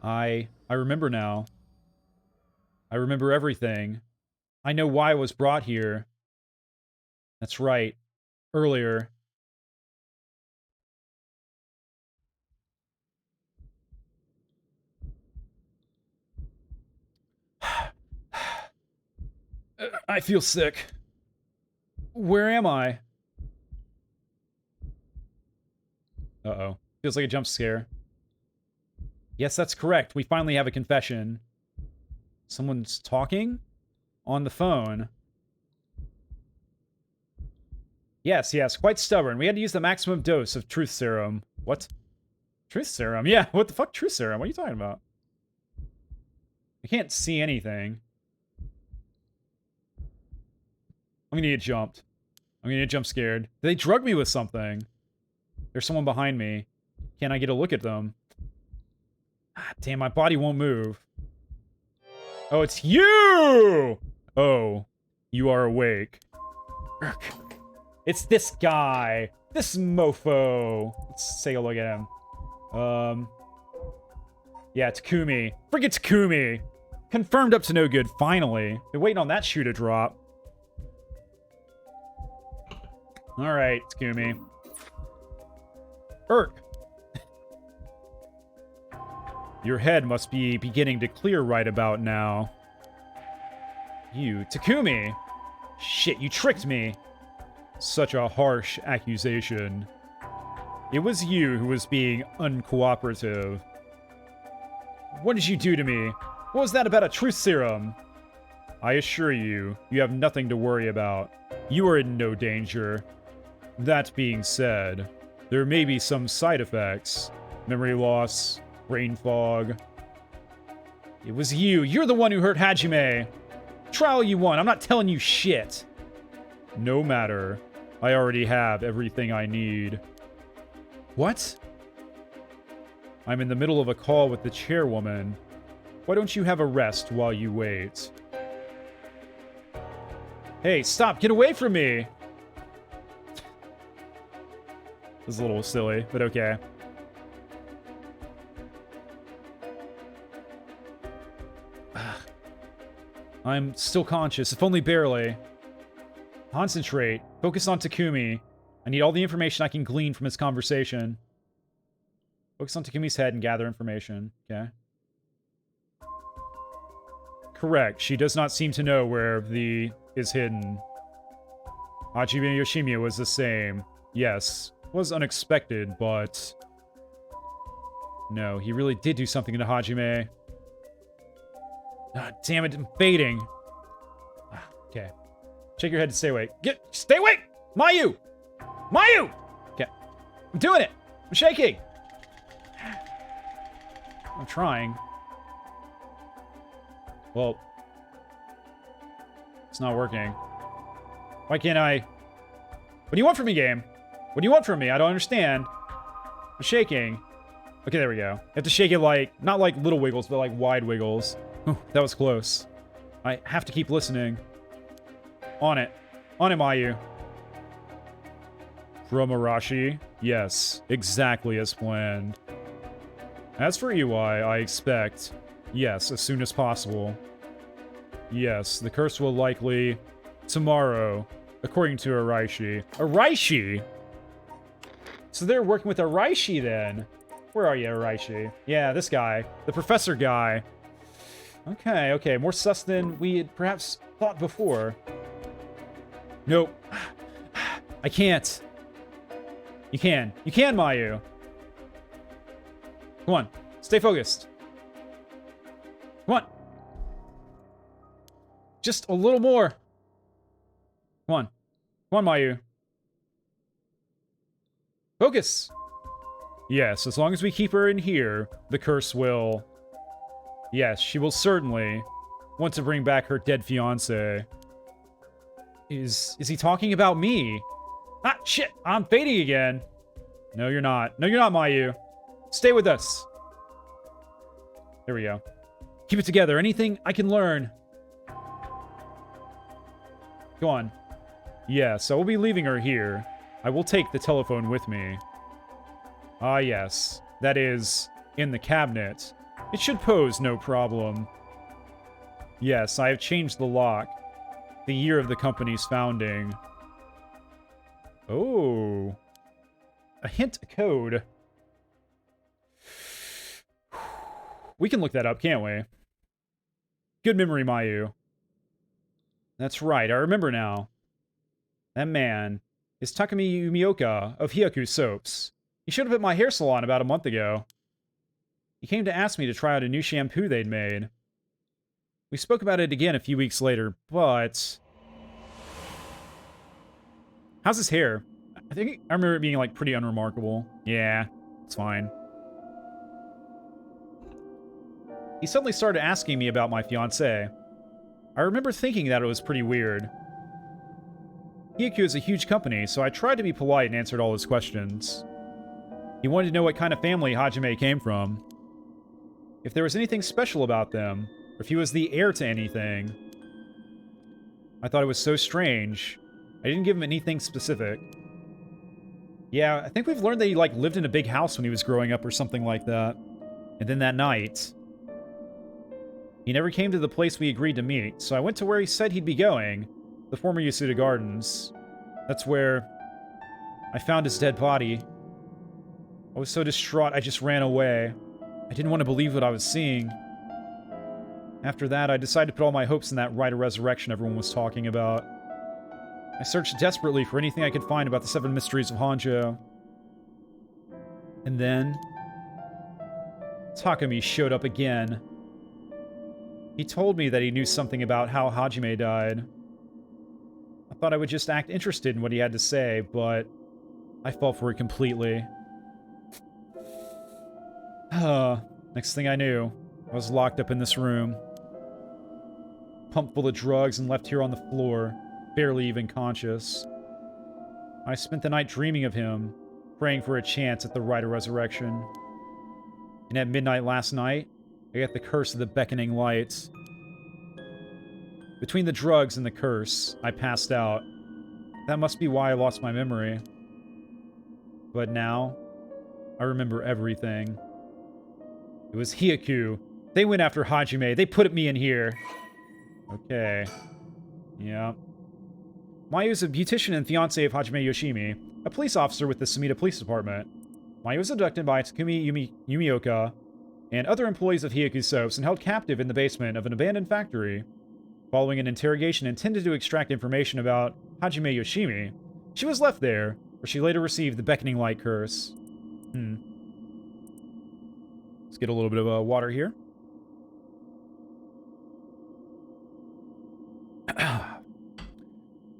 I remember now. I remember everything. I know why I was brought here. That's right. Earlier. I feel sick. Where am I? Uh-oh. Feels like a jump scare. Yes, that's correct. We finally have a confession. Someone's talking? On the phone. Yes, quite stubborn. We had to use the maximum dose of truth serum. What? Truth serum? Yeah, what the fuck truth serum? What are you talking about? I can't see anything. I'm gonna get jumped. I'm gonna get jump scared. They drug me with something. There's someone behind me. Can I get a look at them? Ah, damn, my body won't move. Oh, it's you! Oh, you are awake. Urk. It's this guy. This mofo. Let's take a look at him. Yeah, Takumi. Friggin' Takumi. Confirmed up to no good, finally. Been waiting on that shoe to drop. Alright, Takumi. Urk. Your head must be beginning to clear right about now. You, Takumi! Shit, you tricked me! Such a harsh accusation. It was you who was being uncooperative. What did you do to me? What was that about a truth serum? I assure you, you have nothing to worry about. You are in no danger. That being said, there may be some side effects. Memory loss, brain fog. It was you. You're the one who hurt Hajime. Trial you won. I'm not telling you shit. No matter. I already have everything I need. What? I'm in the middle of a call with the chairwoman. Why don't you have a rest while you wait? Hey, stop! Get away from me! This is a little silly, but okay. I'm still conscious, if only barely. Concentrate. Focus on Takumi. I need all the information I can glean from his conversation. Focus on Takumi's head and gather information. Okay. Correct. She does not seem to know where the is hidden. Hajime Yoshimiya was the same. Yes. Was unexpected, but... No, he really did do something to Hajime. Ah, damn it, I'm fading. Okay. Shake your head to stay awake. Stay awake! Mayu! Mayu! Okay. I'm doing it! I'm shaking! I'm trying. Well. It's not working. Why can't I... What do you want from me, game? What do you want from me? I don't understand. I'm shaking. Okay, there we go. You have to shake it like... Not like little wiggles, but like wide wiggles. Whew, that was close. I have to keep listening. On it. On it, Mayu. From Arashi? Yes, exactly as planned. As for EY, I expect... Yes, as soon as possible. Yes, the curse will likely... Tomorrow, according to Araishi. Araishi? So they're working with Araishi then. Where are you, Araishi? Yeah, this guy. The professor guy. Okay, okay. More sus than we had perhaps thought before. Nope. I can't. You can. You can, Mayu. Come on. Stay focused. Come on. Just a little more. Come on. Come on, Mayu. Focus. Yes, as long as we keep her in here, the curse will... Yes, she will certainly want to bring back her dead fiancé. Is he talking about me? Ah, shit! I'm fading again! No, you're not. No, you're not, Mayu. Stay with us. There we go. Keep it together. Anything I can learn. Go on. Yes, I will be leaving her here. I will take the telephone with me. Ah, yes. That is, in the cabinet. It should pose no problem. Yes, I have changed the lock. the year of the company's founding. Oh. A hint code. We can look that up, can't we? Good memory, Mayu. That's right, I remember now. That man is Takumi Yumioka of Hyaku Soaps. He showed up at my hair salon about a month ago. He came to ask me to try out a new shampoo they'd made. We spoke about it again a few weeks later, but... How's his hair? I remember it being, like, pretty unremarkable. Yeah, it's fine. He suddenly started asking me about my fiancée. I remember thinking that it was pretty weird. Hyaku is a huge company, so I tried to be polite and answered all his questions. He wanted to know what kind of family Hajime came from. If there was anything special about them, or if he was the heir to anything. I thought it was so strange. I didn't give him anything specific. Yeah, I think we've learned that he, like, lived in a big house when he was growing up or something like that. And then that night, he never came to the place we agreed to meet, so I went to where he said he'd be going, the former Yasuda Gardens. That's where I found his dead body. I was so distraught I just ran away. I didn't want to believe what I was seeing. After that, I decided to put all my hopes in that rite of resurrection everyone was talking about. I searched desperately for anything I could find about the 7 mysteries of Honjo. And then Takumi showed up again. He told me that he knew something about how Hajime died. I thought I would just act interested in what he had to say, but I fell for it completely. Next thing I knew, I was locked up in this room. Pumped full of drugs and left here on the floor, barely even conscious. I spent the night dreaming of him, praying for a chance at the rite of resurrection. And at midnight last night, I got the curse of the beckoning lights. Between the drugs and the curse, I passed out. That must be why I lost my memory. But now, I remember everything. It was Hyaku. They went after Hajime. They put me in here. Okay. Yeah. Mayu is a beautician and fiancé of Hajime Yoshimi, a police officer with the Sumida Police Department. Mayu was abducted by Takumi Yumioka and other employees of Hyaku Soaps and held captive in the basement of an abandoned factory. Following an interrogation intended to extract information about Hajime Yoshimi, she was left there, where she later received the Beckoning Light curse. Let's get a little bit of water here.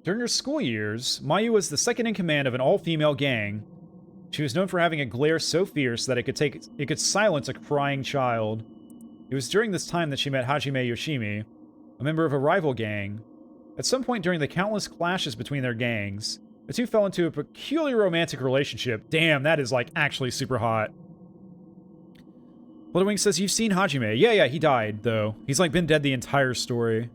During her school years, Mayu was the second in command of an all-female gang. She was known for having a glare so fierce that it could silence a crying child. It was during this time that she met Hajime Yoshimi, a member of a rival gang. At some point during the countless clashes between their gangs, the two fell into a peculiar romantic relationship. Damn, that is, like, actually super hot. Bloodwing says, you've seen Hajime. Yeah, he died, though. He's, like, been dead the entire story.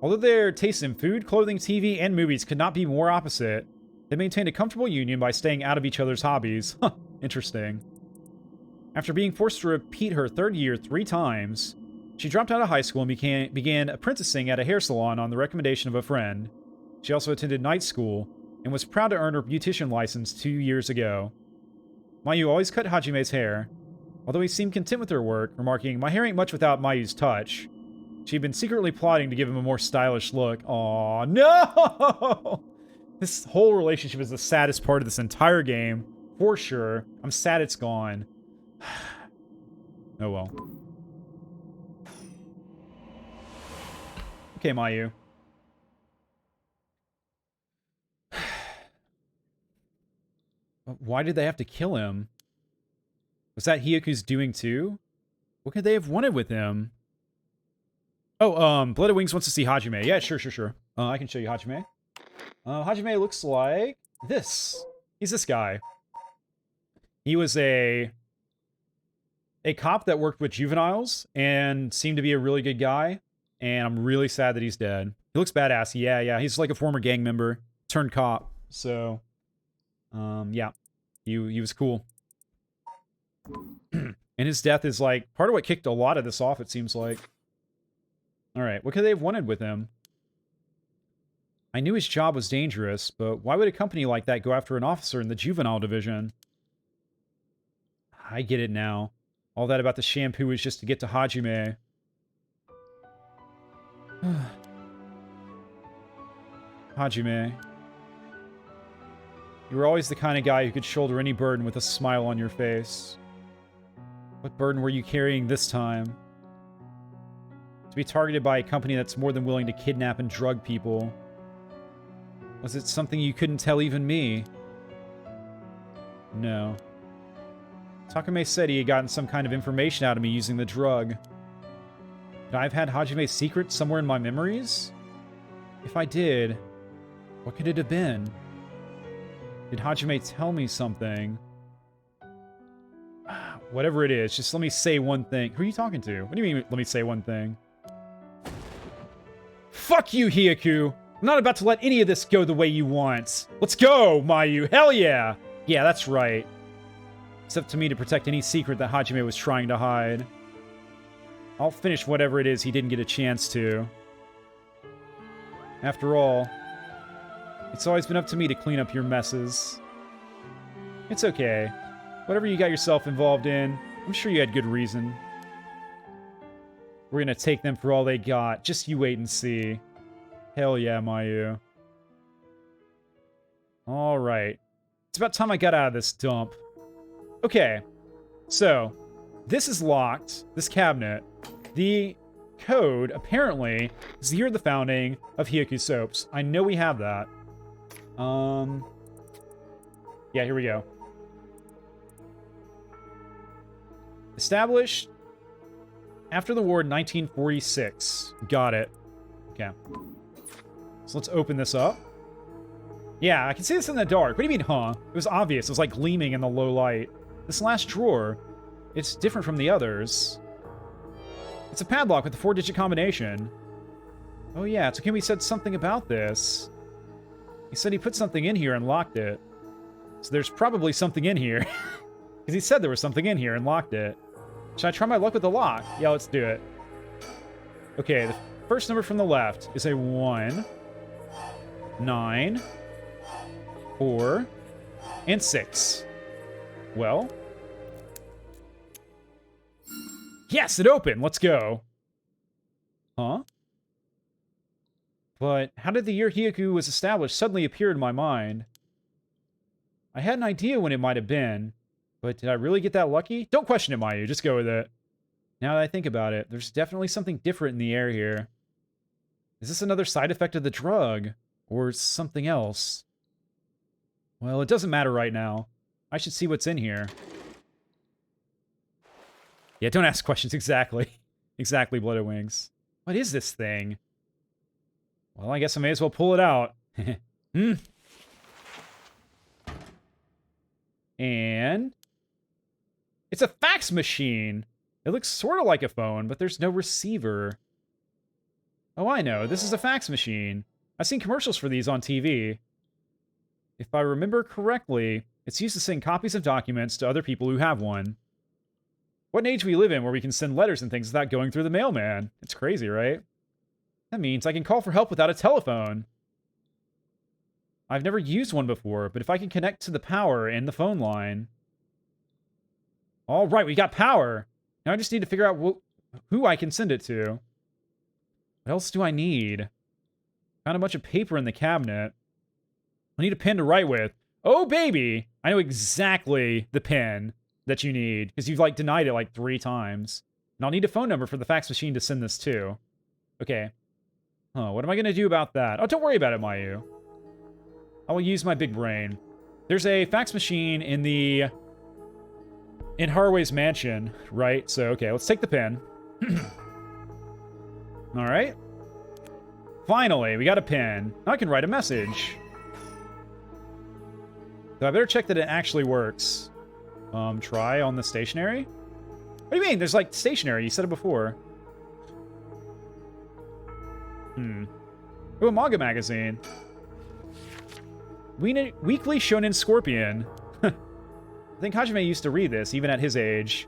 Although their tastes in food, clothing, TV, and movies could not be more opposite, they maintained a comfortable union by staying out of each other's hobbies. Huh, interesting. After being forced to repeat her third year 3 times, she dropped out of high school and began apprenticing at a hair salon on the recommendation of a friend. She also attended night school, and was proud to earn her beautician license 2 years ago. Mayu always cut Hajime's hair, although he seemed content with her work, remarking, my hair ain't much without Mayu's touch. She'd been secretly plotting to give him a more stylish look. Aw, no! This whole relationship is the saddest part of this entire game, for sure. I'm sad it's gone. Oh well. Okay, Mayu. Why did they have to kill him? Was that Hyaku's doing too? What could they have wanted with him? Oh, Blooded Wings wants to see Hajime. Yeah, sure. I can show you Hajime. Hajime looks like this. He's this guy. He was a cop that worked with juveniles and seemed to be a really good guy. And I'm really sad that he's dead. He looks badass. Yeah. He's like a former gang member turned cop. So, yeah. He was cool. And his death is like part of what kicked a lot of this off, it seems like. Alright, what could they have wanted with him? I knew his job was dangerous, but why would a company like that go after an officer in the juvenile division? I get it now. All that about the shampoo was just to get to Hajime. Hajime. You were always the kind of guy who could shoulder any burden with a smile on your face. What burden were you carrying this time? To be targeted by a company that's more than willing to kidnap and drug people. Was it something you couldn't tell even me? No. Takame said he had gotten some kind of information out of me using the drug. Could I have had Hajime's secret somewhere in my memories? If I did, what could it have been? Did Hajime tell me something? Whatever it is, just let me say one thing. Who are you talking to? What do you mean, let me say one thing? Fuck you, Hyaku! I'm not about to let any of this go the way you want. Let's go, Mayu! Hell yeah! Yeah, that's right. It's up to me to protect any secret that Hajime was trying to hide. I'll finish whatever it is he didn't get a chance to. After all, it's always been up to me to clean up your messes. It's okay. Whatever you got yourself involved in, I'm sure you had good reason. We're gonna take them for all they got. Just you wait and see. Hell yeah, Mayu. Alright. It's about time I got out of this dump. Okay. So, this is locked. This cabinet. The code, apparently, is the year of the founding of Hyaku Soaps. I know we have that. Yeah, here we go. Established after the war in 1946. Got it. Okay. So let's open this up. Yeah, I can see this in the dark. What do you mean, huh? It was obvious. It was like gleaming in the low light. This last drawer, it's different from the others. It's a padlock with a 4-digit combination. Oh yeah, Takumi said something about this. He said he put something in here and locked it. So there's probably something in here. Because he said there was something in here and locked it. Should I try my luck with the lock? Yeah, let's do it. Okay, the first number from the left is a 1, 9, 4, and 6. Well. Yes, it opened! Let's go. Huh? But how did the year Hyaku was established suddenly appear in my mind? I had an idea when it might have been, but did I really get that lucky? Don't question it, Mayu. Just go with it. Now that I think about it, there's definitely something different in the air here. Is this another side effect of the drug? Or something else? Well, it doesn't matter right now. I should see what's in here. Yeah, don't ask questions. Exactly. Exactly, Blooded Wings. What is this thing? Well, I guess I may as well pull it out. And it's a fax machine. It looks sort of like a phone, but there's no receiver. Oh, I know. This is a fax machine. I've seen commercials for these on TV. If I remember correctly, it's used to send copies of documents to other people who have one. What age we live in where we can send letters and things without going through the mailman? It's crazy, right? That means I can call for help without a telephone. I've never used one before, but if I can connect to the power and the phone line... All right, we got power. Now I just need to figure out who I can send it to. What else do I need? Found a bunch of paper in the cabinet. I need a pen to write with. Oh, baby! I know exactly the pen that you need, because you've, like, denied it, like, 3 times. And I'll need a phone number for the fax machine to send this to. Okay. Huh, what am I gonna do about that? Oh, don't worry about it, Mayu. I will use my big brain. There's a fax machine in Haraway's mansion, right? So, okay, let's take the pen. Alright. Finally, we got a pen. Now I can write a message. So I better check that it actually works. Try on the stationery? What do you mean? There's, like, stationery. You said it before. Ooh, a manga magazine. Weekly Shonen Scorpion. I think Hajime used to read this, even at his age.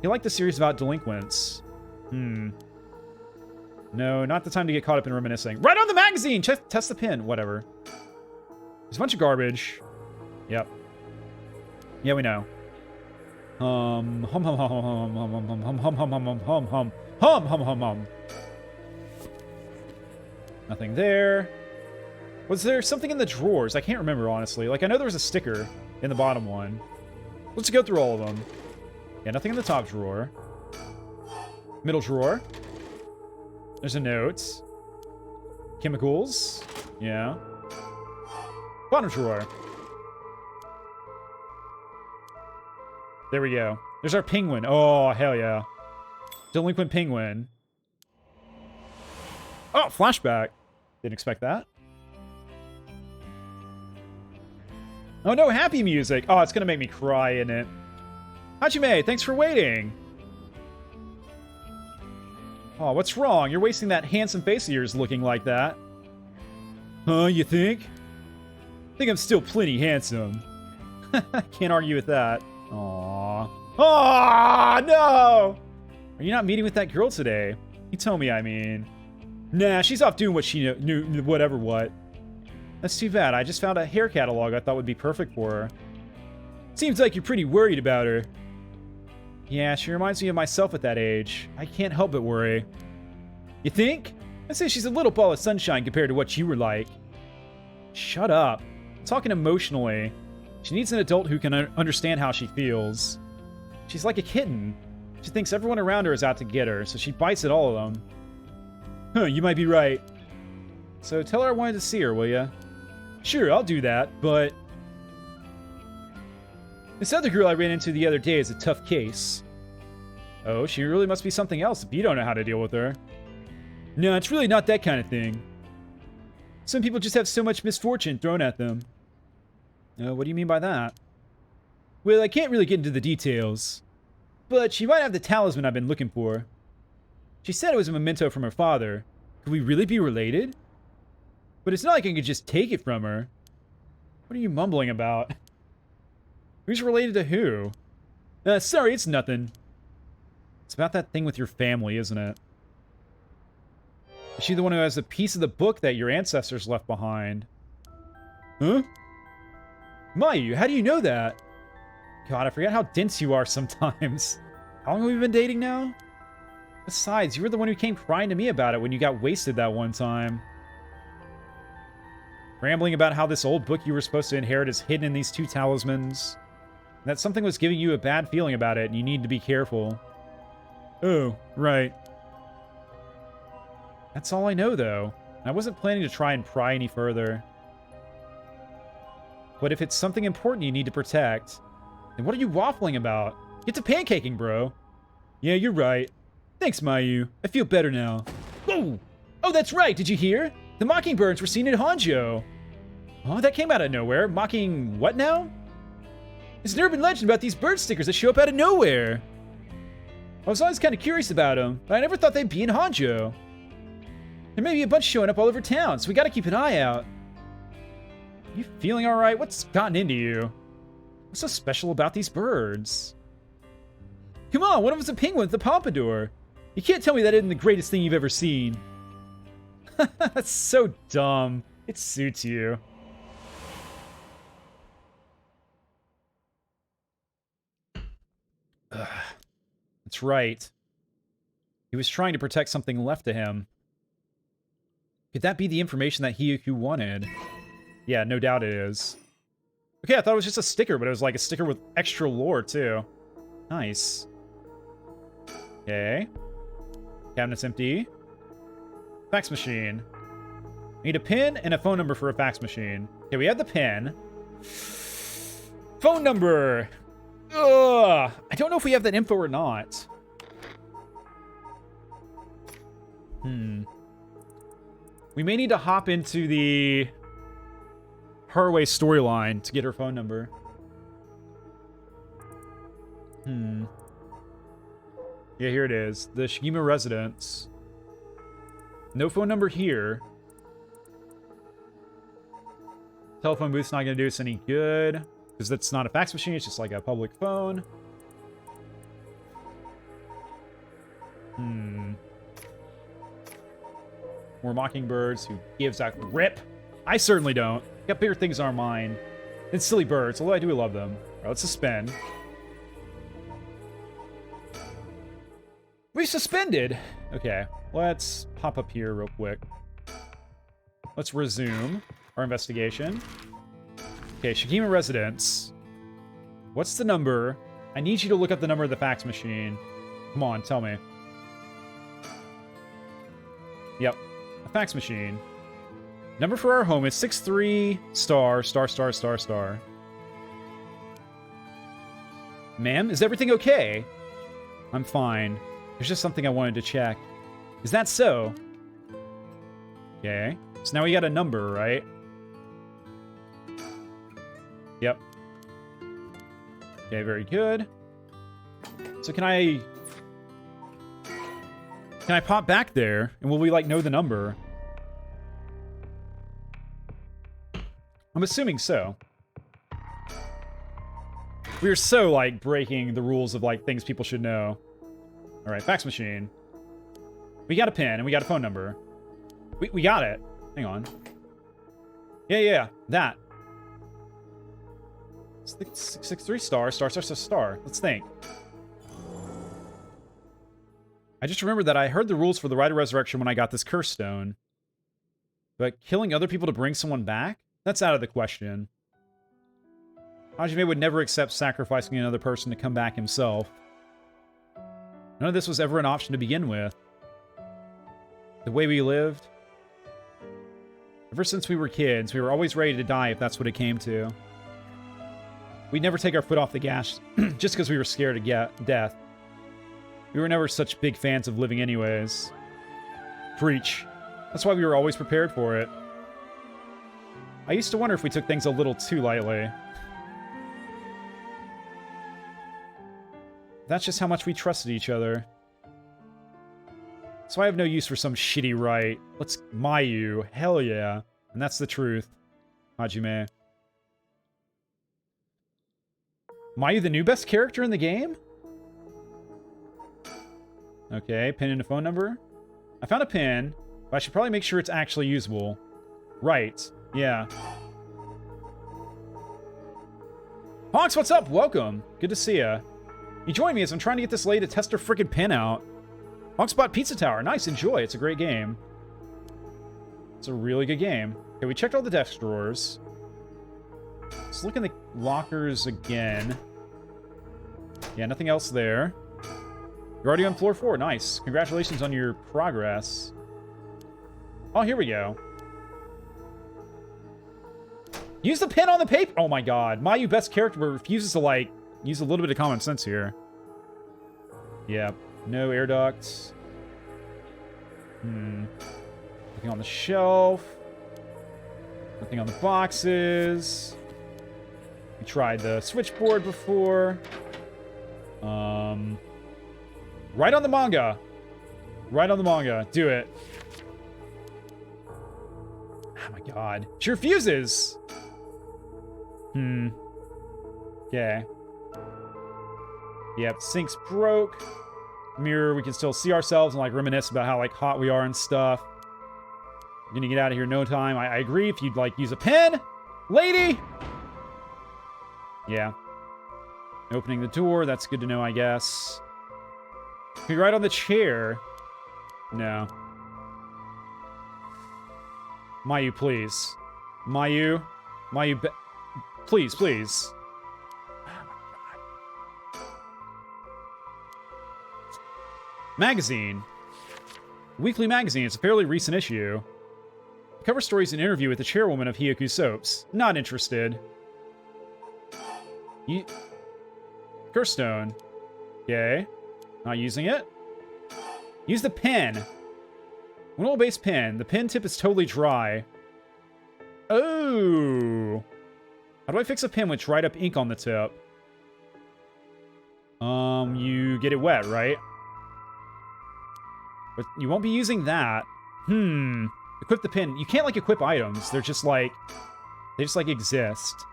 He liked the series about delinquents. No, not the time to get caught up in reminiscing. Right on the magazine! Test the pin. Whatever. There's a bunch of garbage. Yep. Yeah, we know. Hum, hum, hum, hum, hum, hum, hum, hum, hum, hum, hum, hum, hum, hum, hum, hum, hum, hum. Nothing there. Was there something in the drawers? I can't remember, honestly. Like, I know there was a sticker in the bottom one. Let's go through all of them. Yeah, nothing in the top drawer. Middle drawer. There's a note. Chemicals. Yeah. Bottom drawer. There we go. There's our penguin. Oh, hell yeah. Delinquent penguin. Oh, flashback. Didn't expect that. Oh no, happy music. Oh, it's gonna make me cry, isn't it? Hajime, thanks for waiting. Oh, what's wrong? You're wasting that handsome face of yours looking like that. Huh, you think? I think I'm still plenty handsome. Can't argue with that. Aww. Aww, no! Are you not meeting with that girl today? You told me, I mean. Nah, she's off doing what she knew, whatever what. That's too bad. I just found a hair catalog I thought would be perfect for her. Seems like you're pretty worried about her. Yeah, she reminds me of myself at that age. I can't help but worry. You think? I'd say she's a little ball of sunshine compared to what you were like. Shut up. I'm talking emotionally. She needs an adult who can understand how she feels. She's like a kitten. She thinks everyone around her is out to get her, so she bites at all of them. Huh, you might be right. So tell her I wanted to see her, will ya? Sure, I'll do that, but... This other girl I ran into the other day is a tough case. Oh, she really must be something else if you don't know how to deal with her. No, it's really not that kind of thing. Some people just have so much misfortune thrown at them. What do you mean by that? Well, I can't really get into the details. But she might have the talisman I've been looking for. She said it was a memento from her father. Could we really be related? But it's not like I could just take it from her. What are you mumbling about? Who's related to who? Sorry, it's nothing. It's about that thing with your family, isn't it? Is she the one who has a piece of the book that your ancestors left behind? Huh? Mayu, how do you know that? God, I forget how dense you are sometimes. How long have we been dating now? Besides, you were the one who came crying to me about it when you got wasted that one time. Rambling about how this old book you were supposed to inherit is hidden in these two talismans. And that something was giving you a bad feeling about it and you need to be careful. Oh, right. That's all I know, though. I wasn't planning to try and pry any further. But if it's something important you need to protect, then what are you waffling about? Get to pancaking, bro. Yeah, you're right. Thanks, Mayu. I feel better now. Whoa! Oh, that's right. Did you hear? The mockingbirds were seen at Hanjo. Oh, that came out of nowhere. Mocking what now? There's an urban legend about these bird stickers that show up out of nowhere. I was always kind of curious about them, but I never thought they'd be in Hanjo. There may be a bunch showing up all over town, so we gotta keep an eye out. You feeling alright? What's gotten into you? What's so special about these birds? Come on, one of them's a penguin with a pompadour. You can't tell me that isn't the greatest thing you've ever seen. That's so dumb. It suits you. Ugh. That's right. He was trying to protect something left to him. Could that be the information that Hiyuku wanted? Yeah, no doubt it is. Okay, I thought it was just a sticker, but it was like a sticker with extra lore, too. Nice. Okay. Cabinet's empty. Fax machine. Need a pin and a phone number for a fax machine. Okay, we have the pin. Phone number! Ugh! I don't know if we have that info or not. We may need to hop into the Haraway storyline to get her phone number. Yeah, here it is. The Shigima residence. No phone number here. Telephone booth's not going to do us any good. Because that's not a fax machine, it's just like a public phone. more mockingbirds. Who gives a rip? I certainly don't. Got bigger things on our mind than silly birds, although I do love them. All right, let's suspend. We suspended! Okay, let's pop up here real quick. Let's resume our investigation. Okay, Shikima Residence. What's the number? I need you to look up the number of the fax machine. Come on, tell me. Yep, a fax machine. Number for our home is 63 star. Ma'am, is everything okay? I'm fine. There's just something I wanted to check. Is that so? Okay. So now we got a number, right? Yep. Okay, very good. So can I pop back there? And will we, like, know the number? I'm assuming so. We are so, like, breaking the rules of, like, things people should know. Alright, fax machine. We got a pen, and we got a phone number. We got it. Hang on. Yeah, that. 63 star. Let's think. I just remembered that I heard the rules for the Rite of Resurrection when I got this curse stone. But killing other people to bring someone back? That's out of the question. Hajime would never accept sacrificing another person to come back himself. None of this was ever an option to begin with. The way we lived. Ever since we were kids, we were always ready to die if that's what it came to. We'd never take our foot off the gas just because we were scared of death. We were never such big fans of living anyways. Preach. That's why we were always prepared for it. I used to wonder if we took things a little too lightly. That's just how much we trusted each other. So I have no use for some shitty rite. Let's Mayu. Hell yeah. And that's the truth. Hajime. Mayu the new best character in the game? Okay, pin and a phone number. I found a pin, but I should probably make sure it's actually usable. Right. Yeah. Honks, what's up? Welcome. Good to see ya. You join me as I'm trying to get this lady to test her frickin' pin out. Honkspot Pizza Tower. Nice, enjoy. It's a great game. It's a really good game. Okay, we checked all the desk drawers. Let's look in the lockers again. Yeah, nothing else there. You're already on floor 4. Nice. Congratulations on your progress. Oh, here we go. Use the pen on the paper. Oh my god. Mayu, best character, but refuses to, like, use a little bit of common sense here. Yeah. No air ducts. Nothing on the shelf. Nothing on the boxes. We tried the switchboard before. Right on the manga. Right on the manga. Do it. Oh my god. She refuses! Okay. Yep, sink's broke. Mirror, we can still see ourselves and, like, reminisce about how, like, hot we are and stuff. We're gonna get out of here in no time. I agree. If you'd, like, use a pen, lady! Yeah. Opening the door, that's good to know, I guess. Can we ride on the chair? No. Mayu, please. Mayu. Please, please. Magazine. Weekly magazine. It's a fairly recent issue. The cover story is an interview with the chairwoman of Hyaku Soaps. Not interested. Curstone. Okay. Not using it. Use the pen. One oil-based pen. The pen tip is totally dry. Oh. How do I fix a pen with dried up ink on the tip? You get it wet, right? But you won't be using that. Equip the pen. You can't, like, equip items. They're just, like... They just, like, exist.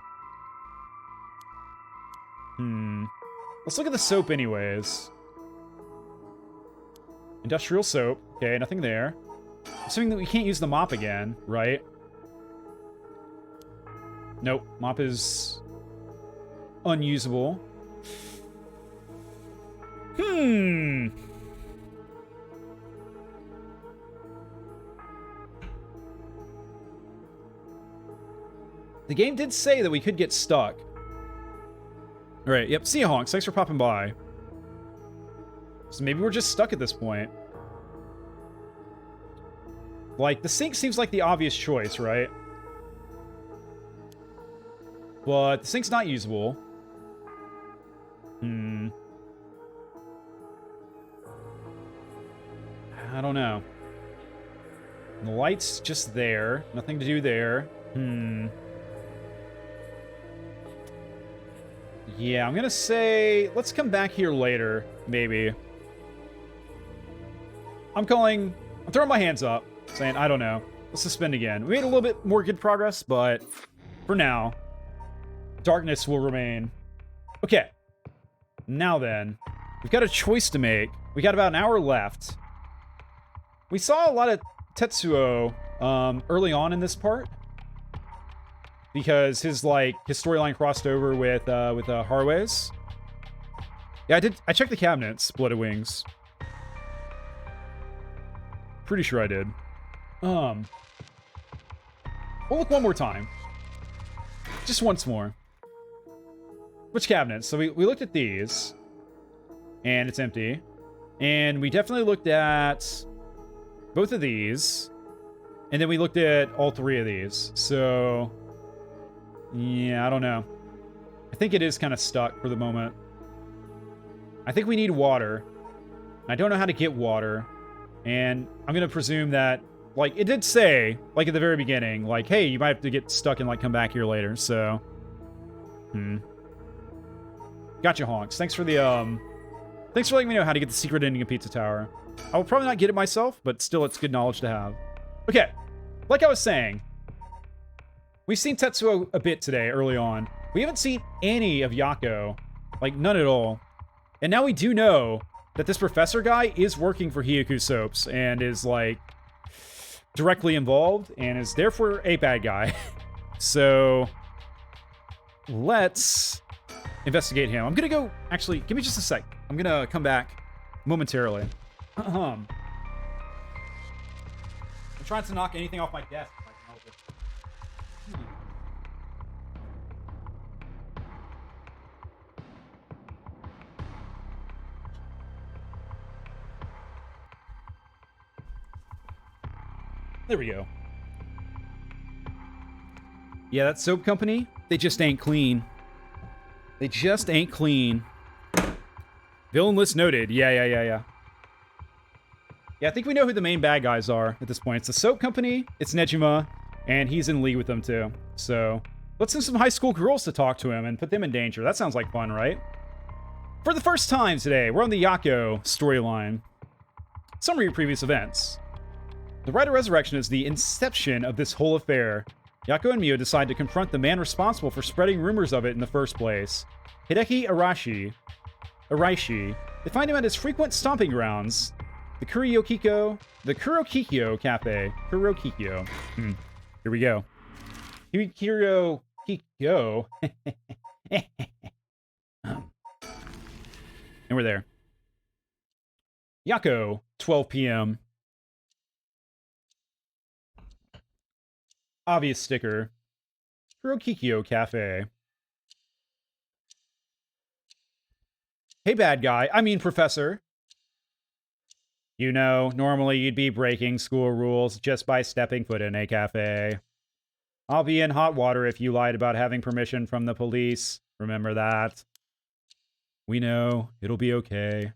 Let's look at the soap anyways. Industrial soap. Okay, nothing there. Assuming that we can't use the mop again, right? Nope. Mop is unusable. The game did say that we could get stuck. All right, yep, see you, Honks. Thanks for popping by. So maybe we're just stuck at this point. Like, the sink seems like the obvious choice, right? But the sink's not usable. I don't know. And the light's just there. Nothing to do there. Yeah, I'm gonna say... Let's come back here later, maybe. I'm throwing my hands up, saying, I don't know. Let's suspend again. We made a little bit more good progress, but for now, darkness will remain. Okay. Now then, we've got a choice to make. We got about an hour left. We saw a lot of Tetsuo early on in this part, because his storyline crossed over with Harue's. Yeah, I checked the cabinets, Blooded Wings. Pretty sure I did. We'll look one more time. Just once more. Which cabinets? So we looked at these, and it's empty. And we definitely looked at both of these, and then we looked at all three of these. So, yeah, I don't know. I think it is kind of stuck for the moment. I think we need water. I don't know how to get water. And I'm going to presume that, like, it did say, like, at the very beginning, like, hey, you might have to get stuck and, like, come back here later, so... Gotcha, Honks. Thanks for the, Thanks for letting me know how to get the secret ending of Pizza Tower. I will probably not get it myself, but still, it's good knowledge to have. Okay. Like I was saying, we've seen Tetsuo a bit today, early on. We haven't seen any of Yako. Like, none at all. And now we do know that this professor guy is working for Hyaku Soaps and is, like, directly involved and is therefore a bad guy. So, let's investigate him. I'm gonna go... Actually, give me just a sec. I'm gonna come back momentarily. I'm trying to knock anything off my desk. If I can help it. There we go. Yeah, that soap company, they just ain't clean. They just ain't clean. Villain list noted. Yeah. Yeah, I think we know who the main bad guys are at this point. It's the soap company, it's Nejima, and he's in league with them too. So, let's send some high school girls to talk to him and put them in danger. That sounds like fun, right? For the first time today, we're on the Yako storyline. Summary of previous events. The Rite of Resurrection is the inception of this whole affair. Yako and Mio decide to confront the man responsible for spreading rumors of it in the first place. Hideki Araishi. They find him at his frequent stomping grounds, the Kurokikyo Cafe. Kurokikyo. Here we go. Kurokikyo. And we're there. Yako, 12 p.m. Obvious sticker. Kurokikyo Cafe. Hey, bad guy. I mean, professor. You know, normally you'd be breaking school rules just by stepping foot in a cafe. I'll be in hot water if you lied about having permission from the police. Remember that. We know. It'll be okay.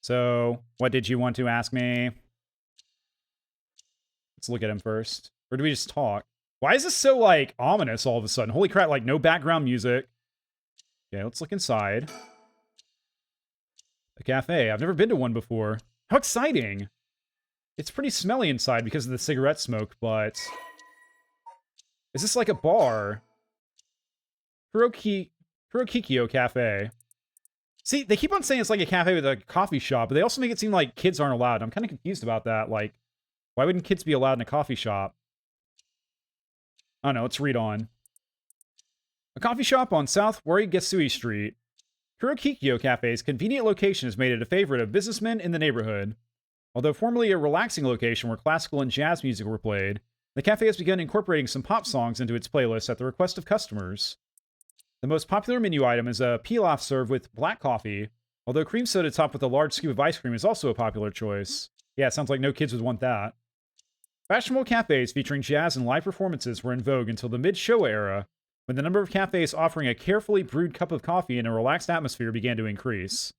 So, what did you want to ask me? Let's look at him first. Or do we just talk? Why is this so, like, ominous all of a sudden? Holy crap, like, no background music. Okay, let's look inside. A cafe. I've never been to one before. How exciting! It's pretty smelly inside because of the cigarette smoke, but... Is this like a bar? Kurokikyo Cafe. See, they keep on saying it's like a cafe with a coffee shop, but they also make it seem like kids aren't allowed. I'm kind of confused about that. Like, why wouldn't kids be allowed in a coffee shop? I don't know, let's read on. A coffee shop on South Warigasui Street. Kurokikyo Cafe's convenient location has made it a favorite of businessmen in the neighborhood. Although formerly a relaxing location where classical and jazz music were played, the cafe has begun incorporating some pop songs into its playlist at the request of customers. The most popular menu item is a pilaf served with black coffee, although cream soda topped with a large scoop of ice cream is also a popular choice. Yeah, it sounds like no kids would want that. Fashionable cafes featuring jazz and live performances were in vogue until the mid-Showa era, when the number of cafes offering a carefully brewed cup of coffee in a relaxed atmosphere began to increase.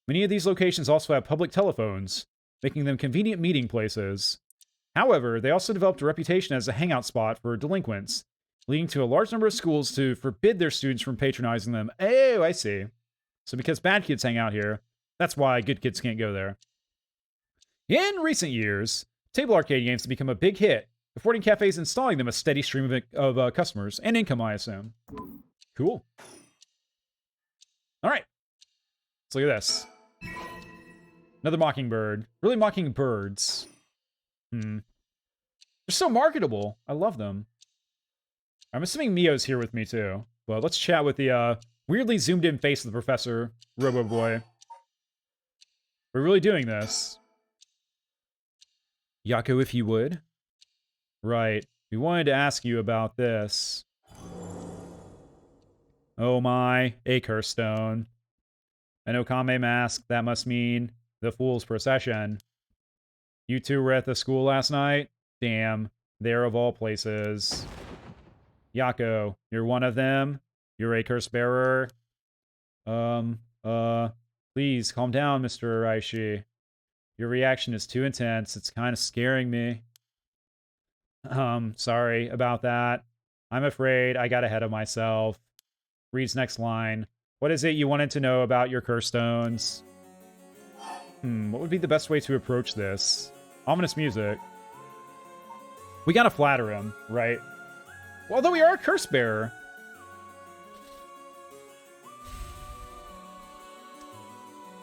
Many of these locations also have public telephones, making them convenient meeting places. However, they also developed a reputation as a hangout spot for delinquents, leading to a large number of schools to forbid their students from patronizing them. Oh, I see. So because bad kids hang out here, that's why good kids can't go there. In recent years, table arcade games have become a big hit, affording cafes installing them a steady stream of customers and income, I assume. Cool. All right. Let's look at this. Another mockingbird. Really mocking birds. They're so marketable. I love them. I'm assuming Mio's here with me, too. But let's chat with the weirdly zoomed-in face of the Professor Robo-Boy. We're really doing this. Yako, if you would. Right. We wanted to ask you about this. Oh my, a curse stone. An Okame mask, that must mean the Fool's Procession. You two were at the school last night? Damn, there of all places. Yako, you're one of them? You're a curse bearer? Please, calm down, Mr. Araishi. Your reaction is too intense, it's kind of scaring me. Sorry about that. I'm afraid I got ahead of myself. Reads next line. What is it you wanted to know about your curse stones? What would be the best way to approach this? Ominous music. We gotta flatter him, right? Well, although we are a curse bearer.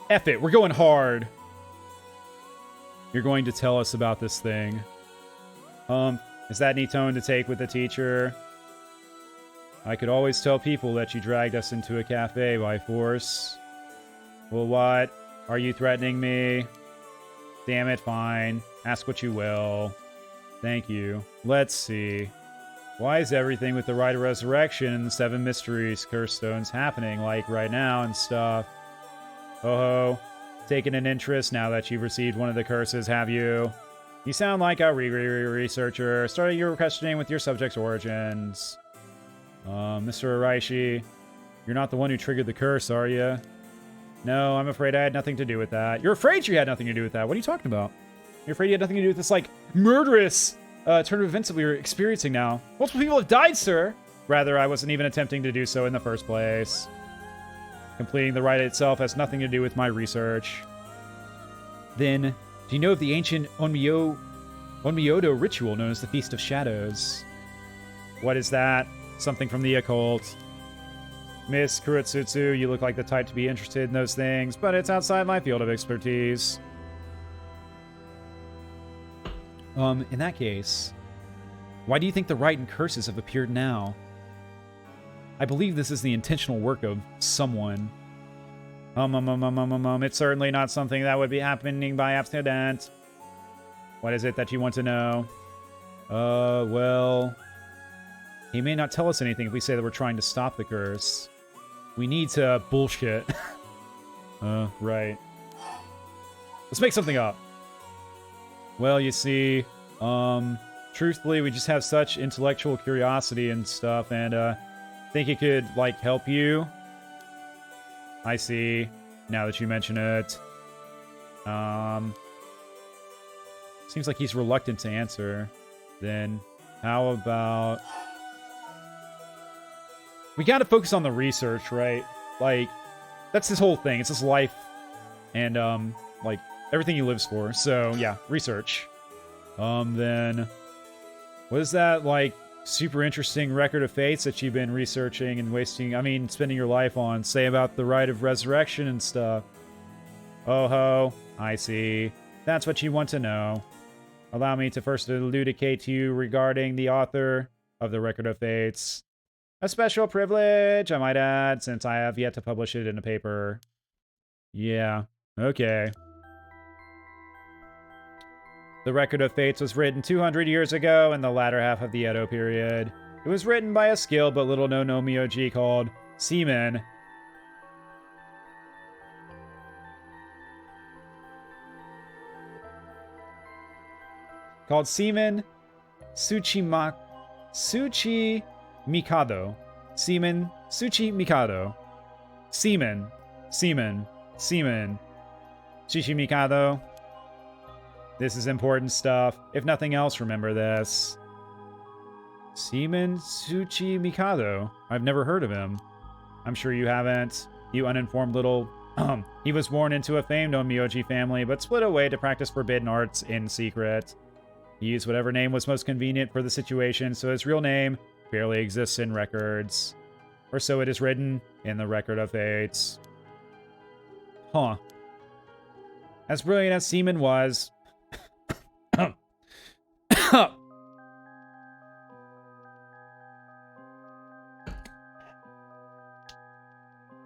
F it, we're going hard. You're going to tell us about this thing. Is that any tone to take with the teacher? I could always tell people that you dragged us into a cafe by force. Well, what? Are you threatening me? Damn it, fine. Ask what you will. Thank you. Let's see. Why is everything with the Rite of Resurrection and the 7 Mysteries Curse Stones happening, like, right now and stuff? Ho-ho. Taking an interest now that you've received one of the curses, have you? You sound like a researcher, starting your questioning with your subject's origins. Mr. Araishi, you're not the one who triggered the curse, are you? No, I'm afraid I had nothing to do with that. You're afraid you had nothing to do with that? What are you talking about? You're afraid you had nothing to do with this, like, murderous turn of events that we are experiencing now. Multiple people have died, sir! Rather, I wasn't even attempting to do so in the first place. Completing the rite itself has nothing to do with my research. Then, do you know of the ancient Onmyodo ritual known as the Feast of Shadows? What is that? Something from the occult. Miss Kurotsutsu, you look like the type to be interested in those things, but it's outside my field of expertise. In that case, why do you think the rite and curses have appeared now? I believe this is the intentional work of someone. It's certainly not something that would be happening by accident. What is it that you want to know? Well... He may not tell us anything if we say that we're trying to stop the curse. We need to bullshit. Right. Let's make something up. Well, you see, truthfully, we just have such intellectual curiosity and stuff, and, think it could, like, help you. I see, now that you mention it. Seems like he's reluctant to answer. Then, how about... We gotta focus on the research, right? Like, that's his whole thing. It's his life. And, like, everything he lives for. So, yeah, research. Then... What is that, like, super interesting record of fates that you've been researching and spending your life on. Say about the rite of resurrection and stuff. Oh ho, I see. That's what you want to know. Allow me to first elucidate to you regarding the author of the record of fates. A special privilege, I might add, since I have yet to publish it in a paper. Yeah, okay. The Record of Fates was written 200 years ago in the latter half of the Edo period. It was written by a skilled but little-known omyoji called Seaman. Suchi Mikado. Seaman Suchi Mikado. Seaman. Chichi Mikado. This is important stuff. If nothing else, remember this. Seaman Suchi Mikado. I've never heard of him. I'm sure you haven't. You uninformed little... He was born into a famed omyoji family, but split away to practice forbidden arts in secret. He used whatever name was most convenient for the situation, so his real name barely exists in records. Or so it is written in the Record of Fates. Huh. As brilliant as Seaman was...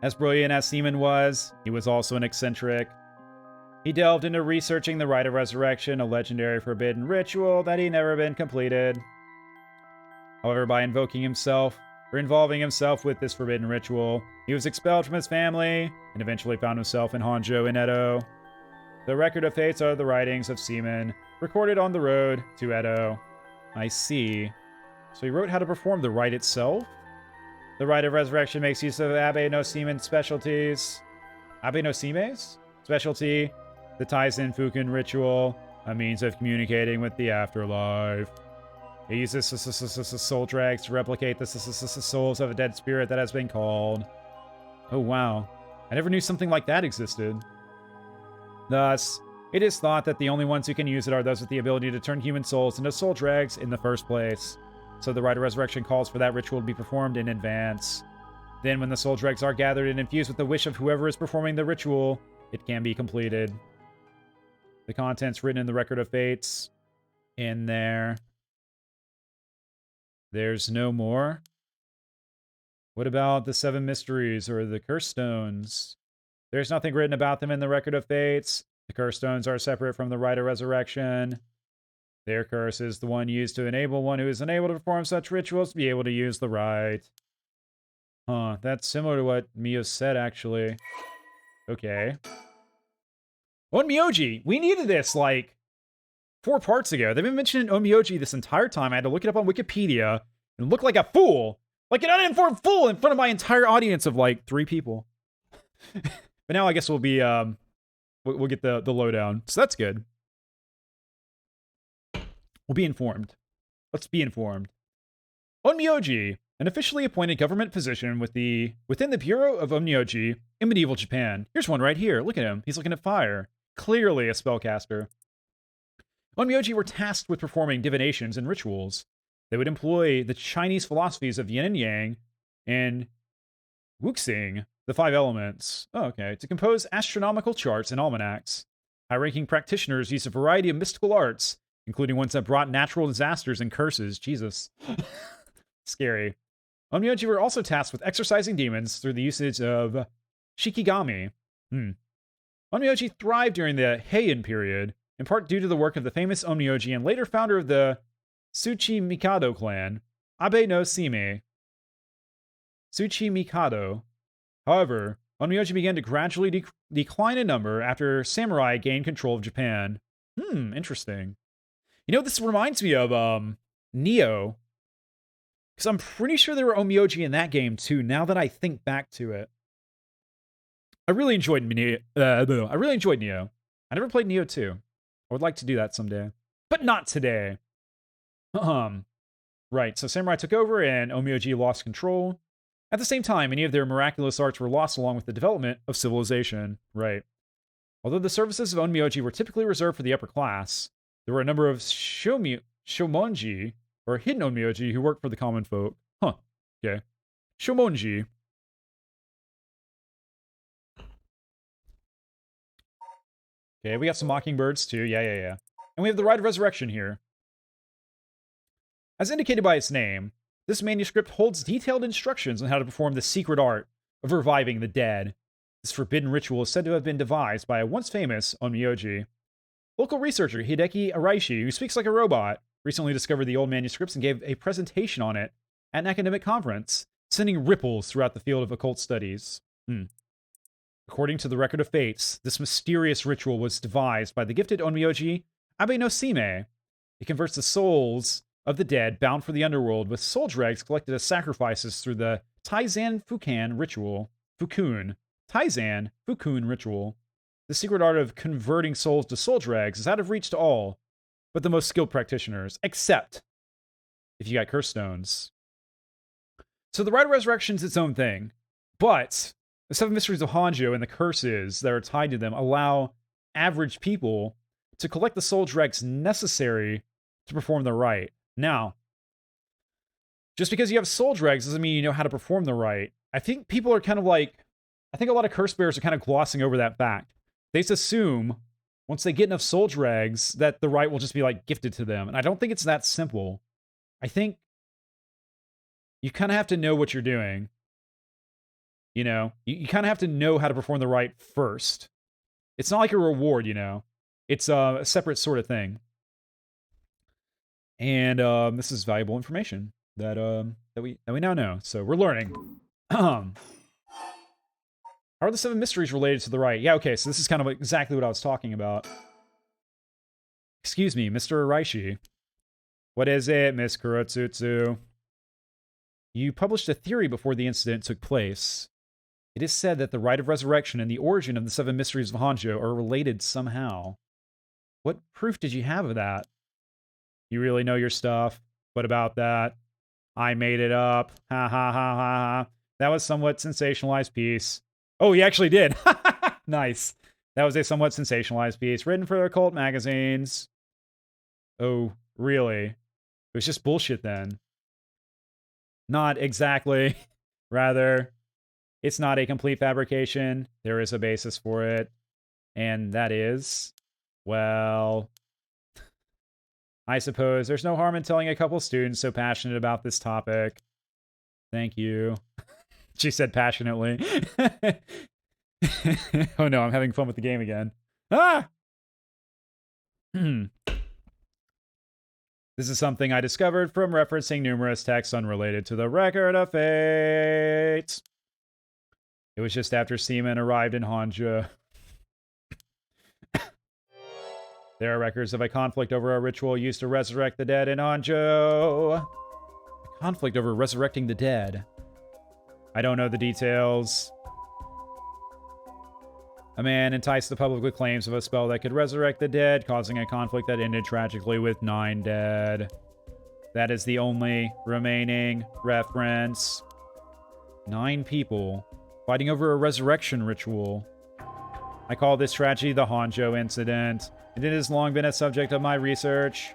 As brilliant as Seaman was, he was also an eccentric. He delved into researching the Rite of Resurrection, a legendary forbidden ritual that had never been completed. However, by involving himself with this forbidden ritual, he was expelled from his family and eventually found himself in Honjo in Edo. The Record of Fates are the writings of Seaman, recorded on the road to Edo. I see. So he wrote how to perform the rite itself? The Rite of Resurrection makes use of Abe no Seaman's specialties. Abe no Sime's specialty, the Taisen Fukin ritual, a means of communicating with the afterlife. It uses soul drags to replicate the souls of a dead spirit that has been called. Oh wow, I never knew something like that existed. Thus, it is thought that the only ones who can use it are those with the ability to turn human souls into soul drags in the first place. So the Rite of Resurrection calls for that ritual to be performed in advance. Then when the soul dregs are gathered and infused with the wish of whoever is performing the ritual, it can be completed. The contents written in the Record of Fates. In there. There's no more. What about the 7 mysteries or the curse stones? There's nothing written about them in the Record of Fates. The curse stones are separate from the Rite of Resurrection. Their curse is the one used to enable one who is unable to perform such rituals to be able to use the rite. Huh, that's similar to what Mio said, actually. Okay. Onmyoji! We needed this, like, 4 parts ago. They've been mentioning Onmyoji this entire time. I had to look it up on Wikipedia and look like a fool. Like an uninformed fool in front of my entire audience of, like, 3 people. But now I guess we'll be, we'll get the lowdown. So that's good. We'll be informed. Let's be informed. Onmyoji, an officially appointed government position within the Bureau of Onmyoji in medieval Japan. Here's one right here. Look at him. He's looking at fire. Clearly a spellcaster. Onmyoji were tasked with performing divinations and rituals. They would employ the Chinese philosophies of yin and yang and wuxing, the 5 elements. Oh, okay. To compose astronomical charts and almanacs. High-ranking practitioners used a variety of mystical arts, including ones that brought natural disasters and curses. Jesus. Scary. Onmyoji were also tasked with exorcising demons through the usage of shikigami. Onmyoji thrived during the Heian period, in part due to the work of the famous Onmyoji and later founder of the Tsuchi Mikado clan, Abe no Sime. Tsuchi Mikado. However, Onmyoji began to gradually decline in number after samurai gained control of Japan. Interesting. You know, this reminds me of Neo. Because I'm pretty sure there were Onmyoji in that game too, now that I think back to it. I really enjoyed Neo. I never played Neo 2. I would like to do that someday. But not today. Right, so samurai took over and Onmyoji lost control. At the same time, many of their miraculous arts were lost along with the development of civilization. Right. Although the services of Onmyoji were typically reserved for the upper class, there were a number of shomonji, or hidden onmyoji who work for the common folk. Huh. Okay. Shomonji. Okay, we got some mockingbirds too. Yeah. And we have the Rite of Resurrection here. As indicated by its name, this manuscript holds detailed instructions on how to perform the secret art of reviving the dead. This forbidden ritual is said to have been devised by a once famous onmyoji. Local researcher Hideki Araishi, who speaks like a robot, recently discovered the old manuscripts and gave a presentation on it at an academic conference, sending ripples throughout the field of occult studies. According to the Record of Fates, this mysterious ritual was devised by the gifted onmyoji Abe no Sime. It converts the souls of the dead bound for the underworld with soul dregs collected as sacrifices through the Taizan Fukun ritual. Taizan Fukun ritual. The secret art of converting souls to soul dregs is out of reach to all but the most skilled practitioners, except if you got curse stones. So the Rite of Resurrection is its own thing, but the 7 Mysteries of Hanjo and the curses that are tied to them allow average people to collect the soul dregs necessary to perform the rite. Now, just because you have soul dregs doesn't mean you know how to perform the rite. I think people are kind of like, I think a lot of curse bearers are kind of glossing over that fact. They just assume once they get enough soul dregs that the rite will just be like gifted to them. And I don't think it's that simple. I think you kind of have to know what you're doing. You know, you kind of have to know how to perform the rite first. It's not like a reward, you know. It's a separate sort of thing. And this is valuable information that we now know. So we're learning. How are the 7 mysteries related to the rite? Yeah, okay, so this is kind of exactly what I was talking about. Excuse me, Mr. Araishi. What is it, Miss Kurotsutsu? You published a theory before the incident took place. It is said that the Rite of Resurrection and the origin of the 7 Mysteries of Hanjo are related somehow. What proof did you have of that? You really know your stuff. What about that? I made it up. Ha ha ha ha ha. That was somewhat sensationalized piece. Oh, he actually did. Nice. That was a somewhat sensationalized piece written for occult magazines. Oh, really? It was just bullshit then. Not exactly. Rather, it's not a complete fabrication. There is a basis for it. And that is, well, I suppose there's no harm in telling a couple students so passionate about this topic. Thank you. She said passionately. Oh no, I'm having fun with the game again. Ah! This is something I discovered from referencing numerous texts unrelated to the Record of Fates. It was just after Seaman arrived in Hanjo. There are records of a conflict over a ritual used to resurrect the dead in Hanjo. A conflict over resurrecting the dead. I don't know the details. A man enticed the public with claims of a spell that could resurrect the dead, causing a conflict that ended tragically with 9 dead. That is the only remaining reference. 9 people fighting over a resurrection ritual. I call this tragedy the Hanjo incident, and it has long been a subject of my research.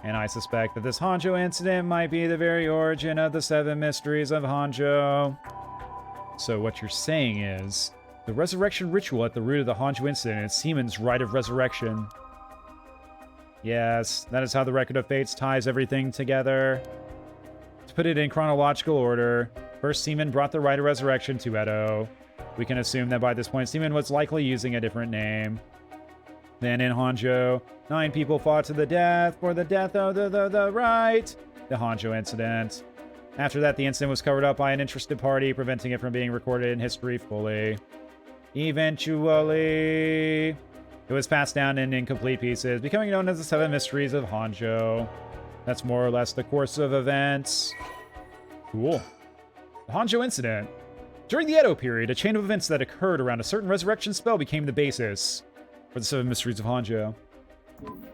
And I suspect that this Hanjo incident might be the very origin of the 7 mysteries of Hanjo. So what you're saying is, the resurrection ritual at the root of the Hanjo incident is Seaman's Rite of Resurrection. Yes, that is how the Record of Fates ties everything together. To put it in chronological order, first Seaman brought the Rite of Resurrection to Edo. We can assume that by this point Seaman was likely using a different name. Then in Hanjo, 9 people fought to the death for the death of the rite, the Hanjo incident. After that, the incident was covered up by an interested party, preventing it from being recorded in history fully. Eventually, it was passed down in incomplete pieces, becoming known as the 7 Mysteries of Hanjo. That's more or less the course of events. Cool. The Hanjo incident. During the Edo period, a chain of events that occurred around a certain resurrection spell became the basis for the 7 Mysteries of Hanjo.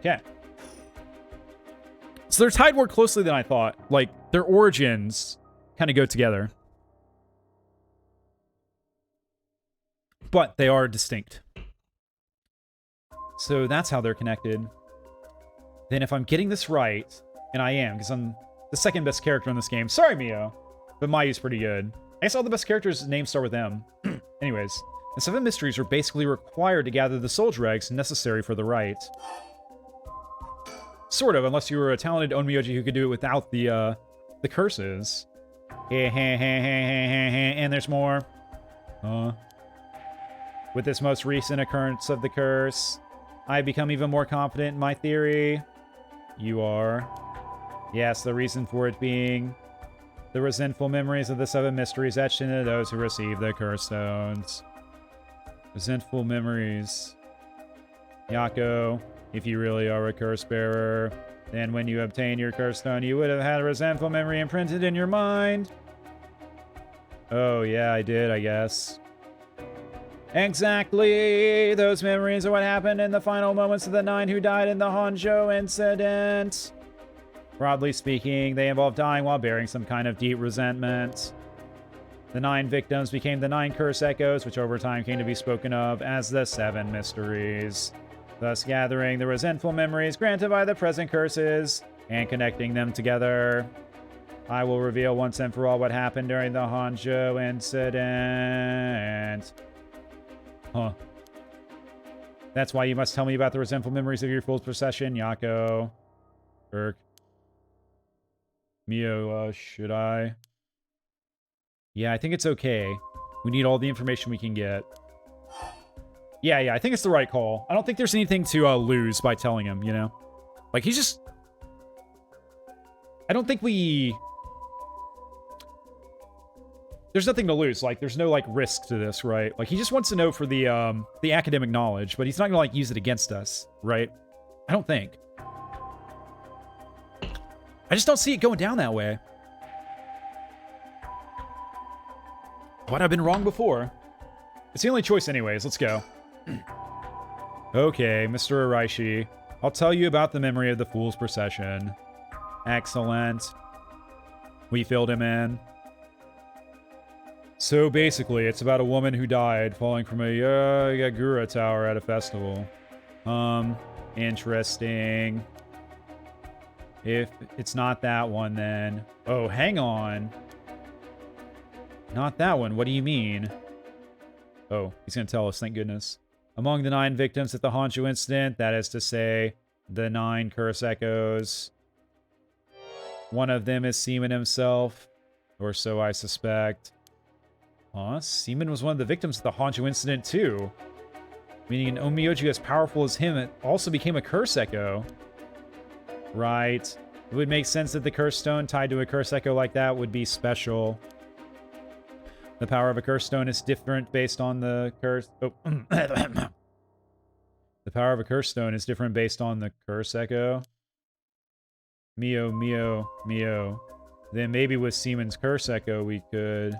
Okay. So they're tied more closely than I thought. Like, their origins kind of go together. But they are distinct. So that's how they're connected. Then if I'm getting this right, and I am, because I'm the second best character in this game. Sorry, Mio. But Mayu's pretty good. I guess all the best characters' names start with M. Anyways, the 7 mysteries are basically required to gather the soldier eggs necessary for the rite. Sort of, unless you were a talented Onmyoji who could do it without the curses. And there's more. With this most recent occurrence of the curse, I've become even more confident in my theory. You are. Yes, the reason for it being the resentful memories of the 7 mysteries etched into those who receive the curse stones. Resentful memories. Yako, if you really are a curse bearer, then when you obtained your curse stone, you would have had a resentful memory imprinted in your mind. Oh, yeah, I did, I guess. Exactly! Those memories are what happened in the final moments of the 9 who died in the Honjo incident. Broadly speaking, they involved dying while bearing some kind of deep resentment. The 9 victims became the 9 curse echoes, which over time came to be spoken of as the 7 mysteries, thus gathering the resentful memories granted by the present curses and connecting them together. I will reveal once and for all what happened during the Honjo incident. Huh. That's why you must tell me about the resentful memories of your fool's procession, Yako. Kirk. Mio, should I? Yeah, I think it's okay. We need all the information we can get. Yeah, I think it's the right call. I don't think there's anything to lose by telling him, you know? Like, he's just... I don't think we... There's nothing to lose. Like, there's no, like, risk to this, right? Like, he just wants to know for the academic knowledge, but he's not gonna, like, use it against us, right? I don't think. I just don't see it going down that way. But I've been wrong before. It's the only choice anyways. Let's go. Okay, Mr. Araishi. I'll tell you about the memory of the Fool's Procession. Excellent. We filled him in. So basically, it's about a woman who died falling from a Yagura tower at a festival. Interesting. If it's not that one, then... Oh, hang on. Not that one. What do you mean? Oh, he's gonna tell us, thank goodness. Among the 9 victims at the Honjo incident, that is to say, the 9 curse echoes. One of them is Seaman himself, or so I suspect. Huh? Seaman was one of the victims of the Honjo incident too. Meaning an Onmyoji as powerful as him also became a curse echo. Right. It would make sense that the curse stone tied to a curse echo like that would be special. The power of a curse stone is different based on the curse... Oh. The power of a curse stone is different based on the curse echo. Mio. Then maybe with Seaman's curse echo we could...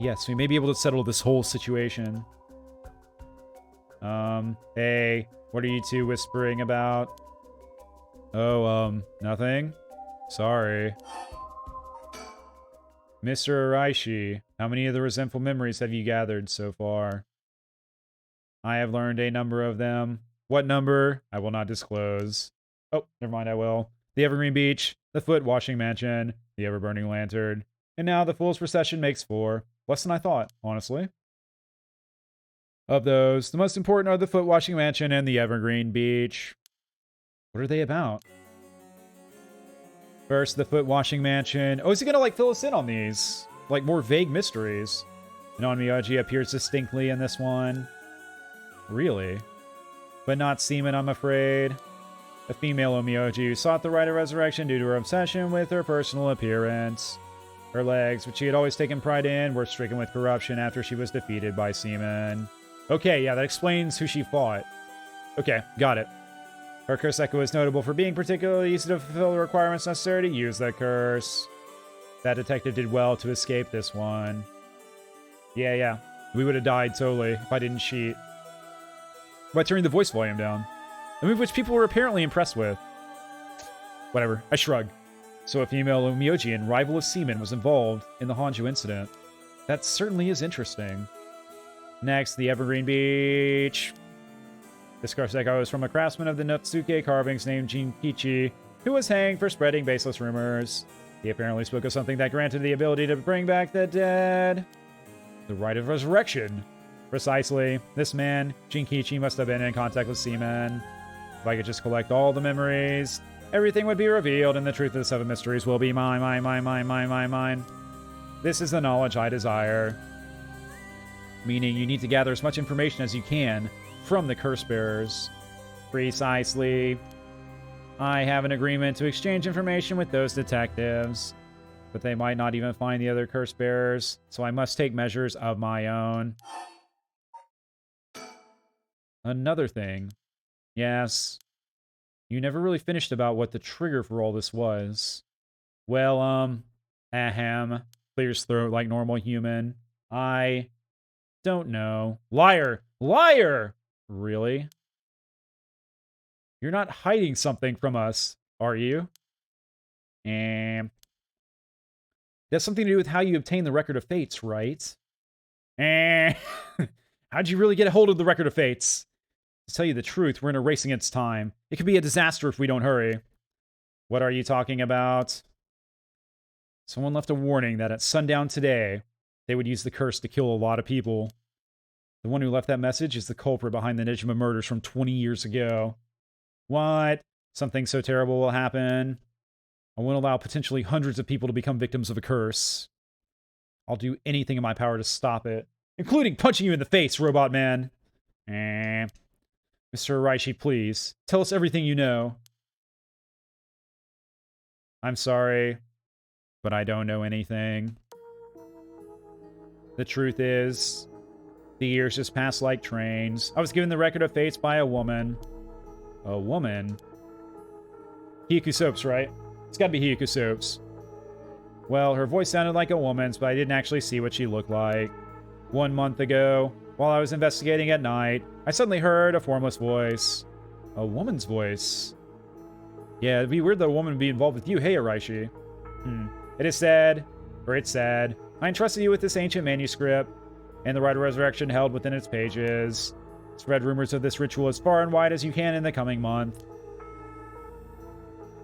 Yes, we may be able to settle this whole situation. Hey, what are you two whispering about? Oh, nothing? Sorry. Mr. Araishi, how many of the resentful memories have you gathered so far? I have learned a number of them. What number? I will not disclose. Oh, never mind, I will. The Evergreen Beach, the Foot Washing Mansion, the Ever-Burning Lantern, and now the Fool's Procession makes 4. Less than I thought, honestly. Of those, the most important are the Foot Washing Mansion and the Evergreen Beach. What are they about? First, the Foot Washing Mansion. Oh, is he gonna, like, fill us in on these? Like, more vague mysteries. And Onmyoji appears distinctly in this one. Really? But not Seaman, I'm afraid. A female Onmyoji who sought the rite of resurrection due to her obsession with her personal appearance. Her legs, which she had always taken pride in, were stricken with corruption after she was defeated by Seaman. Okay, yeah, that explains who she fought. Okay, got it. Her curse echo is notable for being particularly easy to fulfill the requirements necessary to use the curse. That detective did well to escape this one. Yeah. We would have died totally if I didn't cheat. By turning the voice volume down. A move which people were apparently impressed with. Whatever, I shrug. So a female Onmyoji and rival of Seaman was involved in the Honjo incident. That certainly is interesting. Next, the Evergreen Beach. This curse echo is from a craftsman of the Notsuke carvings named Jinkichi, who was hanged for spreading baseless rumors. He apparently spoke of something that granted the ability to bring back the dead. The right of resurrection. Precisely. This man, Jinkichi, must have been in contact with seamen. If I could just collect all the memories, everything would be revealed, and the truth of the 7 mysteries will be mine. This is the knowledge I desire. Meaning you need to gather as much information as you can from the curse bearers. Precisely. I have an agreement to exchange information with those detectives, but they might not even find the other curse bearers, so I must take measures of my own. Another thing. Yes. You never really finished about what the trigger for all this was. Well, ahem. Clears throat like normal human. I don't know. Liar! Liar! Really? You're not hiding something from us, are you? That's something to do with how you obtain the Record of Fates, right? How'd you really get a hold of the Record of Fates? To tell you the truth, we're in a race against time. It could be a disaster if we don't hurry. What are you talking about? Someone left a warning that at sundown today, they would use the curse to kill a lot of people. The one who left that message is the culprit behind the Nijima murders from 20 years ago. What? Something so terrible will happen? I won't allow potentially hundreds of people to become victims of a curse. I'll do anything in my power to stop it, including punching you in the face, Robot Man. Mr. Araishi, please, tell us everything you know. I'm sorry, but I don't know anything. The truth is, the years just pass like trains. I was given the Record of Fates by a woman. A woman? Hyaku Soaps, right? It's gotta be Hyaku Soaps. Well, her voice sounded like a woman's, but I didn't actually see what she looked like. 1 month ago, while I was investigating at night, I suddenly heard a formless voice. A woman's voice. Yeah, it'd be weird that a woman would be involved with you. Hey, Araishi. It is said, or it's said, I entrusted you with this ancient manuscript, and the right of resurrection held within its pages. Spread rumors of this ritual as far and wide as you can in the coming month.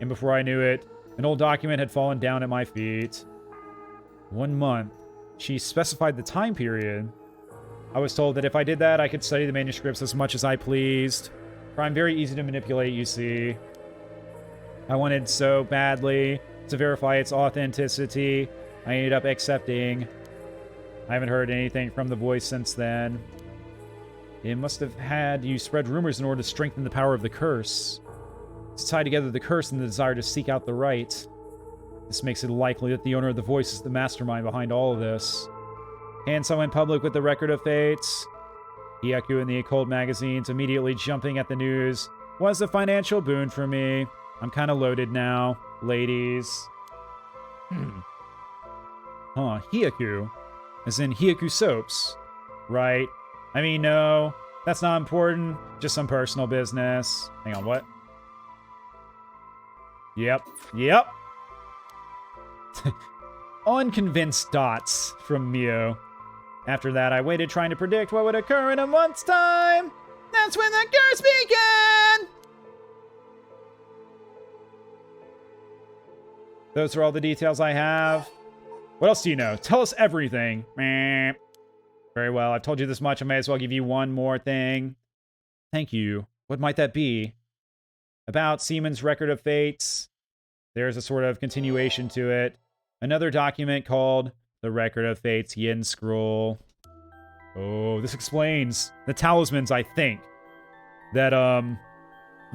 And before I knew it, an old document had fallen down at my feet. 1 month. She specified the time period. I was told that if I did that, I could study the manuscripts as much as I pleased. For I'm very easy to manipulate, you see. I wanted so badly to verify its authenticity, I ended up accepting. I haven't heard anything from the voice since then. It must have had you spread rumors in order to strengthen the power of the curse. To tie together the curse and the desire to seek out the right. This makes it likely that the owner of the voice is the mastermind behind all of this. Hence, I went public with the Record of Fates. Hyaku and the occult magazines immediately jumping at the news was a financial boon for me. I'm kind of loaded now, ladies. Hyaku. As in Hyaku Soaps. Right. I mean, no, that's not important. Just some personal business. Hang on, what? Yep. Unconvinced dots from Mio. After that, I waited trying to predict what would occur in a month's time. That's when the curse began! Those are all the details I have. What else do you know? Tell us everything. Meh. Very well, I've told you this much. I may as well give you one more thing. Thank you. What might that be? About Seaman's Record of Fates. There's a sort of continuation to it. Another document called the Record of Fates Yin Scroll. Oh, this explains the talismans, I think, that,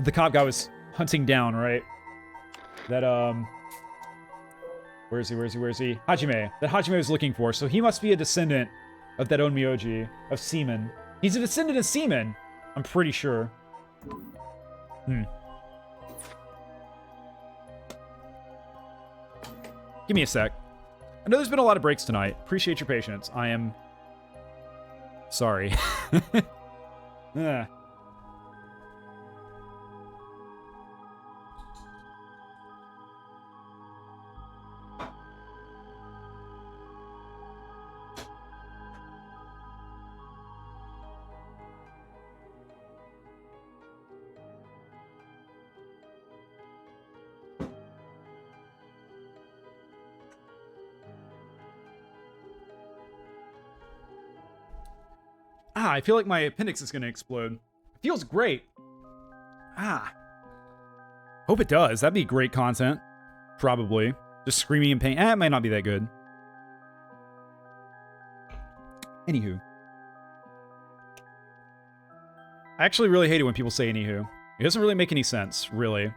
the cop guy was hunting down, right? That, where is he? Hajime. That Hajime was looking for. So he must be a descendant of that Onmyoji, of Seaman. He's a descendant of Seaman, I'm pretty sure. Give me a sec. I know there's been a lot of breaks tonight. Appreciate your patience. I am sorry. I feel like my appendix is going to explode. It feels great. Hope it does. That'd be great content. Probably. Just screaming in pain. It might not be that good. Anywho. I actually really hate it when people say anywho. It doesn't really make any sense, really,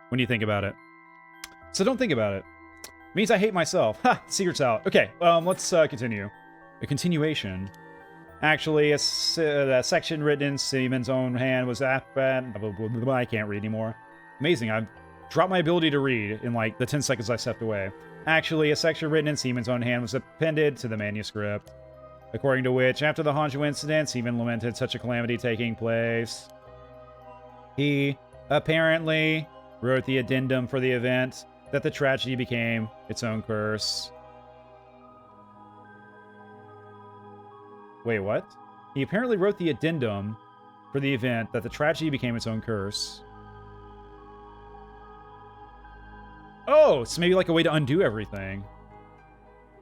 when you think about it. So don't think about it. It means I hate myself. Ha! Secret's out. Okay, let's continue. A continuation. Actually, a section written in Seaman's own hand was I can't read anymore. Amazing, I've dropped my ability to read in like the 10 seconds I stepped away. Actually, a section written in Seaman's own hand was appended to the manuscript. According to which, after the Hanju incident, Seaman lamented such a calamity taking place. He apparently wrote the addendum for the event that the tragedy became its own curse. Wait, what? He apparently wrote the addendum for the event that the tragedy became its own curse. Oh, so maybe like a way to undo everything.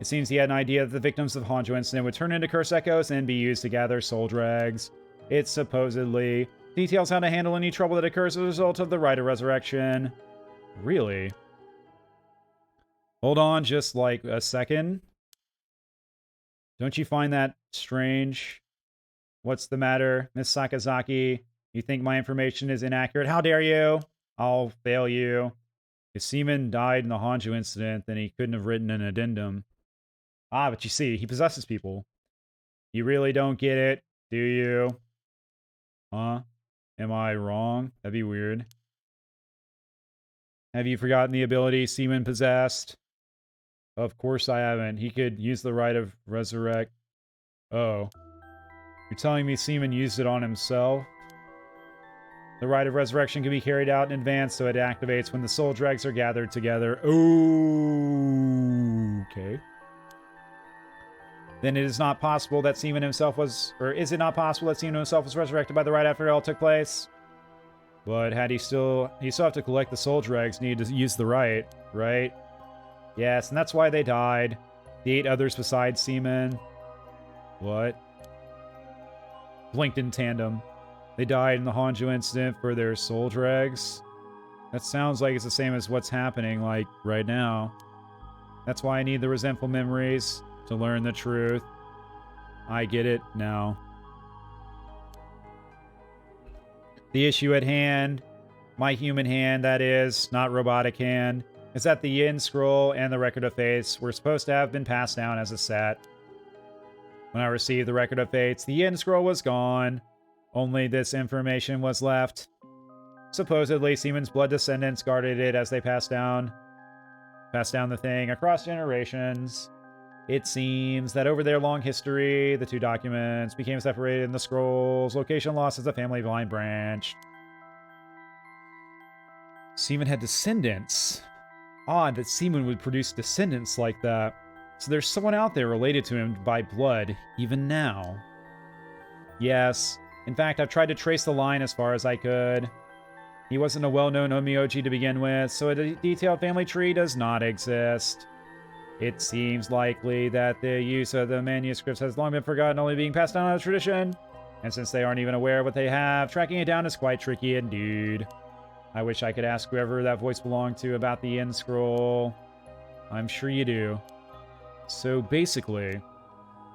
It seems he had an idea that the victims of the Hanjo incident would turn into curse echoes and be used to gather soul dregs. It supposedly details how to handle any trouble that occurs as a result of the rite of resurrection. Really? Hold on just like a second. Don't you find that strange? What's the matter, Miss Sakazaki? You think my information is inaccurate? How dare you? I'll fail you. If Seaman died in the Hanjo incident, then he couldn't have written an addendum. But you see, he possesses people. You really don't get it, do you? Huh? Am I wrong? That'd be weird. Have you forgotten the ability Seaman possessed? Of course I haven't. He could use the rite of resurrect. Oh. You're telling me Seaman used it on himself? The rite of resurrection can be carried out in advance, so it activates when the soul dregs are gathered together. Okay. Then it is not possible that Seaman himself was... Or is it not possible that Seaman himself was resurrected by the rite after it all took place? But had he still... He still have to collect the soul dregs, needed to use the rite, right? Yes, and that's why they died. The 8 others besides Seaman. What? Blinked in tandem. They died in the Hanjo incident for their soul dregs. That sounds like it's the same as what's happening, like, right now. That's why I need the resentful memories to learn the truth. I get it now. The issue at hand, my human hand, that is, not robotic hand, is that the Yin Scroll and the Record of Fates were supposed to have been passed down as a set. When I received the Record of Fates, the Yin Scroll was gone. Only this information was left. Supposedly, Seaman's blood descendants guarded it as they passed down the thing across generations. It seems that over their long history, the 2 documents became separated in the scrolls, location lost as the family line branched. Seaman had descendants. Odd that Seaman would produce descendants like that. So there's someone out there related to him by blood, even now. Yes. In fact, I've tried to trace the line as far as I could. He wasn't a well-known Omioji to begin with, so a detailed family tree does not exist. It seems likely that the use of the manuscripts has long been forgotten, only being passed down as a tradition. And since they aren't even aware of what they have, tracking it down is quite tricky indeed. I wish I could ask whoever that voice belonged to about the Yin Scroll. I'm sure you do. So basically,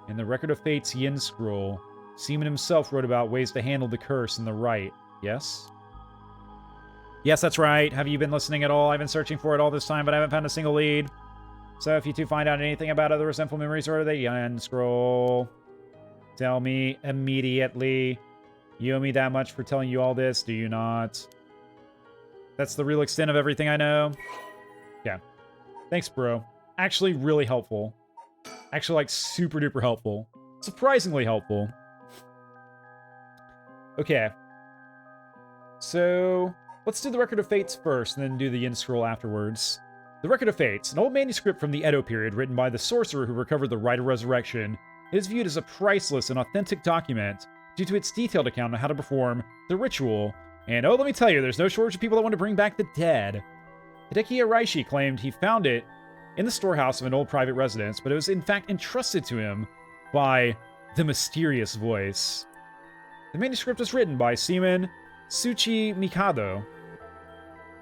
in the Record of Fate's Yin Scroll, Seaman himself wrote about ways to handle the curse and the rite, yes? Yes, that's right. Have you been listening at all? I've been searching for it all this time, but I haven't found a single lead. So if you two find out anything about other resentful memories or the Yin Scroll, tell me immediately. You owe me that much for telling you all this, do you not? That's the real extent of everything I know? Yeah. Thanks, bro. Actually, really helpful. Actually, like, super duper helpful. Surprisingly helpful. Okay. So, let's do the Record of Fates first, and then do the Yin Scroll afterwards. The Record of Fates, an old manuscript from the Edo period written by the sorcerer who recovered the Rite of Resurrection, is viewed as a priceless and authentic document due to its detailed account on how to perform the ritual. And oh, let me tell you, there's no shortage of people that want to bring back the dead. Hideki Araishi claimed he found it in the storehouse of an old private residence, but it was in fact entrusted to him by The mysterious voice. The manuscript was written by Seaman Tsuchi Mikado.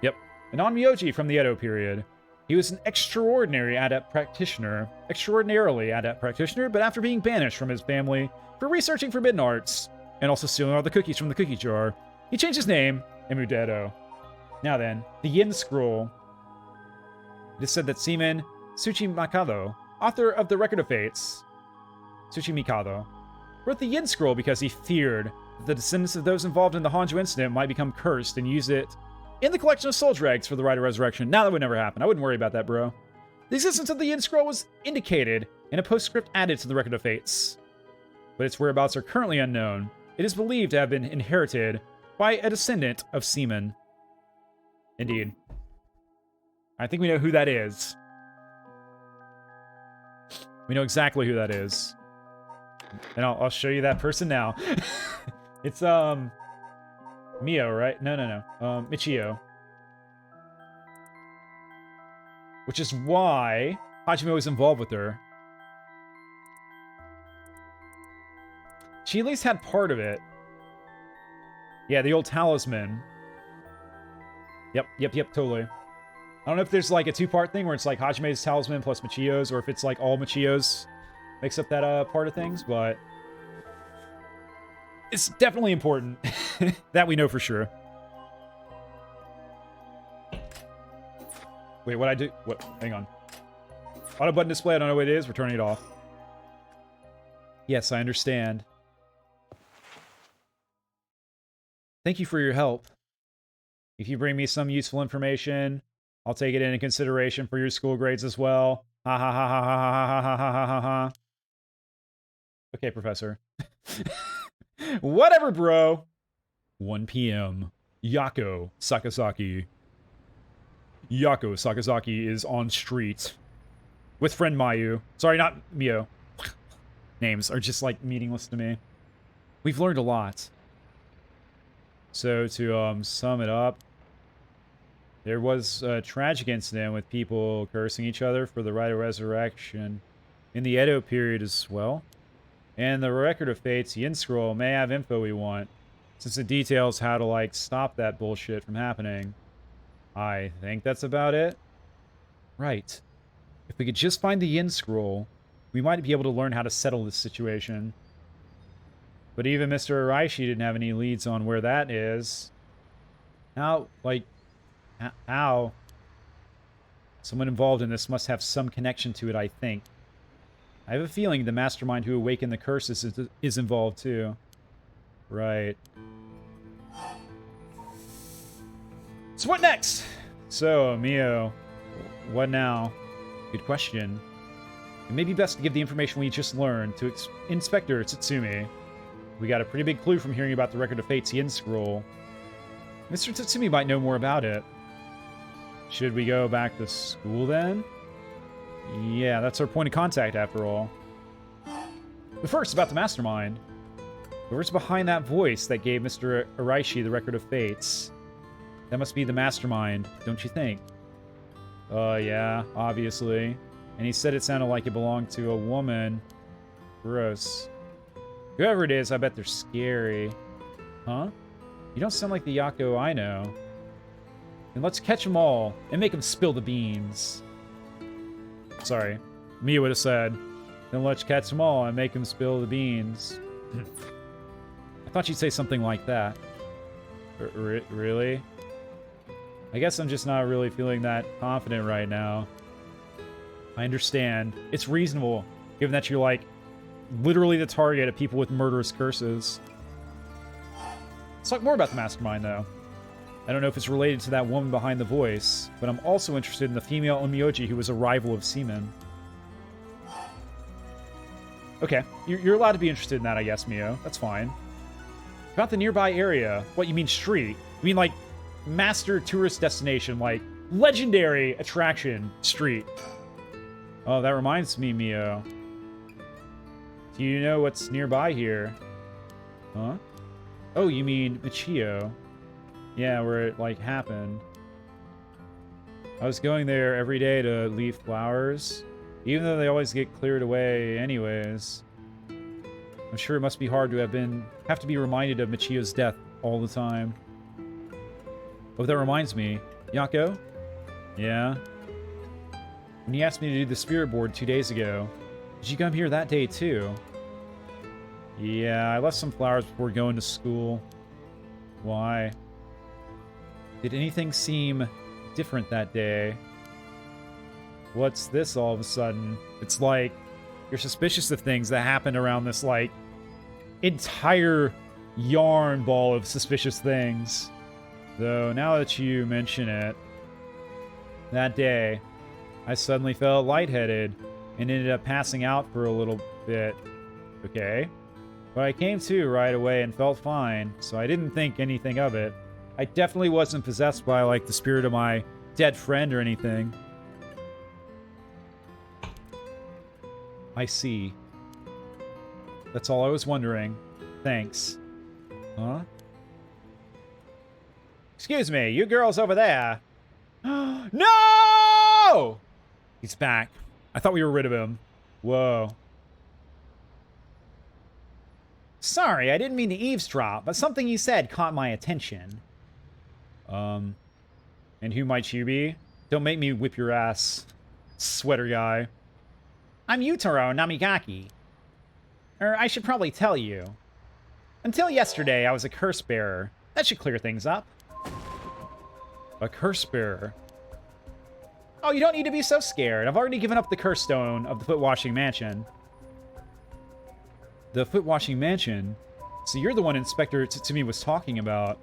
Yep, an onmyoji from the Edo period. He was an extraordinarily adept practitioner, but after being banished from his family for researching forbidden arts, and also stealing all the cookies from the cookie jar, he changed his name and moved to Edo. Now then, the Yin Scroll. It is said that Seaman Tsuchi Mikado, author of the Record of Fates, Tsuchi Mikado, wrote the Yin Scroll because he feared that the descendants of those involved in the Hanjo incident might become cursed and use it in the collection of soul dregs for the Rite of Resurrection. Now that would never happen. I wouldn't worry about that, bro. The existence of the Yin Scroll was indicated in a postscript added to the Record of Fates, but its whereabouts are currently unknown. It is believed to have been inherited by a descendant of Seaman. Indeed. I think we know who that is. We know exactly who that is. And I'll show you that person now. It's, Mio, right? No. Michio. Which is why Hajime was involved with her. She at least had part of it. Yeah, the old talisman. Yep, totally. I don't know if there's like a two-part thing where it's like Hajime's talisman plus Michio's, or if it's like all Michio's makes up that part of things, but it's definitely important. That we know for sure. Wait, what I do? What? Hang on. Auto button display, I don't know what it is. We're turning it off. Yes, I understand. Thank you for your help. If you bring me some useful information, I'll take it into consideration for your school grades as well. Ha ha ha ha ha ha ha ha ha ha ha. Okay, Professor. Whatever, bro. 1 p.m. Yako Sakazaki. Yako Sakazaki is on street with friend Mayu. Sorry, not Mio. Names are just like meaningless to me. We've learned a lot. So to sum it up, there was a tragic incident with people cursing each other for the Rite of Resurrection in the Edo period as well. And the Record of Fates Yin Scroll may have info we want, since it details how to, like, stop that bullshit from happening. I think that's about it. Right. If we could just find the Yin Scroll, we might be able to learn how to settle this situation. But even Mr. Araishi didn't have any leads on where that is. How, like, how? Someone involved in this must have some connection to it, I think. I have a feeling the mastermind who awakened the curses is involved too. Right. So what next? So, Mio, what now? Good question. It may be best to give the information we just learned to Inspector Tsutsumi. We got a pretty big clue from hearing about the Record of Fates Yin Scroll. Mr. Tsutsumi might know more about it. Should we go back to school then? Yeah, that's our point of contact after all. But first, about the mastermind. Whoever's behind that voice that gave Mr. Araishi the Record of Fates? That must be the mastermind, don't you think? Yeah, obviously. And he said it sounded like it belonged to a woman. Gross. Whoever it is, I bet they're scary. Huh? You don't sound like the Yako I know. And let's catch them all and make them spill the beans. Sorry. Mia would have said, then let's catch them all and make them spill the beans. I thought you'd say something like that. Really? I guess I'm just not really feeling that confident right now. I understand. It's reasonable, given that you're, like, literally the target of people with murderous curses. Let's talk more about the mastermind, though. I don't know if it's related to that woman behind the voice, but I'm also interested in the female onmyoji who was a rival of Seaman. Okay, you're allowed to be interested in that, I guess, Mio. That's fine. About the nearby area. What, you mean street? You mean, like, master tourist destination, like, legendary attraction street. Oh, that reminds me, Mio. Do you know what's nearby here? Huh? Oh, you mean Michio. Yeah, where it, like, happened. I was going there every day to leave flowers, even though they always get cleared away anyways. I'm sure it must be hard to have to be reminded of Michio's death all the time. Oh, that reminds me. Yako? Yeah? When you asked me to do the spirit board 2 days ago, did you come here that day too? Yeah, I left some flowers before going to school. Why? Did anything seem different that day? What's this all of a sudden? It's like you're suspicious of things that happened around this, like, entire yarn ball of suspicious things. Though, now that you mention it, that day, I suddenly felt lightheaded and ended up passing out for a little bit. Okay. But I came to right away and felt fine, so I didn't think anything of it. I definitely wasn't possessed by, like, the spirit of my dead friend or anything. I see. That's all I was wondering. Thanks. Huh? Excuse me, you girls over there. No! He's back. I thought we were rid of him. Whoa. Sorry, I didn't mean to eavesdrop, but something you said caught my attention. And who might you be? Don't make me whip your ass, sweater guy. I'm Yutaro Namigaki. Or I should probably tell you. Until yesterday, I was a curse bearer. That should clear things up. A curse bearer? Oh, you don't need to be so scared. I've already given up the curse stone of the foot-washing mansion. The foot-washing mansion? So you're the one Inspector Tatsumi was talking about.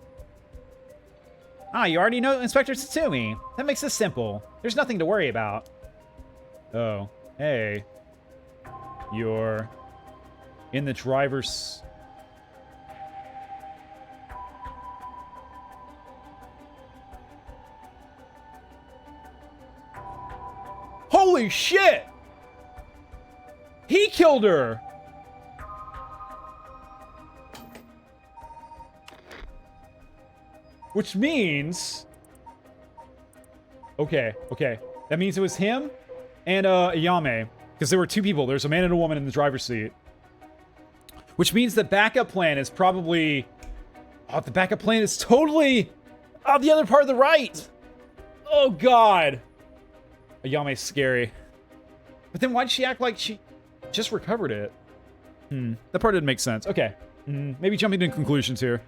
Ah, you already know Inspector Tatsumi. That makes this simple. There's nothing to worry about. Oh, hey. You're in the driver's... Holy shit! He killed her! Which means... Okay. That means it was him and Ayame. Because there were two people. There's a man and a woman in the driver's seat. Which means the backup plan is probably... Oh, the backup plan is totally... Oh, the other part of the right! Oh, God! Ayame's scary. But then why did she act like she just recovered it? That part didn't make sense. Okay. Maybe jumping to conclusions here.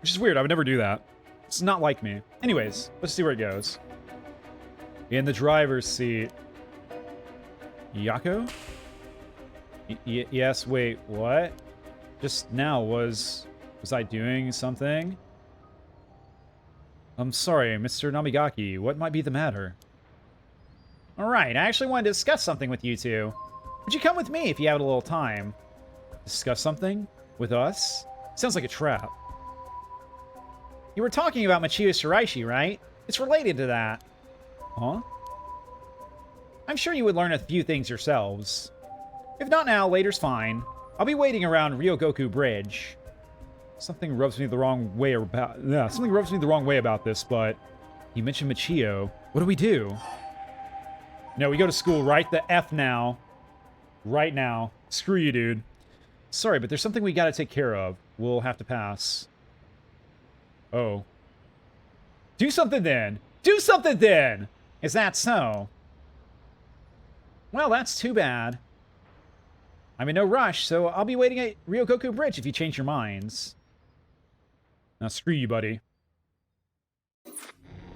Which is weird. I would never do that. It's not like me. Anyways, let's see where it goes. In the driver's seat. Yako? Yes, wait, what? Just now, was I doing something? I'm sorry, Mr. Namigaki, what might be the matter? Alright, I actually wanted to discuss something with you two. Would you come with me if you have a little time? Discuss something? With us? Sounds like a trap. You were talking about Michio Shiraishi, right? It's related to that. Huh? I'm sure you would learn a few things yourselves. If not now, later's fine. I'll be waiting around Ryogoku Bridge. Something rubs me the wrong way about this, but you mentioned Michio. What do we do? No, we go to school right the F now. Right now. Screw you, dude. Sorry, but there's something we gotta take care of. We'll have to pass. Oh. Do something then! Do something then! Is that so? Well, that's too bad. I'm in no rush, so I'll be waiting at Ryogoku Bridge if you change your minds. Now, screw you, buddy.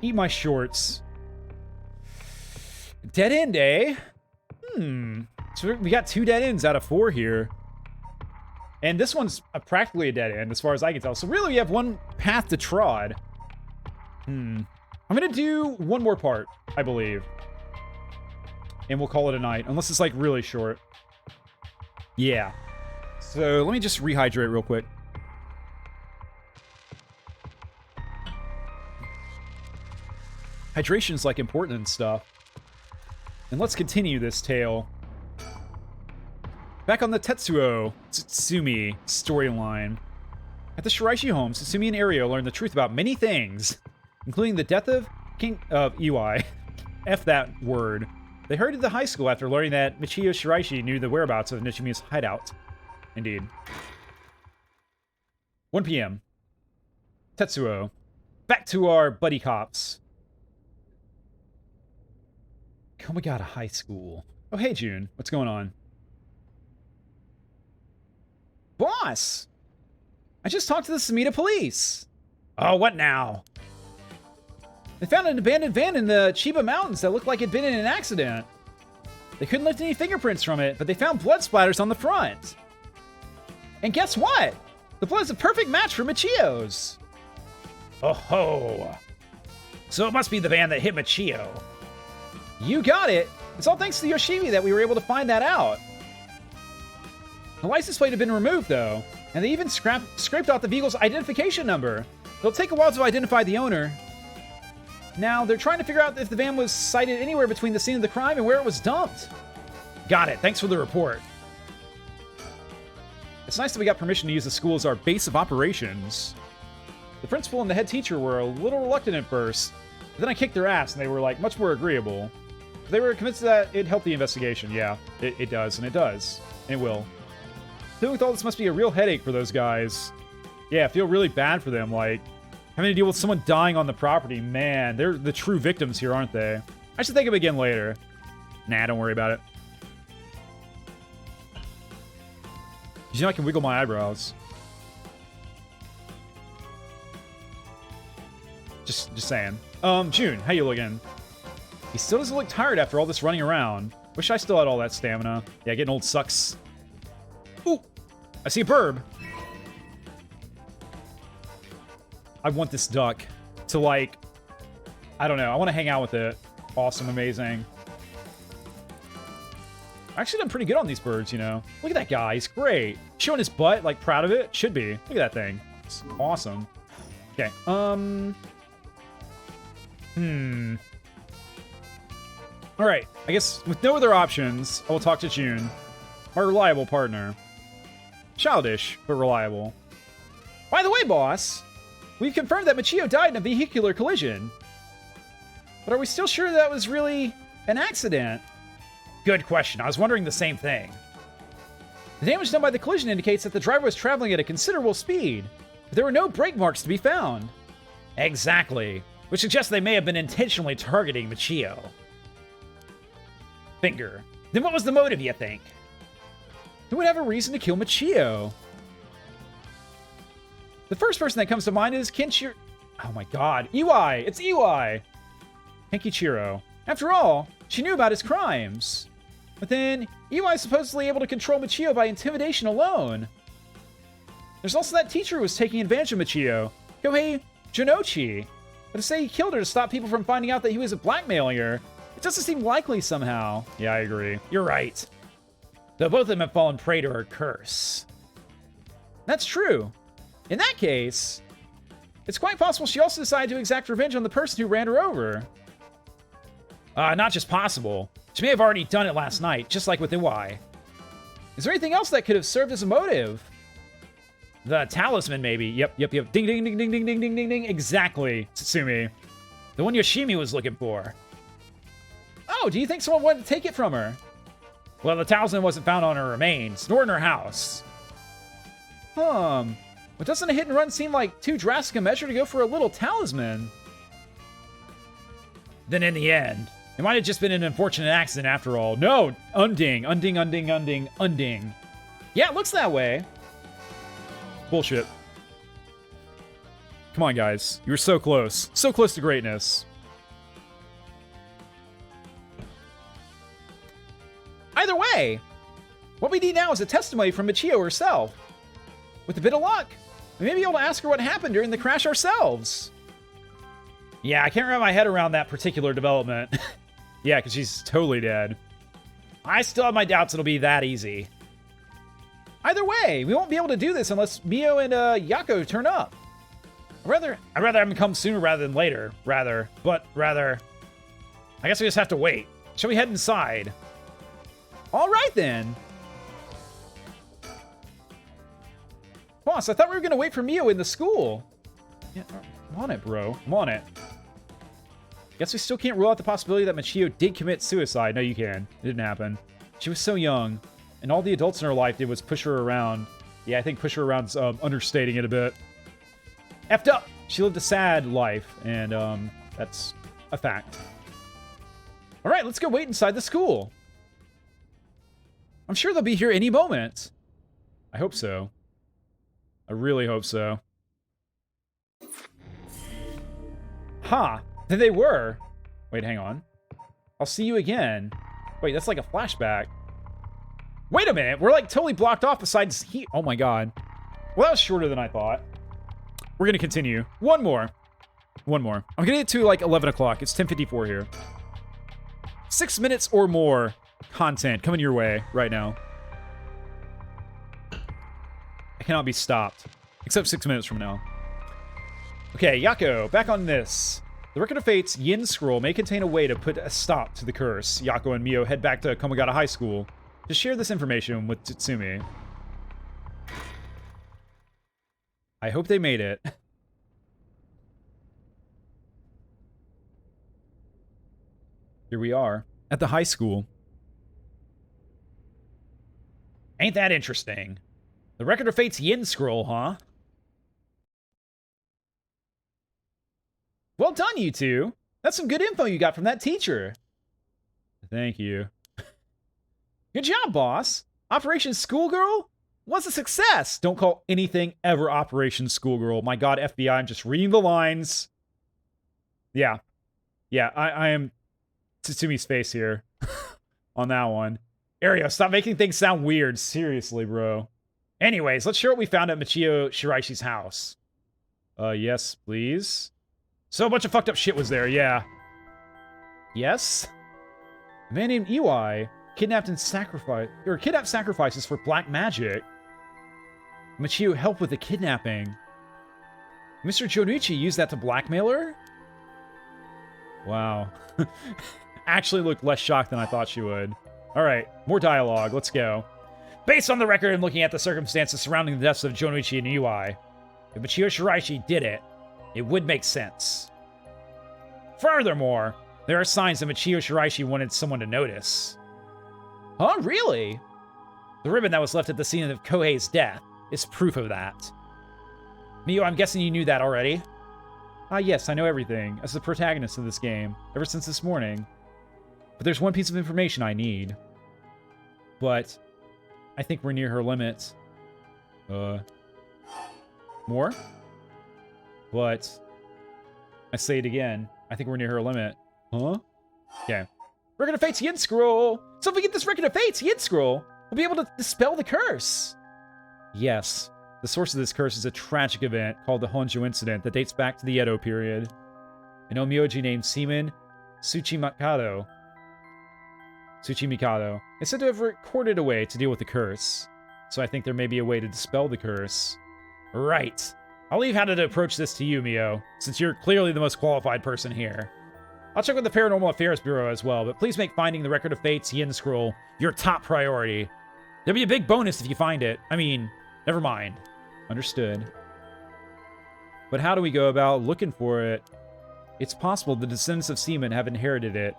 Eat my shorts. Dead end, eh? So we got 2 dead ends out of 4 here. And this one's practically a dead end, as far as I can tell. So really, we have 1 path to trod. I'm gonna do 1 more part, I believe. And we'll call it a night, unless it's, like, really short. Yeah. So, let me just rehydrate real quick. Hydration's, like, important and stuff. And let's continue this tale. Back on the Tetsuo Tatsumi storyline. At the Shiraishi home, Tatsumi and Ario learn the truth about many things, including the death of King of Iwai. F that word. They hurried to the high school after learning that Michio Shiraishi knew the whereabouts of Nishimi's hideout. Indeed. 1 p.m. Tetsuo. Back to our buddy cops. Komagata High School. Oh, hey, June. What's going on? Boss! I just talked to the Sumida police. Oh, what now? They found an abandoned van in the Chiba Mountains that looked like it'd been in an accident. They couldn't lift any fingerprints from it, but they found blood splatters on the front. And guess what? The blood's a perfect match for Michio's. Oh ho! So it must be the van that hit Michio. You got it! It's all thanks to Yoshimi that we were able to find that out. The license plate had been removed, though, and they even scraped off the vehicle's identification number. It'll take a while to identify the owner. Now, they're trying to figure out if the van was sighted anywhere between the scene of the crime and where it was dumped. Got it. Thanks for the report. It's nice that we got permission to use the school as our base of operations. The principal and the head teacher were a little reluctant at first, but then I kicked their ass and they were, like, much more agreeable. They were convinced that it'd help the investigation. Yeah, it does, and it does. And it will. Dealing with all this must be a real headache for those guys. Yeah, I feel really bad for them, like, having to deal with someone dying on the property. Man, they're the true victims here, aren't they? I should think of it again later. Nah, don't worry about it. You know I can wiggle my eyebrows. Just saying. June, how you looking? He still doesn't look tired after all this running around. Wish I still had all that stamina. Yeah, getting old sucks. Ooh, I see a burb. I want this duck to, like, I don't know. I want to hang out with it. Awesome, amazing. I've actually done pretty good on these birds, you know. Look at that guy. He's great. Showing his butt, like, proud of it. Should be. Look at that thing. It's awesome. Okay. Alright. I guess with no other options, I will talk to June. My reliable partner. Childish, but reliable. By the way, boss, we've confirmed that Michio died in a vehicular collision. But are we still sure that was really an accident? Good question. I was wondering the same thing. The damage done by the collision indicates that the driver was traveling at a considerable speed, but there were no brake marks to be found. Exactly. Which suggests they may have been intentionally targeting Michio. Finger. Then what was the motive, you think? Who would have a reason to kill Michio? The first person that comes to mind is Kenshiro. Oh my god. Iwai! It's Iwai! Kenkichiro. After all, she knew about his crimes. But then, Iwai is supposedly able to control Michio by intimidation alone. There's also that teacher who was taking advantage of Michio, Kohei Jonochi. But to say he killed her to stop people from finding out that he was blackmailing her, it doesn't seem likely somehow. Yeah, I agree. You're right. Though both of them have fallen prey to her curse. That's true. In that case, it's quite possible she also decided to exact revenge on the person who ran her over. Not just possible. She may have already done it last night, just like with Iwai. Is there anything else that could have served as a motive? The talisman, maybe. Yep. Ding, ding, ding, ding, ding, ding, ding, ding, ding. Exactly, Tsutsumi. The one Yoshimi was looking for. Oh, do you think someone wanted to take it from her? Well, the talisman wasn't found on her remains, nor in her house. But doesn't a hit and run seem like too drastic a measure to go for a little talisman? Then in the end, it might have just been an unfortunate accident after all. No! Unding. Yeah, it looks that way. Bullshit. Come on, guys. You were so close. So close to greatness. Either way, what we need now is a testimony from Michio herself. With a bit of luck, we may be able to ask her what happened during the crash ourselves. Yeah, I can't wrap my head around that particular development. Yeah, because she's totally dead. I still have my doubts it'll be that easy. Either way, we won't be able to do this unless Mio and Yako turn up. I'd rather have them come sooner rather than later. I guess we just have to wait. Shall we head inside? All right, then. Boss, I thought we were going to wait for Mio in the school. Yeah, I'm on it, bro. I'm on it. Guess we still can't rule out the possibility that Michio did commit suicide. No, you can. It didn't happen. She was so young, and all the adults in her life did was push her around. Yeah, I think push her around's understating it a bit. Effed up! She lived a sad life, and that's a fact. Alright, let's go wait inside the school. I'm sure they'll be here any moment. I hope so. I really hope so. Ha! There they were! Wait, hang on. I'll see you again. Wait, that's like a flashback. Wait a minute! We're like totally blocked off besides he- Oh my god. Well, that was shorter than I thought. We're gonna continue. One more. I'm gonna get to like 11 o'clock. It's 10:54 here. 6 minutes or more content coming your way right now. I cannot be stopped. Except 6 minutes from now. Okay, Yako, back on this. The Record of Fate's Yin Scroll may contain a way to put a stop to the curse. Yako and Mio head back to Komagata High School to share this information with Tatsumi. I hope they made it. Here we are, at the high school. Ain't that interesting? The Record of Fate's Yin Scroll, huh? Well done, you two. That's some good info you got from that teacher. Thank you. Good job, boss. Operation Schoolgirl was a success. Don't call anything ever Operation Schoolgirl. My god, FBI, I'm just reading the lines. Yeah. Yeah, I am Tsumi's face here on that one. Ario, stop making things sound weird. Seriously, bro. Anyways, let's share what we found at Michio Shiraishi's house. Yes, please. So a bunch of fucked up shit was there, yeah. Yes? A man named Iwai kidnapped sacrifices for black magic. Michio helped with the kidnapping. Mr. Jonichi used that to blackmail her? Wow. Actually looked less shocked than I thought she would. Alright, more dialogue, let's go. Based on the record and looking at the circumstances surrounding the deaths of Jonichi and Iwai, if Michio Shiraishi did it, it would make sense. Furthermore, there are signs that Michio Shiraishi wanted someone to notice. Huh, really? The ribbon that was left at the scene of Kohei's death is proof of that. Mio, I'm guessing you knew that already? Ah, yes, I know everything, as the protagonist of this game, ever since this morning. But there's one piece of information I need. But I think we're near her limit. More? But I say it again. I think we're near her limit. Huh? Okay. Record of Fate's Yin Scroll! So if we get this Record of Fate's Yin Scroll, we'll be able to dispel the curse! Yes. The source of this curse is a tragic event called the Honjo Incident that dates back to the Edo period. An omyoji named Seaman Tsuchimikado is said to have recorded a way to deal with the curse. So I think there may be a way to dispel the curse. Right. I'll leave how to approach this to you, Mio, since you're clearly the most qualified person here. I'll check with the Paranormal Affairs Bureau as well, but please make finding the Record of Fate's Yin Scroll your top priority. There'll be a big bonus if you find it. I mean, never mind. Understood. But how do we go about looking for it? It's possible the descendants of Seaman have inherited it,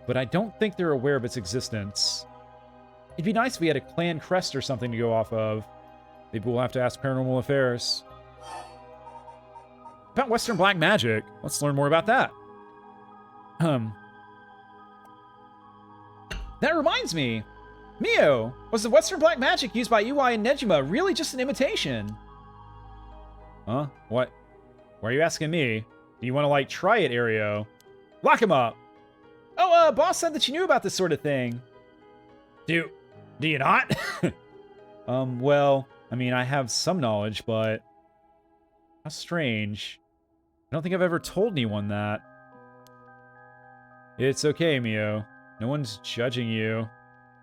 but I don't think they're aware of its existence. It'd be nice if we had a clan crest or something to go off of. Maybe we'll have to ask Paranormal Affairs. About Western black magic. Let's learn more about that. That reminds me. Mio, was the Western black magic used by Iwai and Nejima really just an imitation? Huh? What? Why are you asking me? Do you want to, like, try it, Ario? Lock him up! Oh, boss said that you knew about this sort of thing. Do you not? Well, I mean, I have some knowledge, but... How strange. I don't think I've ever told anyone that. It's okay, Mio. No one's judging you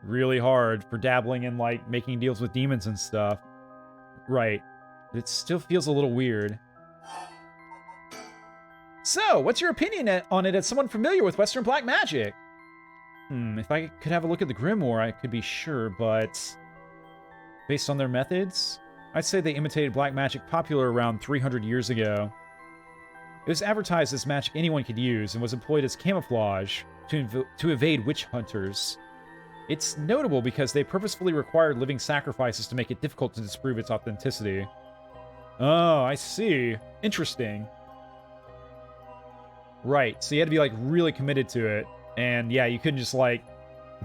really hard for dabbling in, like, making deals with demons and stuff. Right. But it still feels a little weird. So, what's your opinion on it as someone familiar with Western black magic? If I could have a look at the Grimoire, I could be sure, but... Based on their methods, I'd say they imitated black magic popular around 300 years ago. It was advertised as magic anyone could use and was employed as camouflage to evade witch hunters. It's notable because they purposefully required living sacrifices to make it difficult to disprove its authenticity. Oh, I see. Interesting. Right, so you had to be, like, really committed to it. And, yeah, you couldn't just, like,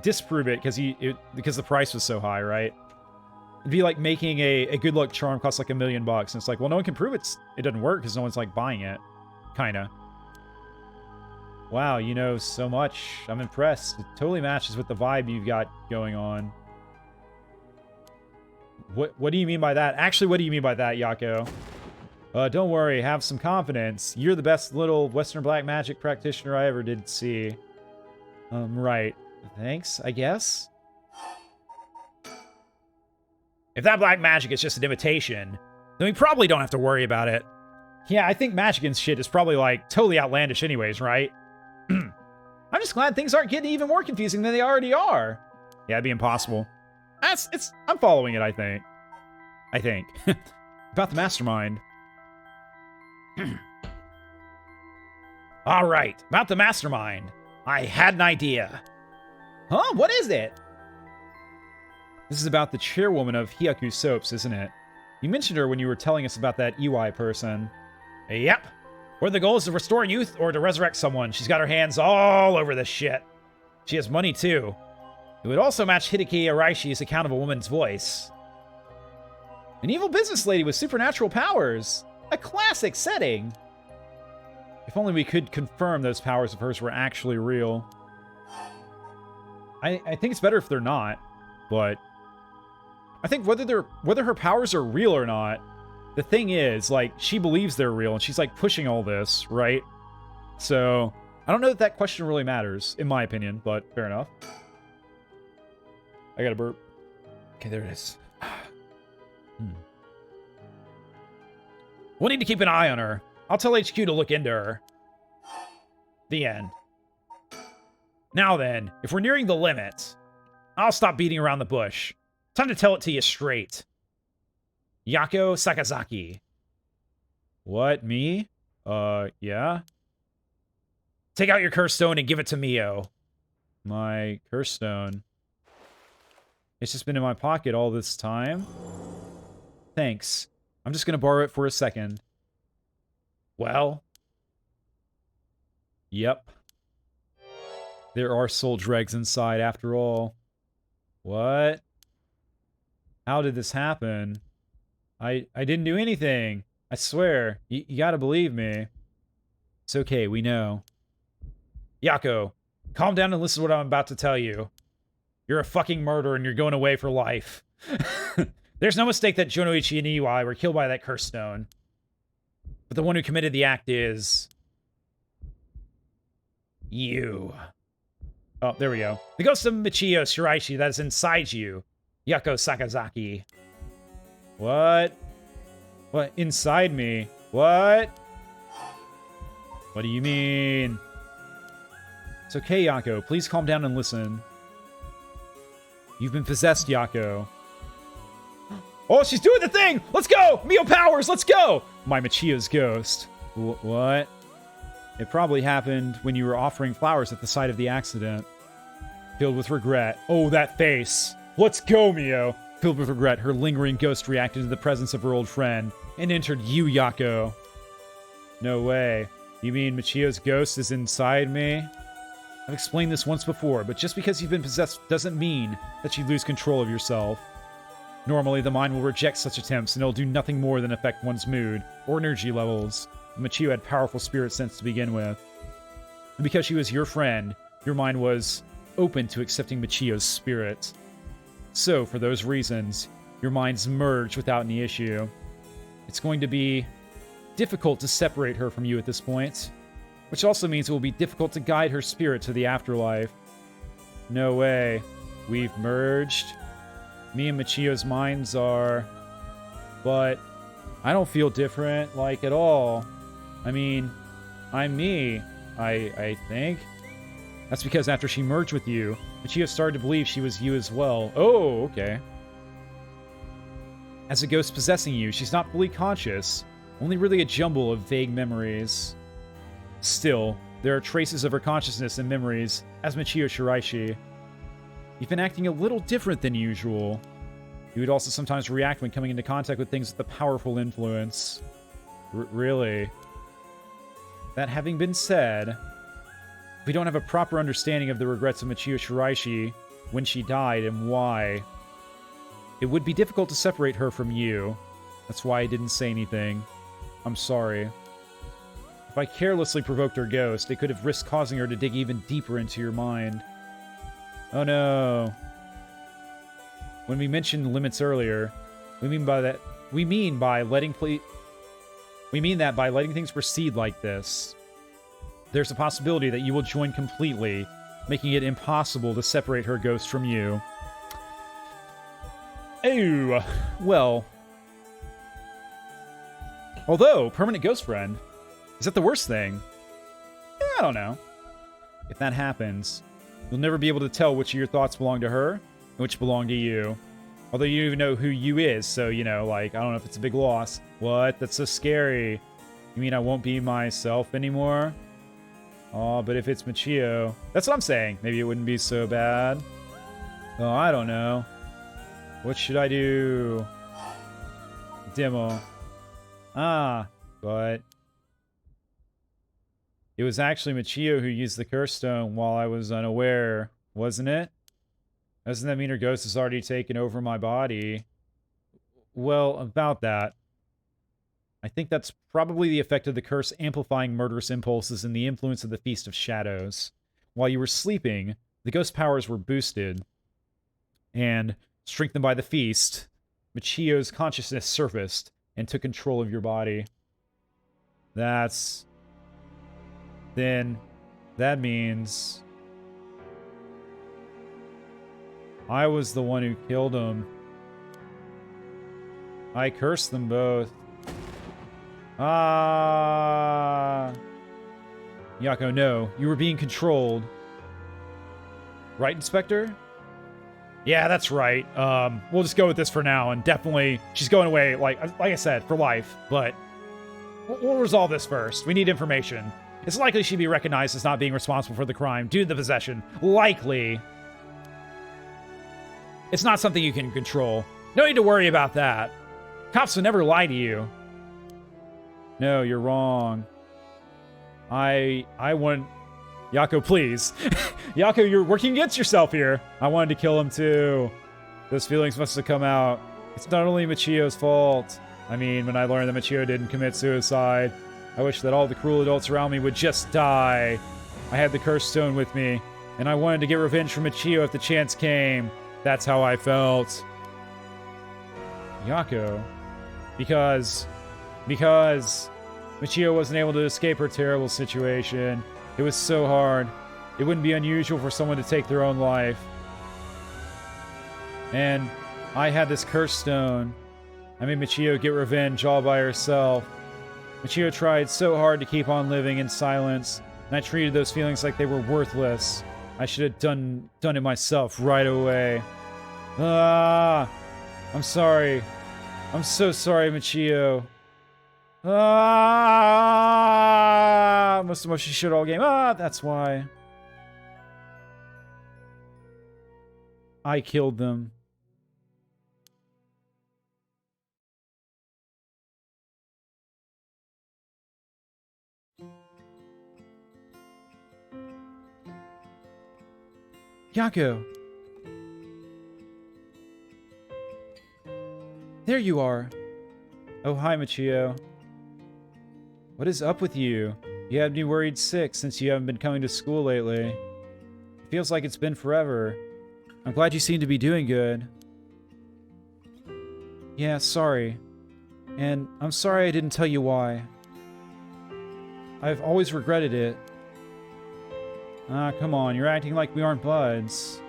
disprove it because the price was so high, right? It'd be like making a good luck charm costs, like, $1 million. And it's like, well, no one can prove it doesn't work because no one's, like, buying it. Kinda. Wow, you know so much. I'm impressed. It totally matches with the vibe you've got going on. What do you mean by that? Actually, what do you mean by that, Yako? Don't worry, have some confidence. You're the best little Western black magic practitioner I ever did see. Right. Thanks, I guess? If that black magic is just an imitation, then we probably don't have to worry about it. Yeah, I think magic and shit is probably, like, totally outlandish anyways, right? I'm just glad things aren't getting even more confusing than they already are. Yeah, it'd be impossible. I'm following it, I think. About the mastermind. Alright, about the mastermind. I had an idea. Huh? What is it? This is about the chairwoman of Hyaku Soaps, isn't it? You mentioned her when you were telling us about that Iwai person. Yep. Whether the goal is to restore youth or to resurrect someone, she's got her hands all over this shit. She has money, too. It would also match Hideki Araishi's account of a woman's voice. An evil business lady with supernatural powers. A classic setting. If only we could confirm those powers of hers were actually real. I think it's better if they're not, but I think whether her powers are real or not, the thing is, like, she believes they're real, and she's, like, pushing all this, right? So, I don't know that question really matters, in my opinion, but fair enough. I gotta burp. Okay, there it is. We'll need to keep an eye on her. I'll tell HQ to look into her. The end. Now then, if we're nearing the limit, I'll stop beating around the bush. Time to tell it to you straight. Yako Sakazaki. What, me? Yeah? Take out your curse stone and give it to Mio. My curse stone? It's just been in my pocket all this time? Thanks. I'm just gonna borrow it for a second. Well? Yep. There are soul dregs inside after all. What? How did this happen? I didn't do anything. I swear. You gotta believe me. It's okay, we know. Yako, calm down and listen to what I'm about to tell you. You're a fucking murderer and you're going away for life. There's no mistake that Jonoichi and Iwai were killed by that curse stone. But the one who committed the act is... you. Oh, there we go. The ghost of Michio Shiraishi that is inside you. Yako Sakazaki. What? What? Inside me? What? What do you mean? It's okay, Yako. Please calm down and listen. You've been possessed, Yako. Oh, she's doing the thing! Let's go! Mio powers, let's go! My Michio's ghost. What? It probably happened when you were offering flowers at the site of the accident. Filled with regret. Oh, that face. Let's go, Mio. Filled with regret, her lingering ghost reacted to the presence of her old friend and entered you, Yako. No way. You mean Michio's ghost is inside me? I've explained this once before, but just because you've been possessed doesn't mean that you lose control of yourself. Normally, the mind will reject such attempts, and it'll do nothing more than affect one's mood or energy levels. Michio had powerful spirit sense to begin with. And because she was your friend, your mind was open to accepting Michio's spirit. So, for those reasons, your minds merge without any issue. It's going to be difficult to separate her from you at this point, which also means it will be difficult to guide her spirit to the afterlife. No way. We've merged. Me and Michio's minds are... But I don't feel different, like, at all. I mean, I'm me, I think. That's because after she merged with you, Michio started to believe she was you as well. Oh, okay. As a ghost possessing you, she's not fully conscious, only really a jumble of vague memories. Still, there are traces of her consciousness and memories as Michio Shiraishi. You've been acting a little different than usual. You would also sometimes react when coming into contact with things with a powerful influence. Really? That having been said, if we don't have a proper understanding of the regrets of Michio Shiraishi, when she died and why, it would be difficult to separate her from you. That's why I didn't say anything. I'm sorry. If I carelessly provoked her ghost, it could have risked causing her to dig even deeper into your mind. Oh no. When we mentioned limits earlier, we mean that by letting things proceed like this, there's a possibility that you will join completely, making it impossible to separate her ghost from you. Oh, well. Although, permanent ghost friend, is that the worst thing? I don't know. If that happens, you'll never be able to tell which of your thoughts belong to her and which belong to you. Although you don't even know who you is, so, you know, like, I don't know if it's a big loss. What? That's so scary. You mean I won't be myself anymore? Oh, but if it's Michio... That's what I'm saying. Maybe it wouldn't be so bad. Oh, I don't know. What should I do? Demo. But... It was actually Michio who used the curse stone while I was unaware, wasn't it? Doesn't that mean her ghost has already taken over my body? Well, about that. I think that's probably the effect of the curse amplifying murderous impulses and the influence of the Feast of Shadows. While you were sleeping, the ghost powers were boosted. And, strengthened by the feast, Michio's consciousness surfaced and took control of your body. Then, that means... I was the one who killed him. I cursed them both. Yako, no. You were being controlled. Right, Inspector? Yeah, that's right. We'll just go with this for now, and definitely... She's going away, like I said, for life, but... We'll resolve this first. We need information. It's likely she'd be recognized as not being responsible for the crime due to the possession. Likely. It's not something you can control. No need to worry about that. Cops would never lie to you. No, you're wrong. I want... Yako, please. Yako, you're working against yourself here. I wanted to kill him too. Those feelings must have come out. It's not only Michio's fault. I mean, when I learned that Michio didn't commit suicide, I wish that all the cruel adults around me would just die. I had the cursed stone with me, and I wanted to get revenge from Michio if the chance came. That's how I felt. Yako. Because Michio wasn't able to escape her terrible situation. It was so hard. It wouldn't be unusual for someone to take their own life. And I had this cursed stone. I made Michio get revenge all by herself. Michio tried so hard to keep on living in silence, and I treated those feelings like they were worthless. I should have done it myself right away. I'm sorry. I'm so sorry, Michio. Most of what she showed all game. That's why. I killed them. Yako. There you are. Oh, hi, Michio. What is up with you? You have me worried sick since you haven't been coming to school lately. It feels like it's been forever. I'm glad you seem to be doing good. Yeah, sorry. And I'm sorry I didn't tell you why. I've always regretted it. Come on, you're acting like we aren't buds.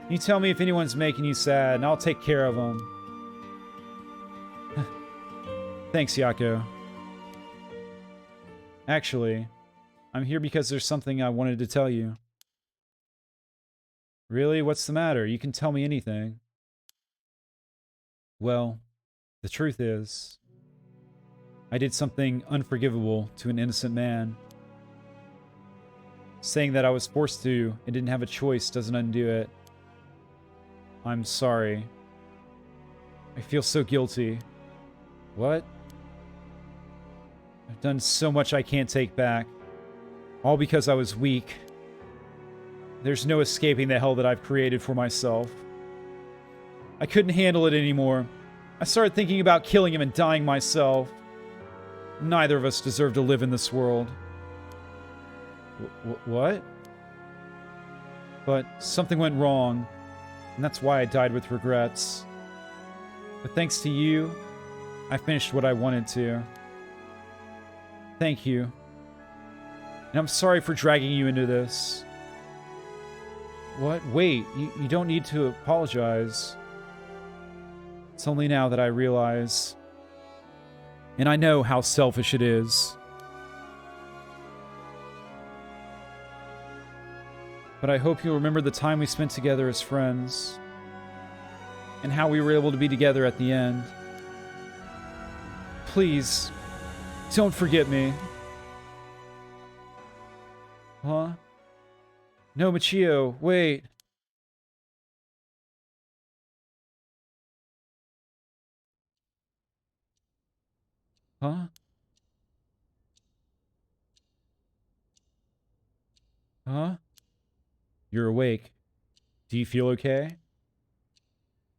You tell me if anyone's making you sad, and I'll take care of them. Thanks, Yako. Actually, I'm here because there's something I wanted to tell you. Really? What's the matter? You can tell me anything. Well, the truth is, I did something unforgivable to an innocent man. Saying that I was forced to and didn't have a choice doesn't undo it. I'm sorry. I feel so guilty. What? I've done so much I can't take back. All because I was weak. There's no escaping the hell that I've created for myself. I couldn't handle it anymore. I started thinking about killing him and dying myself. Neither of us deserve to live in this world. What? But something went wrong, and that's why I died with regrets. But thanks to you, I finished what I wanted to. Thank you. And I'm sorry for dragging you into this. What? Wait, you don't need to apologize. It's only now that I realize. And I know how selfish it is. But I hope you'll remember the time we spent together as friends. And how we were able to be together at the end. Please, don't forget me. Huh? No, Michio, wait. Huh? Huh? You're awake. Do you feel okay?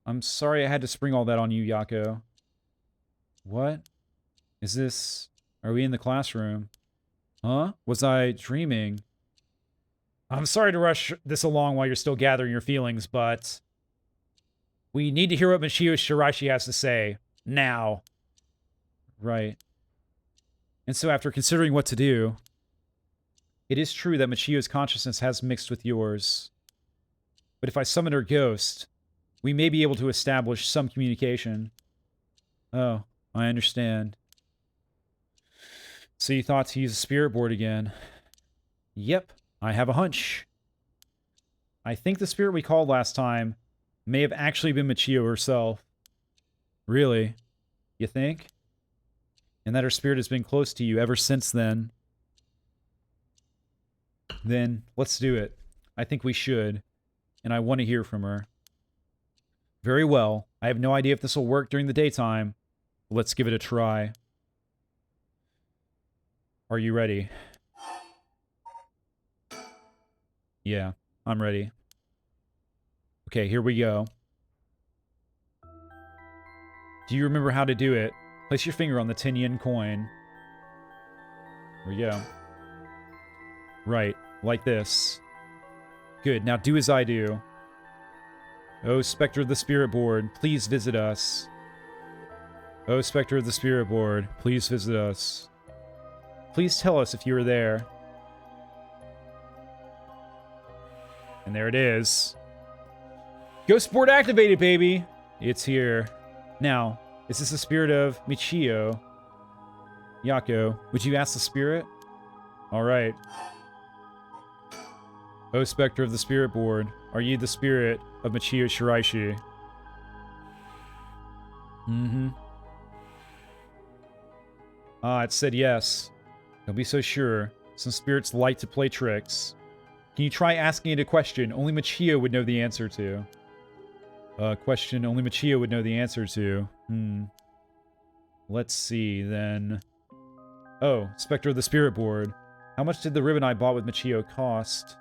I'm sorry I had to spring all that on you, Yako. What? Is this... Are we in the classroom? Huh? Was I dreaming? I'm sorry to rush this along while you're still gathering your feelings, but... We need to hear what Michio Shiraishi has to say. Now. Right. And so after considering what to do... It is true that Michio's consciousness has mixed with yours. But if I summon her ghost, we may be able to establish some communication. Oh, I understand. So you thought to use a spirit board again. Yep, I have a hunch. I think the spirit we called last time may have actually been Michio herself. Really? You think? And that her spirit has been close to you ever since then. Then, let's do it. I think we should. And I want to hear from her. Very well. I have no idea if this will work during the daytime. Let's give it a try. Are you ready? Yeah, I'm ready. Okay, here we go. Do you remember how to do it? Place your finger on the 10-yen coin. Here we go. Right, like this. Good, now do as I do. Oh, Spectre of the Spirit Board, please visit us. Oh, Spectre of the Spirit Board, please visit us. Please tell us if you were there. And there it is. Ghost board activated, baby! It's here. Now, is this the spirit of Michio? Yako, would you ask the spirit? Alright. Oh, Spectre of the Spirit Board, are you the spirit of Michio Shiraishi? Mm-hmm. Ah, it said yes. Don't be so sure. Some spirits like to play tricks. Can you try asking it a question only Michio would know the answer to? Question only Michio would know the answer to. Let's see, then. Oh, Spectre of the Spirit Board. How much did the ribbon I bought with Michio cost?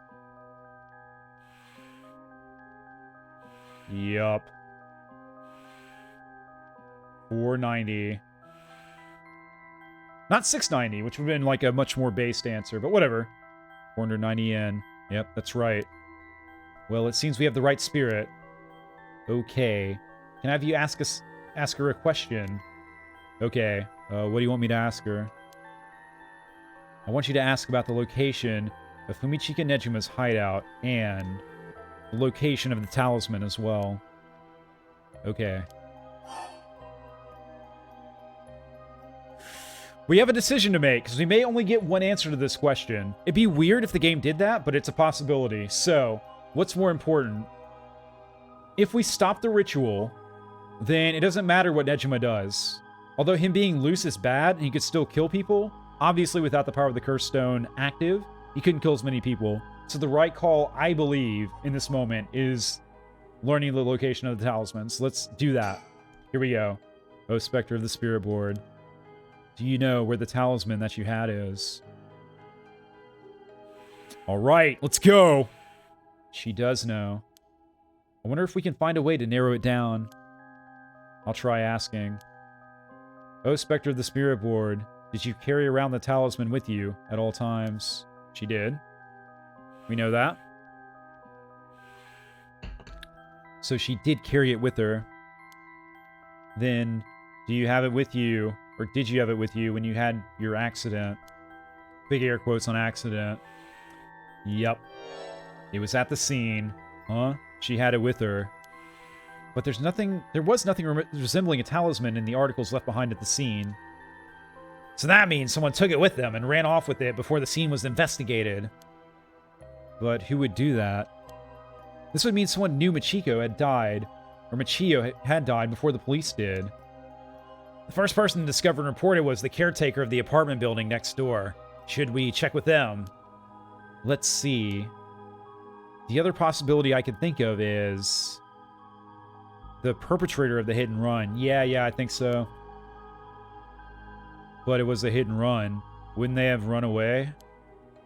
Yup. $4.90. Not $6.90, which would have been like a much more based answer, but whatever. 490 yen. Yep, that's right. Well, it seems we have the right spirit. Okay. Can I have you ask her a question? Okay. What do you want me to ask her? I want you to ask about the location of Fumichika Nejima's hideout and the location of the talisman as well. Okay. We have a decision to make, because we may only get one answer to this question. It'd be weird if the game did that, but it's a possibility. So, what's more important? If we stop the ritual, then it doesn't matter what Nejima does. Although him being loose is bad, and he could still kill people, obviously without the power of the Cursed Stone active, he couldn't kill as many people. So the right call, I believe, in this moment is learning the location of the talismans. Let's do that. Here we go. Oh, Spectre of the Spirit Board. Do you know where the talisman that you had is? All right, let's go. She does know. I wonder if we can find a way to narrow it down. I'll try asking. Oh, Spectre of the Spirit Board, did you carry around the talisman with you at all times? She did. We know that. So she did carry it with her. Then, do you have it with you, or did you have it with you when you had your accident? Big air quotes on accident. Yep. It was at the scene. Huh? She had it with her. But there was nothing resembling a talisman in the articles left behind at the scene. So that means someone took it with them and ran off with it before the scene was investigated. But who would do that? This would mean someone knew Machiko had died, or Machio had died before the police did. The first person to discover and report it was the caretaker of the apartment building next door. Should we check with them? Let's see. The other possibility I could think of is the perpetrator of the hit and run. Yeah, I think so. But it was a hit and run. Wouldn't they have run away?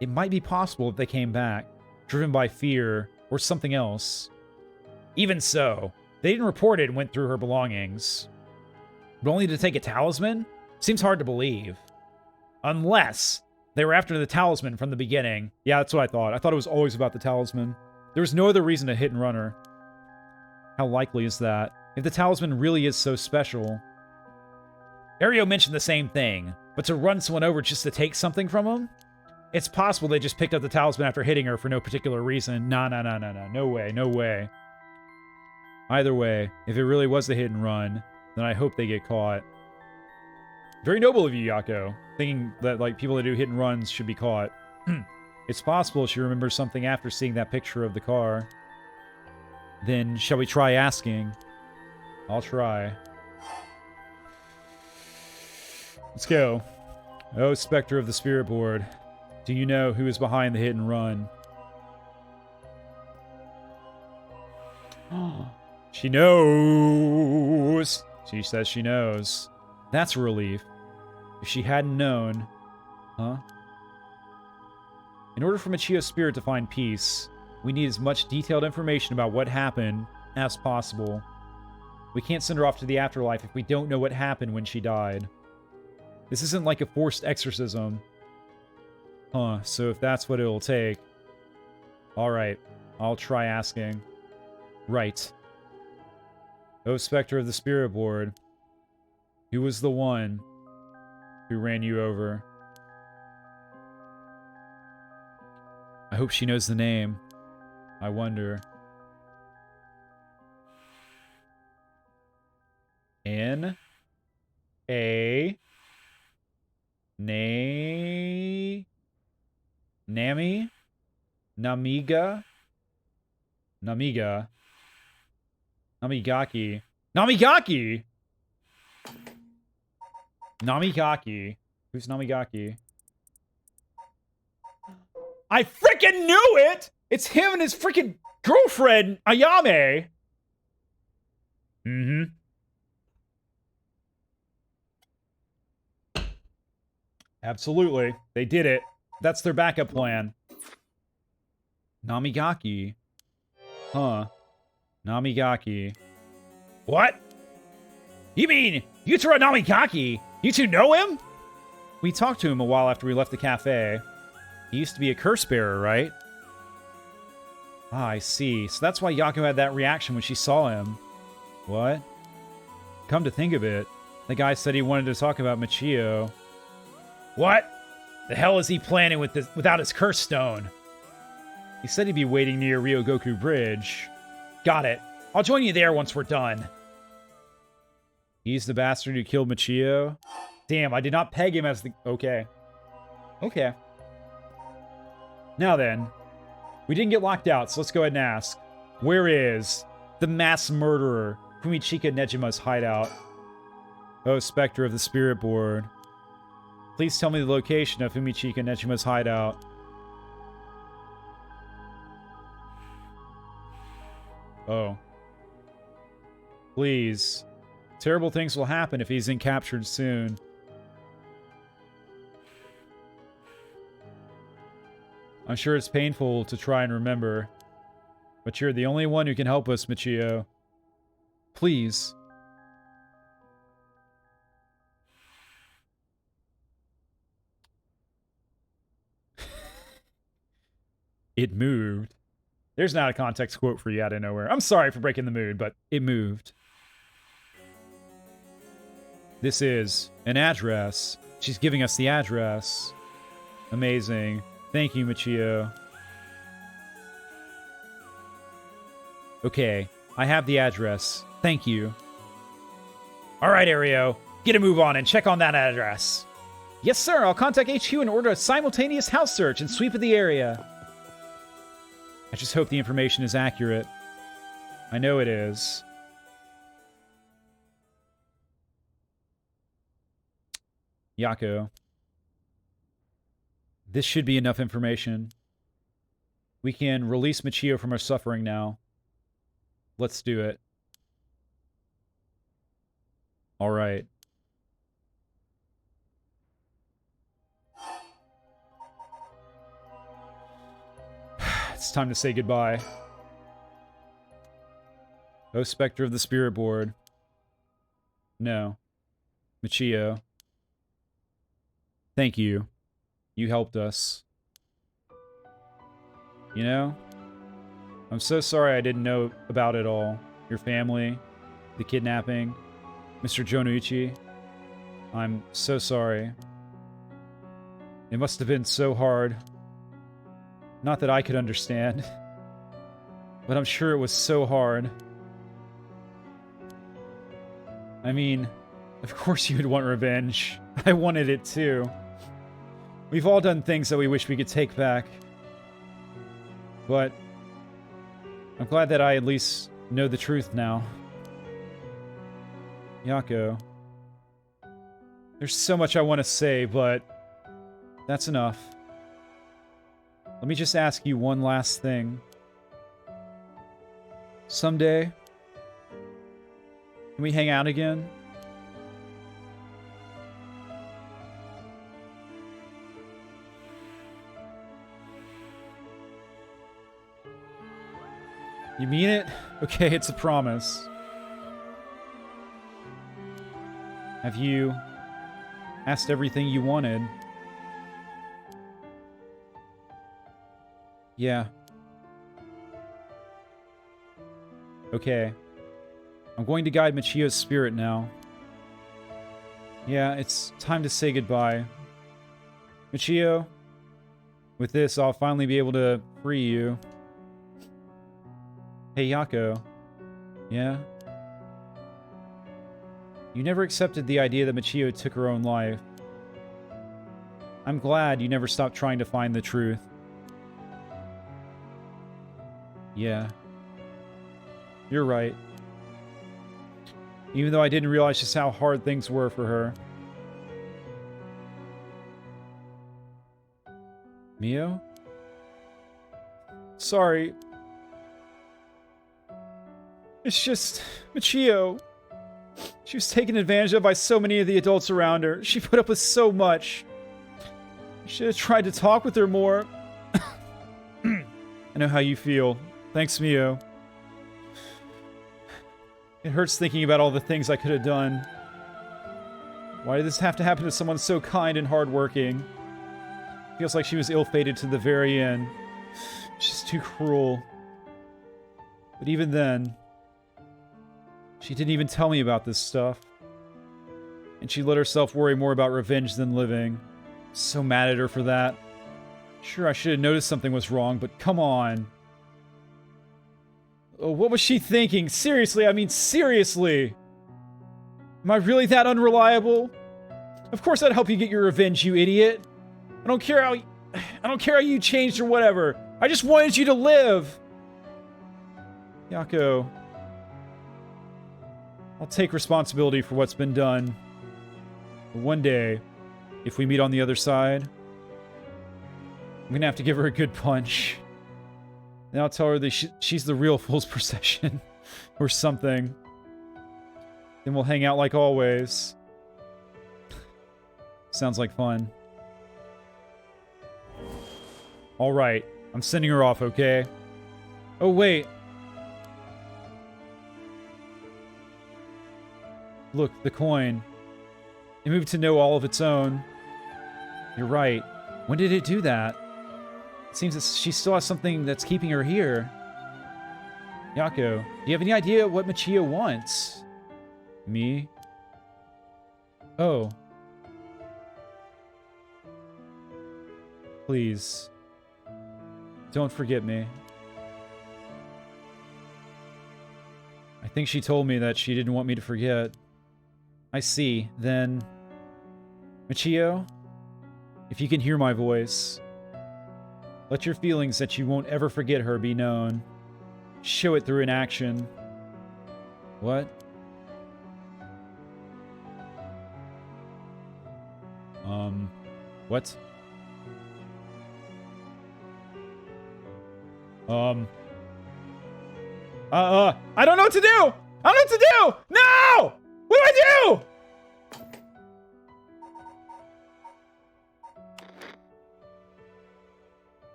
It might be possible if they came back, driven by fear or something else. Even so, they didn't report it and went through her belongings. But only to take a talisman? Seems hard to believe. Unless they were after the talisman from the beginning. Yeah, that's what I thought. I thought it was always about the talisman. There was no other reason to hit and run her. How likely is that? If the talisman really is so special. Ario mentioned the same thing, but to run someone over just to take something from them? It's possible they just picked up the talisman after hitting her for no particular reason. No. No way. Either way, if it really was the hit and run, then I hope they get caught. Very noble of you, Yako. Thinking that, like, people that do hit and runs should be caught. It's possible she remembers something after seeing that picture of the car. Then, shall we try asking? I'll try. Let's go. Oh, Spectre of the Spirit Board. Do you know who is behind the hit and run? She knows! She says she knows. That's a relief. If she hadn't known... Huh? In order for Machio's spirit to find peace, we need as much detailed information about what happened as possible. We can't send her off to the afterlife if we don't know what happened when she died. This isn't like a forced exorcism. Huh, so if that's what it'll take... Alright, I'll try asking. Right. Oh, Spectre of the Spirit Board. Who was the one who ran you over? I hope she knows the name. I wonder. N-A... Nami? Namiga? Namigaki. Namigaki! Namigaki. Who's Namigaki? I freaking knew it! It's him and his freaking girlfriend, Ayame! Mm-hmm. Absolutely. They did it. That's their backup plan. Namigaki. Huh. Namigaki. What? You mean Yutaro Namigaki? You two know him? We talked to him a while after we left the cafe. He used to be a curse bearer, right? Ah, I see. So that's why Yako had that reaction when she saw him. What? Come to think of it, the guy said he wanted to talk about Machio. What? The hell is he planning with this, without his curse stone? He said he'd be waiting near Ryogoku Bridge. Got it. I'll join you there once we're done. He's the bastard who killed Machio? Damn, I did not peg him as the... Okay. Okay. Now then, we didn't get locked out, so let's go ahead and ask. Where is the mass murderer, Fumichika Nejima's hideout? Oh, Spectre of the Spirit Board. Please tell me the location of Fumichika Nechima's hideout. Oh. Please. Terrible things will happen if he isn't captured soon. I'm sure it's painful to try and remember, but you're the only one who can help us, Michio. Please. It moved. There's not a context quote for you out of nowhere. I'm sorry for breaking the mood, but it moved. This is an address. She's giving us the address. Amazing. Thank you, Michio. Okay, I have the address. Thank you. All right, Ario. Get a move on and check on that address. Yes, sir. I'll contact HQ and order a simultaneous house search and sweep of the area. I just hope the information is accurate. I know it is. Yako. This should be enough information. We can release Michio from her suffering now. Let's do it. All right. It's time to say goodbye. Oh, Spectre of the Spirit Board. No. Michio. Thank you. You helped us. You know, I'm so sorry I didn't know about it all. Your family, the kidnapping, Mr. Jonuichi. I'm so sorry. It must have been so hard. Not that I could understand, but I'm sure it was so hard. I mean, of course you would want revenge. I wanted it too. We've all done things that we wish we could take back. But I'm glad that I at least know the truth now. Yako. There's so much I want to say, but that's enough. Let me just ask you one last thing. Someday, can we hang out again? You mean it? Okay, it's a promise. Have you asked everything you wanted? Yeah. Okay. I'm going to guide Michio's spirit now. Yeah, it's time to say goodbye. Michio, with this, I'll finally be able to free you. Hey, Yako. Yeah? You never accepted the idea that Michio took her own life. I'm glad you never stopped trying to find the truth. Yeah. You're right. Even though I didn't realize just how hard things were for her. Mio? Sorry. It's just... Michio. She was taken advantage of by so many of the adults around her. She put up with so much. I should have tried to talk with her more. I know how you feel. Thanks, Mio. It hurts thinking about all the things I could have done. Why did this have to happen to someone so kind and hardworking? Feels like she was ill-fated to the very end. It's just too cruel. But even then, she didn't even tell me about this stuff. And she let herself worry more about revenge than living. So mad at her for that. Sure, I should have noticed something was wrong, but come on. Oh, what was she thinking? Seriously, I mean seriously. Am I really that unreliable? Of course I'd help you get your revenge, you idiot. I don't care how you changed or whatever. I just wanted you to live. Yako. I'll take responsibility for what's been done. But one day, if we meet on the other side, I'm gonna have to give her a good punch. And I'll tell her that she's the real Fool's Procession. Or something. Then we'll hang out like always. Sounds like fun. Alright, I'm sending her off, okay? Oh, wait. Look, the coin. It moved to know all of its own. You're right. When did it do that? It seems that she still has something that's keeping her here. Yako, do you have any idea what Michio wants? Me? Oh. Please. Don't forget me. I think she told me that she didn't want me to forget. I see. Then... Michio? If you can hear my voice, let your feelings that you won't ever forget her be known. Show it through an action. What? What? I don't know what to do! I don't know what to do! No! What do I do?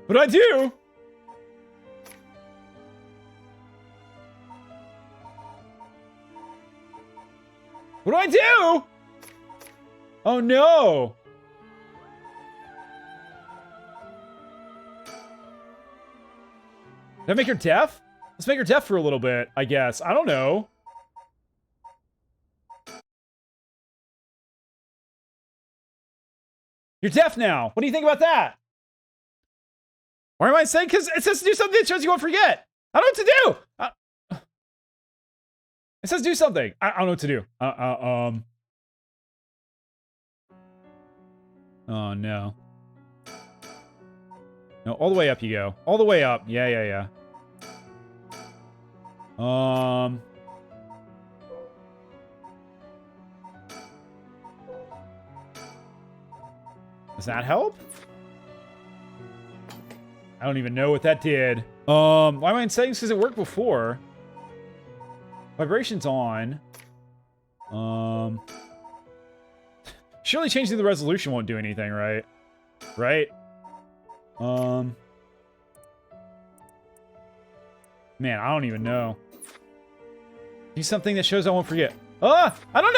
What do I do? What do I do? Oh no! Did I make her deaf? Let's make her deaf for a little bit, I guess. I don't know. You're deaf now. What do you think about that? Why am I saying? Because it says to do something that shows you won't forget. I don't know what to do. It says do something. I don't know what to do. Oh, no. No, all the way up you go. All the way up. Yeah. Does that help? I don't even know what that did. Why am I in settings? Because it worked before. Vibrations on. Surely changing the resolution won't do anything, right? Right? Man, I don't even know. Do something that shows I won't forget. I don't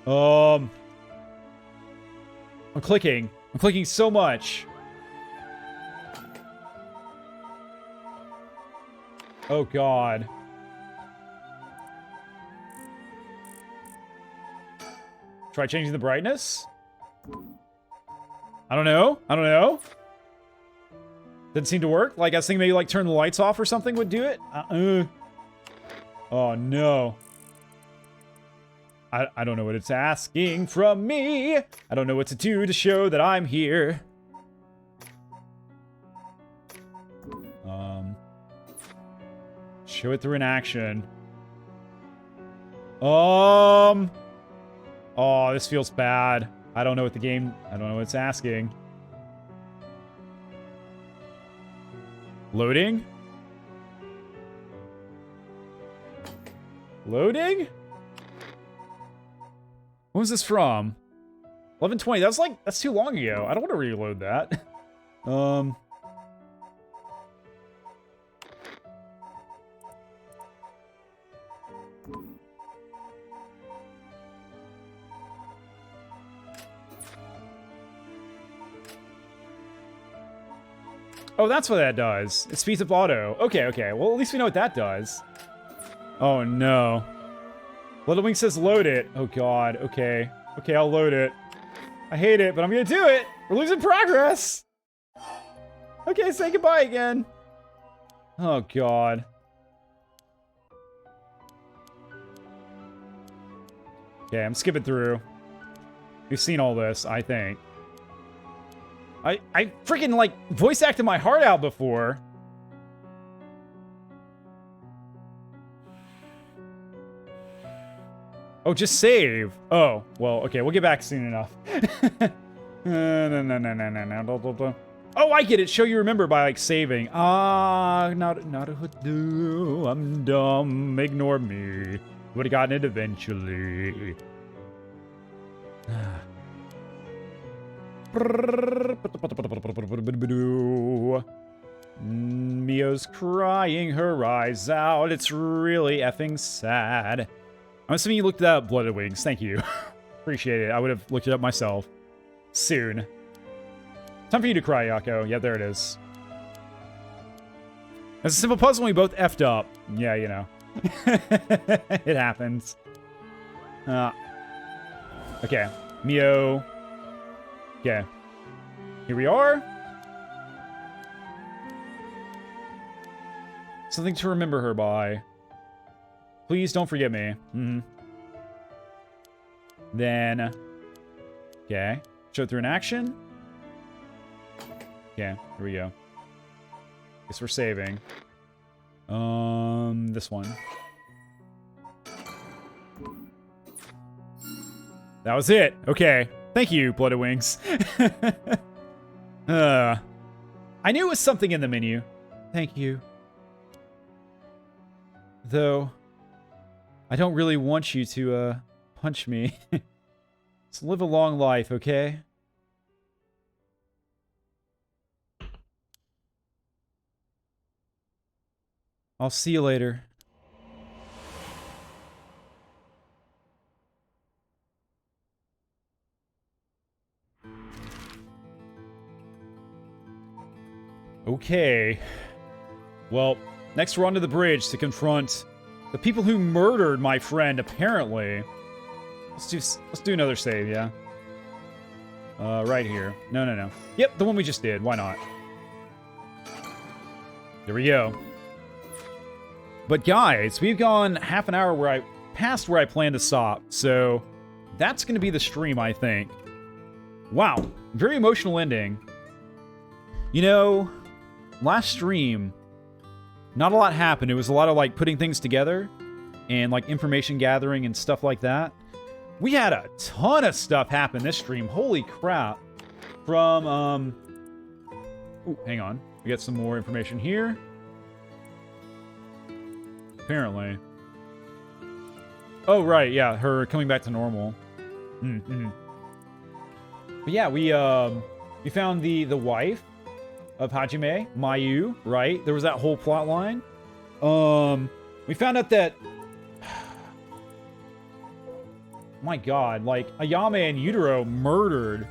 know! I'm clicking. I'm clicking so much. Oh, God. Try changing the brightness? I don't know. Didn't seem to work. Like, I was thinking maybe, like, turn the lights off or something would do it. Oh, no. I don't know what it's asking from me. I don't know what to do to show that I'm here. Show it through an action. Oh, this feels bad. I don't know what it's asking. Loading? Loading? When was this from? 11/20. That's too long ago. I don't want to reload that. Oh, that's what that does. It speeds up auto. Okay. Well, at least we know what that does. Oh, no. Little Wing says load it. Oh, God. Okay, I'll load it. I hate it, but I'm gonna do it. We're losing progress. Okay, say goodbye again. Oh, God. Okay, I'm skipping through. We've seen all this, I think. I freaking, like, voice acted my heart out before. Oh, just save. Oh, well, okay, we'll get back soon enough. No. Oh, I get it. Show you remember by, like, saving. Ah, not a do. I'm dumb. Ignore me. Would have gotten it eventually. Mio's crying her eyes out. It's really effing sad. I'm assuming you looked that up, Blooded Wings. Thank you. Appreciate it. I would have looked it up myself. Soon. Time for you to cry, Yako. Yeah, there it is. It's a simple puzzle we both effed up. Yeah, you know. It happens. Okay. Mio. Okay. Here we are. Something to remember her by. Please don't forget me. Then. Okay. Show through in action. Okay, here we go. Guess we're saving. This one. That was it. Okay. Thank you, Blooded Wings. I knew it was something in the menu. Thank you. Though, I don't really want you to, punch me. Just live a long life, okay? I'll see you later. Okay. Well, next we're onto the bridge to confront the people who murdered my friend, apparently. Let's do another save, yeah? Right here. No. Yep, the one we just did. Why not? There we go. But guys, we've gone half an hour past where I planned to stop, so that's going to be the stream, I think. Wow, very emotional ending. You know, last stream, not a lot happened. It was a lot of, like, putting things together and, like, information gathering and stuff like that. We had a ton of stuff happen this stream. Holy crap. From, ooh, hang on. We got some more information here. Apparently. Oh, right, yeah, her coming back to normal. But yeah, we found the wife of Hajime, Mayu, right? There was that whole plot line. We found out that... My god, like, Ayame and Yutaro murdered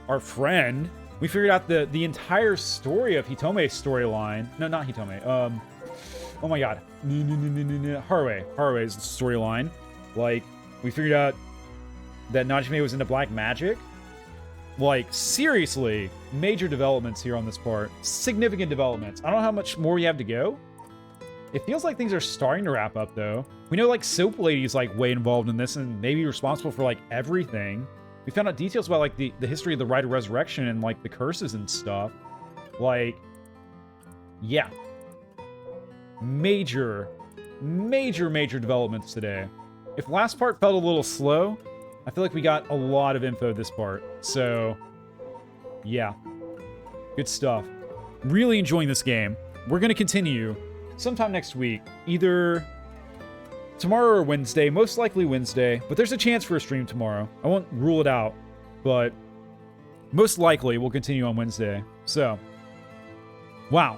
our friend. We figured out the entire story of Hitome's storyline. No, not Hitome. Oh my god. Harue's storyline. Like, we figured out that Najime was into black magic. Like, seriously, major developments here on this part. Significant developments. I don't know how much more we have to go. It feels like things are starting to wrap up, though. We know, like, Soap Lady's, like, way involved in this and maybe responsible for, like, everything. We found out details about, like, the history of the Rite of Resurrection and, like, the curses and stuff. Like, yeah. Major developments today. If last part felt a little slow, I feel like we got a lot of info this part. So, yeah. Good stuff. Really enjoying this game. We're going to continue sometime next week. Either tomorrow or Wednesday. Most likely Wednesday. But there's a chance for a stream tomorrow. I won't rule it out. But most likely we'll continue on Wednesday. So, wow.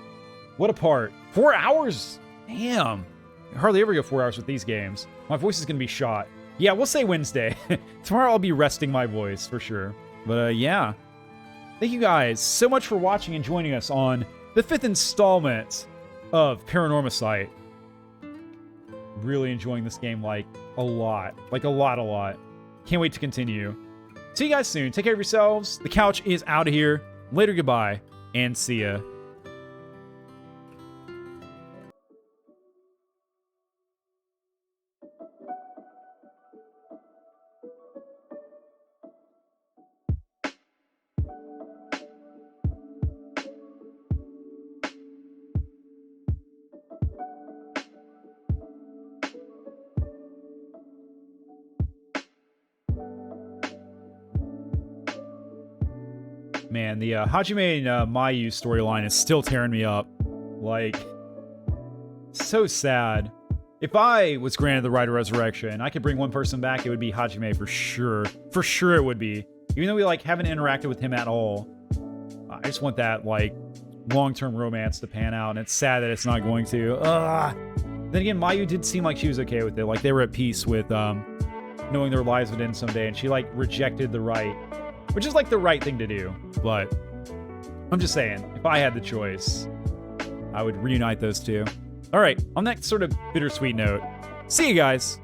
What a part. 4 hours? Damn. I hardly ever go 4 hours with these games. My voice is going to be shot. Yeah, we'll say Wednesday. Tomorrow I'll be resting my voice, for sure. But, yeah. Thank you guys so much for watching and joining us on the 5th installment of PARANORMASIGHT. Really enjoying this game, like, a lot. Like, a lot. Can't wait to continue. See you guys soon. Take care of yourselves. The couch is out of here. Later, goodbye, and see ya. Man, the Hajime and Mayu storyline is still tearing me up. Like, so sad. If I was granted the right of resurrection, I could bring one person back, it would be Hajime for sure. For sure it would be. Even though we, like, haven't interacted with him at all. I just want that, like, long-term romance to pan out, and it's sad that it's not going to. Ugh. Then again, Mayu did seem like she was okay with it. Like, they were at peace with knowing their lives would end someday, and she, like, rejected the right. Which is, like, the right thing to do. But I'm just saying, if I had the choice, I would reunite those two. All right, on that sort of bittersweet note, see you guys.